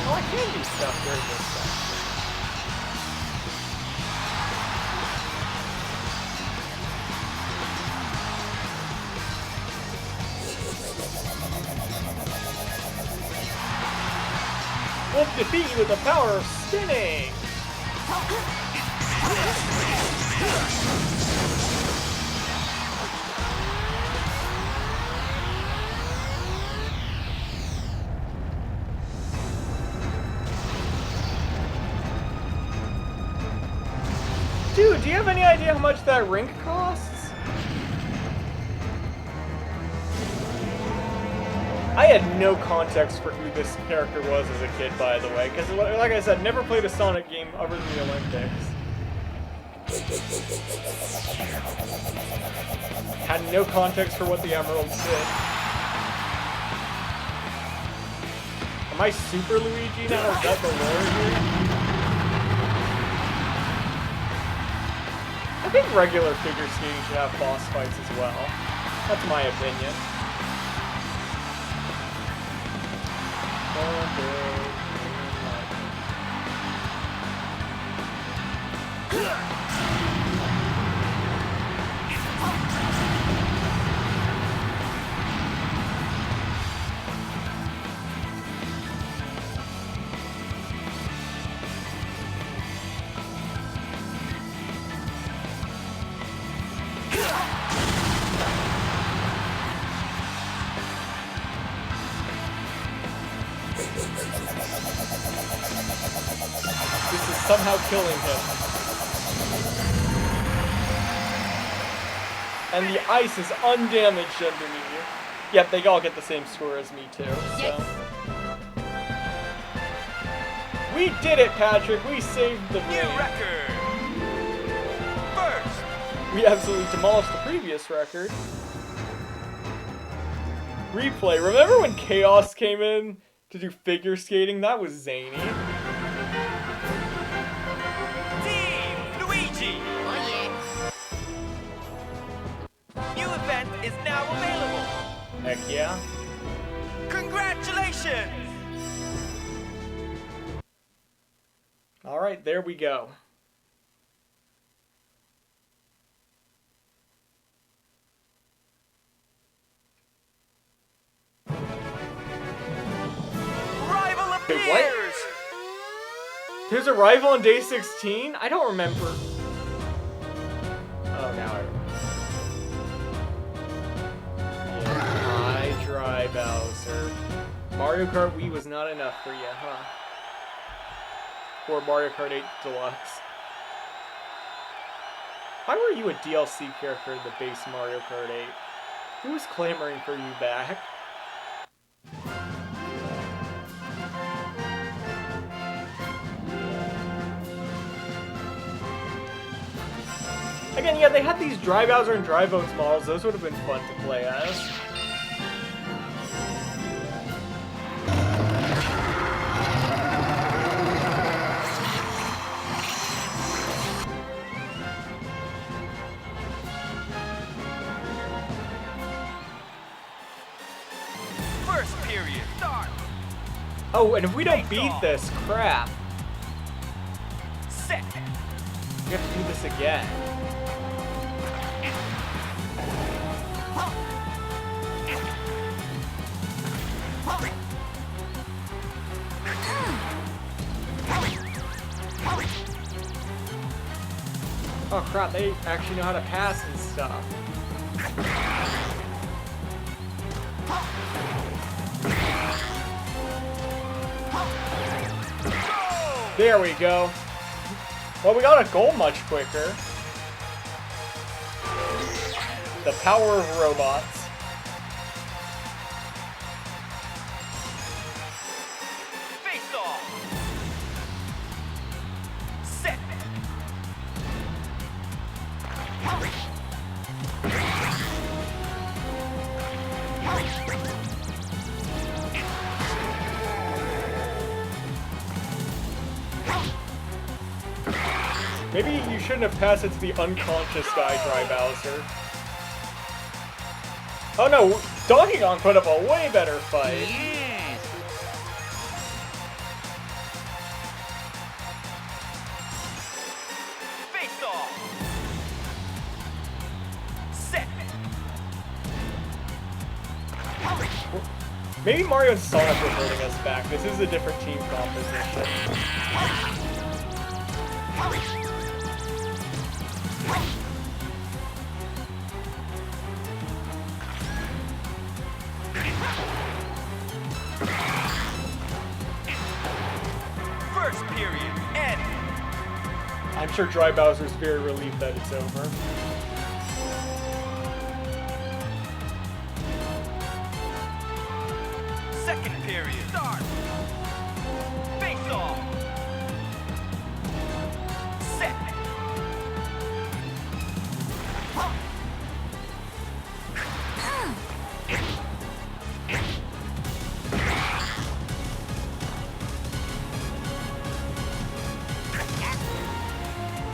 Oh, I can do stuff during this section. We'll defeat you with the power of spinning! Dude, do you have any idea how much that rink costs? I had no context for who this character was as a kid, by the way, because, like I said, never played a Sonic game other than the Olympics. Had no context for what the Emeralds did. Am I Super Luigi now? Is that the lore here? I think regular figure skating should have boss fights as well. That's my opinion. This is somehow killing him. And the ice is undamaged underneath you. Yep, they all get the same score as me too, so. We did it, Patrick! We saved the New game. record! First! We absolutely demolished the previous record. Replay. Remember when Chaos came in to do figure skating? That was zany. Team Luigi! Oh New event is now available! Heck yeah. Congratulations! Alright, there we go. Rival Wait, appears! what? There's a rival on day 16? I don't remember. Oh, now I remember. Yeah, I try Bowser. Mario Kart Wii was not enough for you, huh? Or Mario Kart 8 Deluxe. Why were you a DLC character in the base Mario Kart 8? Who was clamoring for you back? Again, yeah, they had these Dry Bowser and Dry Bones models. Those would have been fun to play as. First period, start! Oh, and if we don't beat this, crap. Set! We have to do this again. Oh crap, they actually know how to pass and stuff. There we go. Well, we got a goal much quicker. The power of robots. Face off. Set. Maybe you shouldn't have passed it to the unconscious guy, Dry Bowser. Oh no, Donkey Kong put up a way better fight. Yes. Face off. Set. Maybe Mario and Sonic were holding us back. This is a different team composition. First period. End. I'm sure Dry Bowser's very relieved that it's over. Second period. Start. Face off. Set.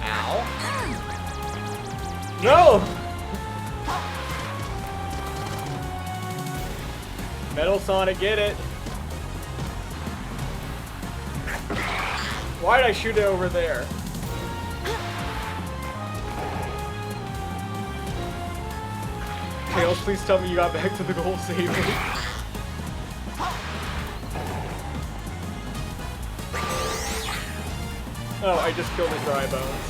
Ow. No! Metal Sonic, get it! Why'd I shoot it over there? Tails, please tell me you got back to the goal safely. Oh, I just killed the Dry Bones.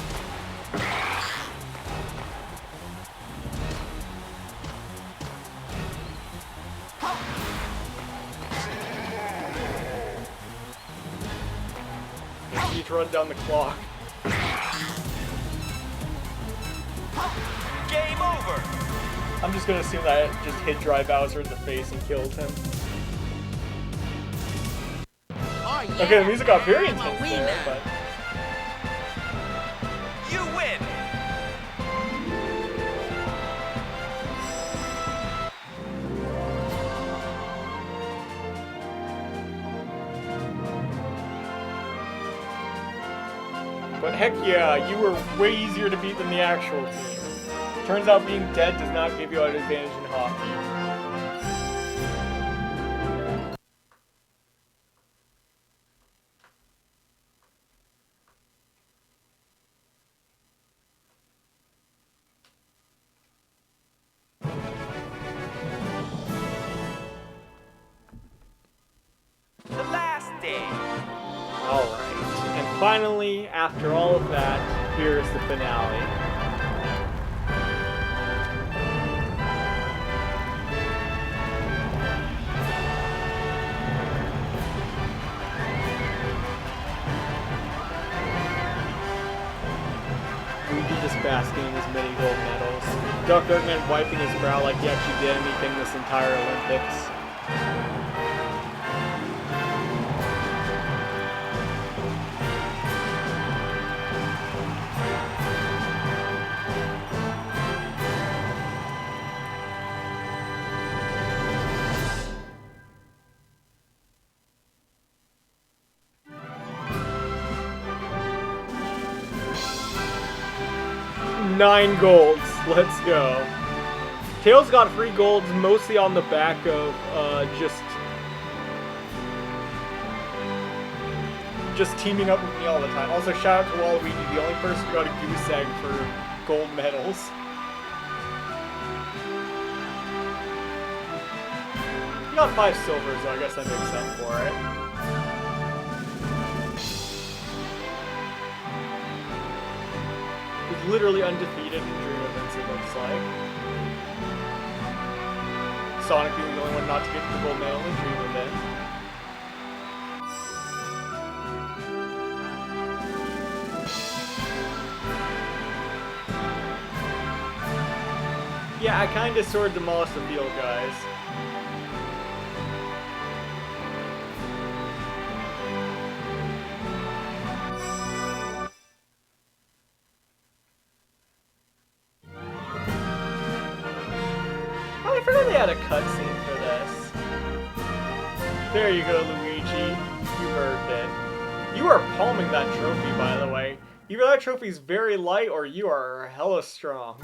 I need to run down the clock. Game over. I'm just gonna assume that it just hit Dry Bowser in the face and killed him. Oh, yeah. Okay, the music got very I'm a intense winner. there, but... You win. But heck yeah, you were way easier to beat than the actual team. Turns out being dead does not give you an advantage in hockey. The last day. Alright, and finally, after all of that, here's the finale. Luigi just basking in his many gold medals. Duck Eggman wiping his brow like he actually did anything this entire Olympics. Nine golds. Let's go. Tails got 3 golds, mostly on the back of just teaming up with me all the time. Also, shout out to Waluigi, the only person who got a goose egg for gold medals. He got 5 silvers, so I guess that makes up for it. He's literally undefeated in Dream Events, it looks like. Sonic being the only one not to get the gold medal in Dream Event. Yeah, I kind of sort of demolished the field, guys. Oh, I forgot they had a cutscene for this. There you go, Luigi. You earned it. You are palming that trophy, by the way. Either that trophy's very light or you are hella strong.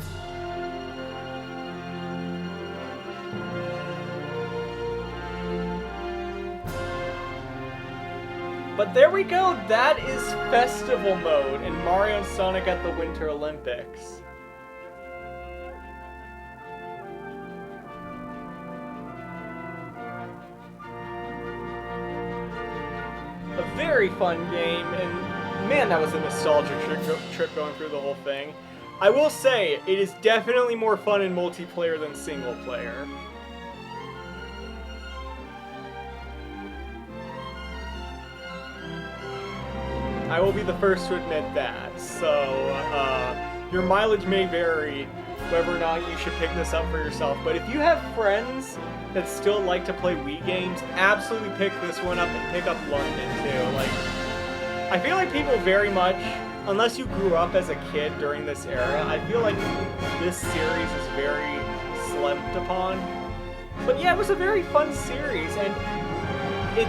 But there we go, that is Festival Mode in Mario and Sonic at the Winter Olympics. A very fun game, and man, that was a nostalgia trip going through the whole thing. I will say, it is definitely more fun in multiplayer than single player. I will be the first to admit that. So, your mileage may vary whether or not you should pick this up for yourself. But if you have friends that still like to play Wii games, absolutely pick this one up and pick up London too. Like, I feel like people very much, unless you grew up as a kid during this era, I feel like this series is very slept upon. But yeah, it was a very fun series, and it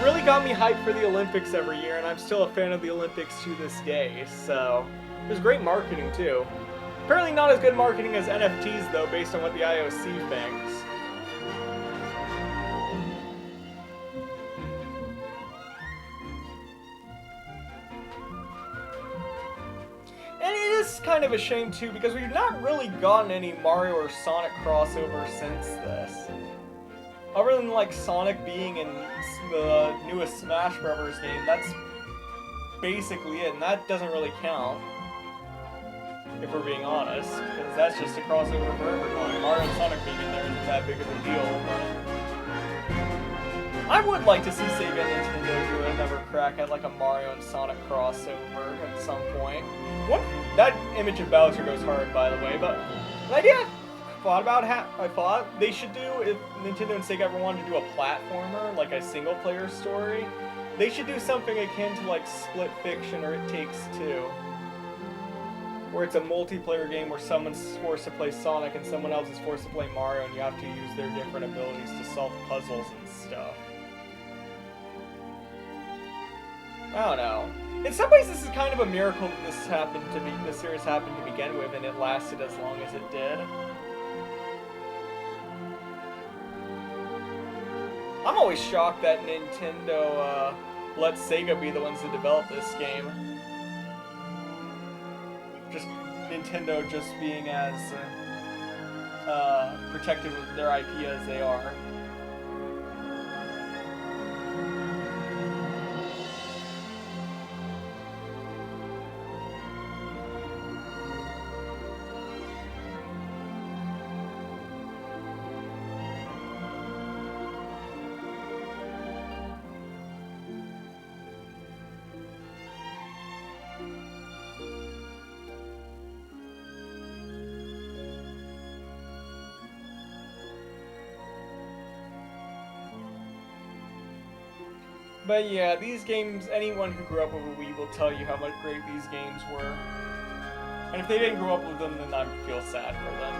really got me hyped for the Olympics every year, and I'm still a fan of the Olympics to this day, so it was great marketing too. Apparently not as good marketing as NFTs though, based on what the IOC thinks. And it is kind of a shame too, because we've not really gotten any Mario or Sonic crossover since this. Other than like Sonic being in the newest Smash Bros. Game, that's basically it, and that doesn't really count, if we're being honest, because that's just a crossover for everyone. Mario and Sonic being in there isn't that big of a deal, but I would like to see Sega and Nintendo do another crack at like a Mario and Sonic crossover at some point. That image of Bowser goes hard, by the way, but an idea I thought they should do, if Nintendo and Sega ever wanted to do a platformer, like a single player story, they should do something akin to like Split Fiction or It Takes Two, where it's a multiplayer game where someone's forced to play Sonic and someone else is forced to play Mario, and you have to use their different abilities to solve puzzles and stuff. I don't know. In some ways, this is kind of a miracle that this series happened to begin with, and it lasted as long as it did. I'm always shocked that Nintendo let Sega be the ones to develop this game. Just Nintendo just being as protective of their IP as they are. But yeah, these games, anyone who grew up with a Wii will tell you how much great these games were. And if they didn't grow up with them, then I feel sad for them.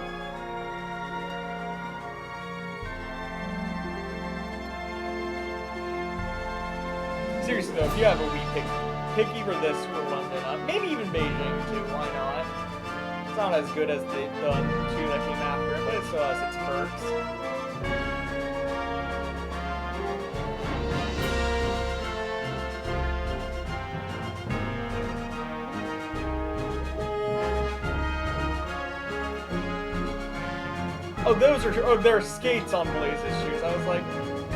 Seriously though, if you have a Wii, pick either this or London up. Maybe even Beijing too, why not? It's not as good as the two that came after it, but it still has its perks. Oh, there are skates on Blaze's shoes. I was like,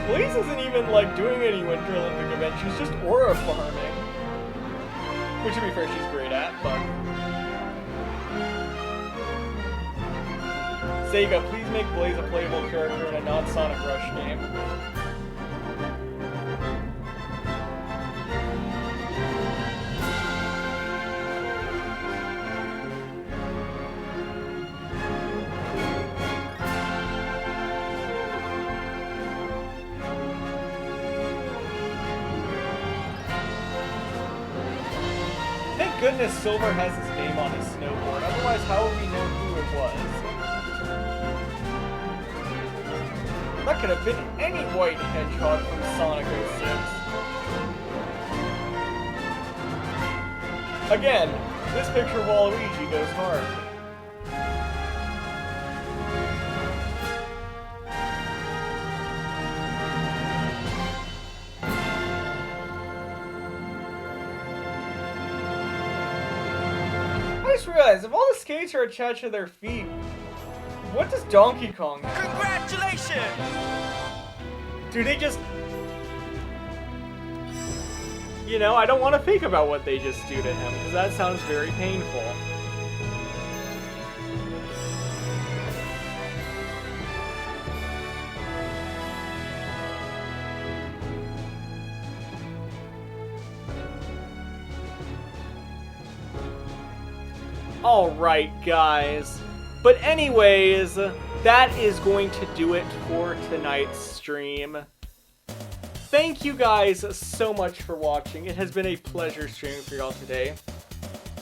Blaze isn't even like doing any Winter Olympic events. She's just aura farming. Which, to be fair, she's great at, but... Sega, please make Blaze a playable character in a non-Sonic Rush game. goodness Silver has his name on his snowboard. Otherwise, how would we know who it was? That could have been any white hedgehog from Sonic 06. Again, this picture of Waluigi goes hard. I just realized, if all the skates are attached to their feet, what does Donkey Kong have? Congratulations! Do they just... You know, I don't want to think about what they just do to him, because that sounds very painful. Alright, guys. But anyways, that is going to do it for tonight's stream. Thank you guys so much for watching. It has been a pleasure streaming for y'all today.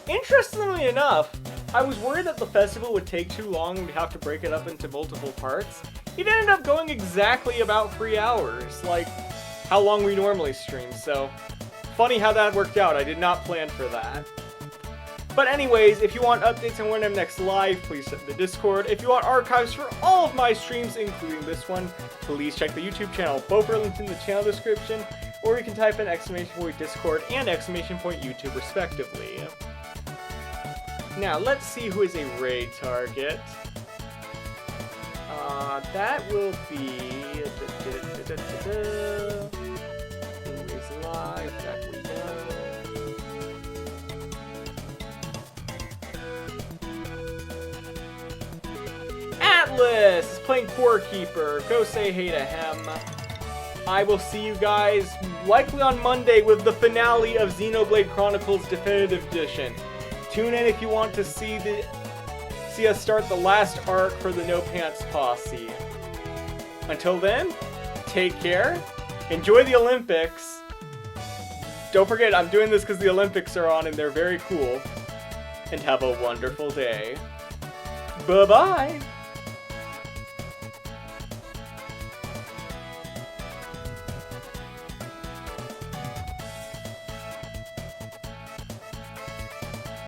Interestingly enough, I was worried that the festival would take too long and we'd have to break it up into multiple parts. It ended up going exactly about 3 hours, like how long we normally stream, so funny how that worked out. I did not plan for that. But anyways, if you want updates on when I'm next live, please check the Discord. If you want archives for all of my streams, including this one, please check the YouTube channel. Both are linked in the channel description, or you can type in !point Discord and !point YouTube respectively. Now, let's see who is a raid target. That will be... Who is live? Back we go. Atlas is playing Core Keeper. Go say hey to him. I will see you guys likely on Monday with the finale of Xenoblade Chronicles Definitive Edition. Tune in if you want to see us start the last arc for the No Pants Posse. Until then, take care. Enjoy the Olympics. Don't forget, I'm doing this because the Olympics are on and they're very cool. And have a wonderful day. Bye-bye.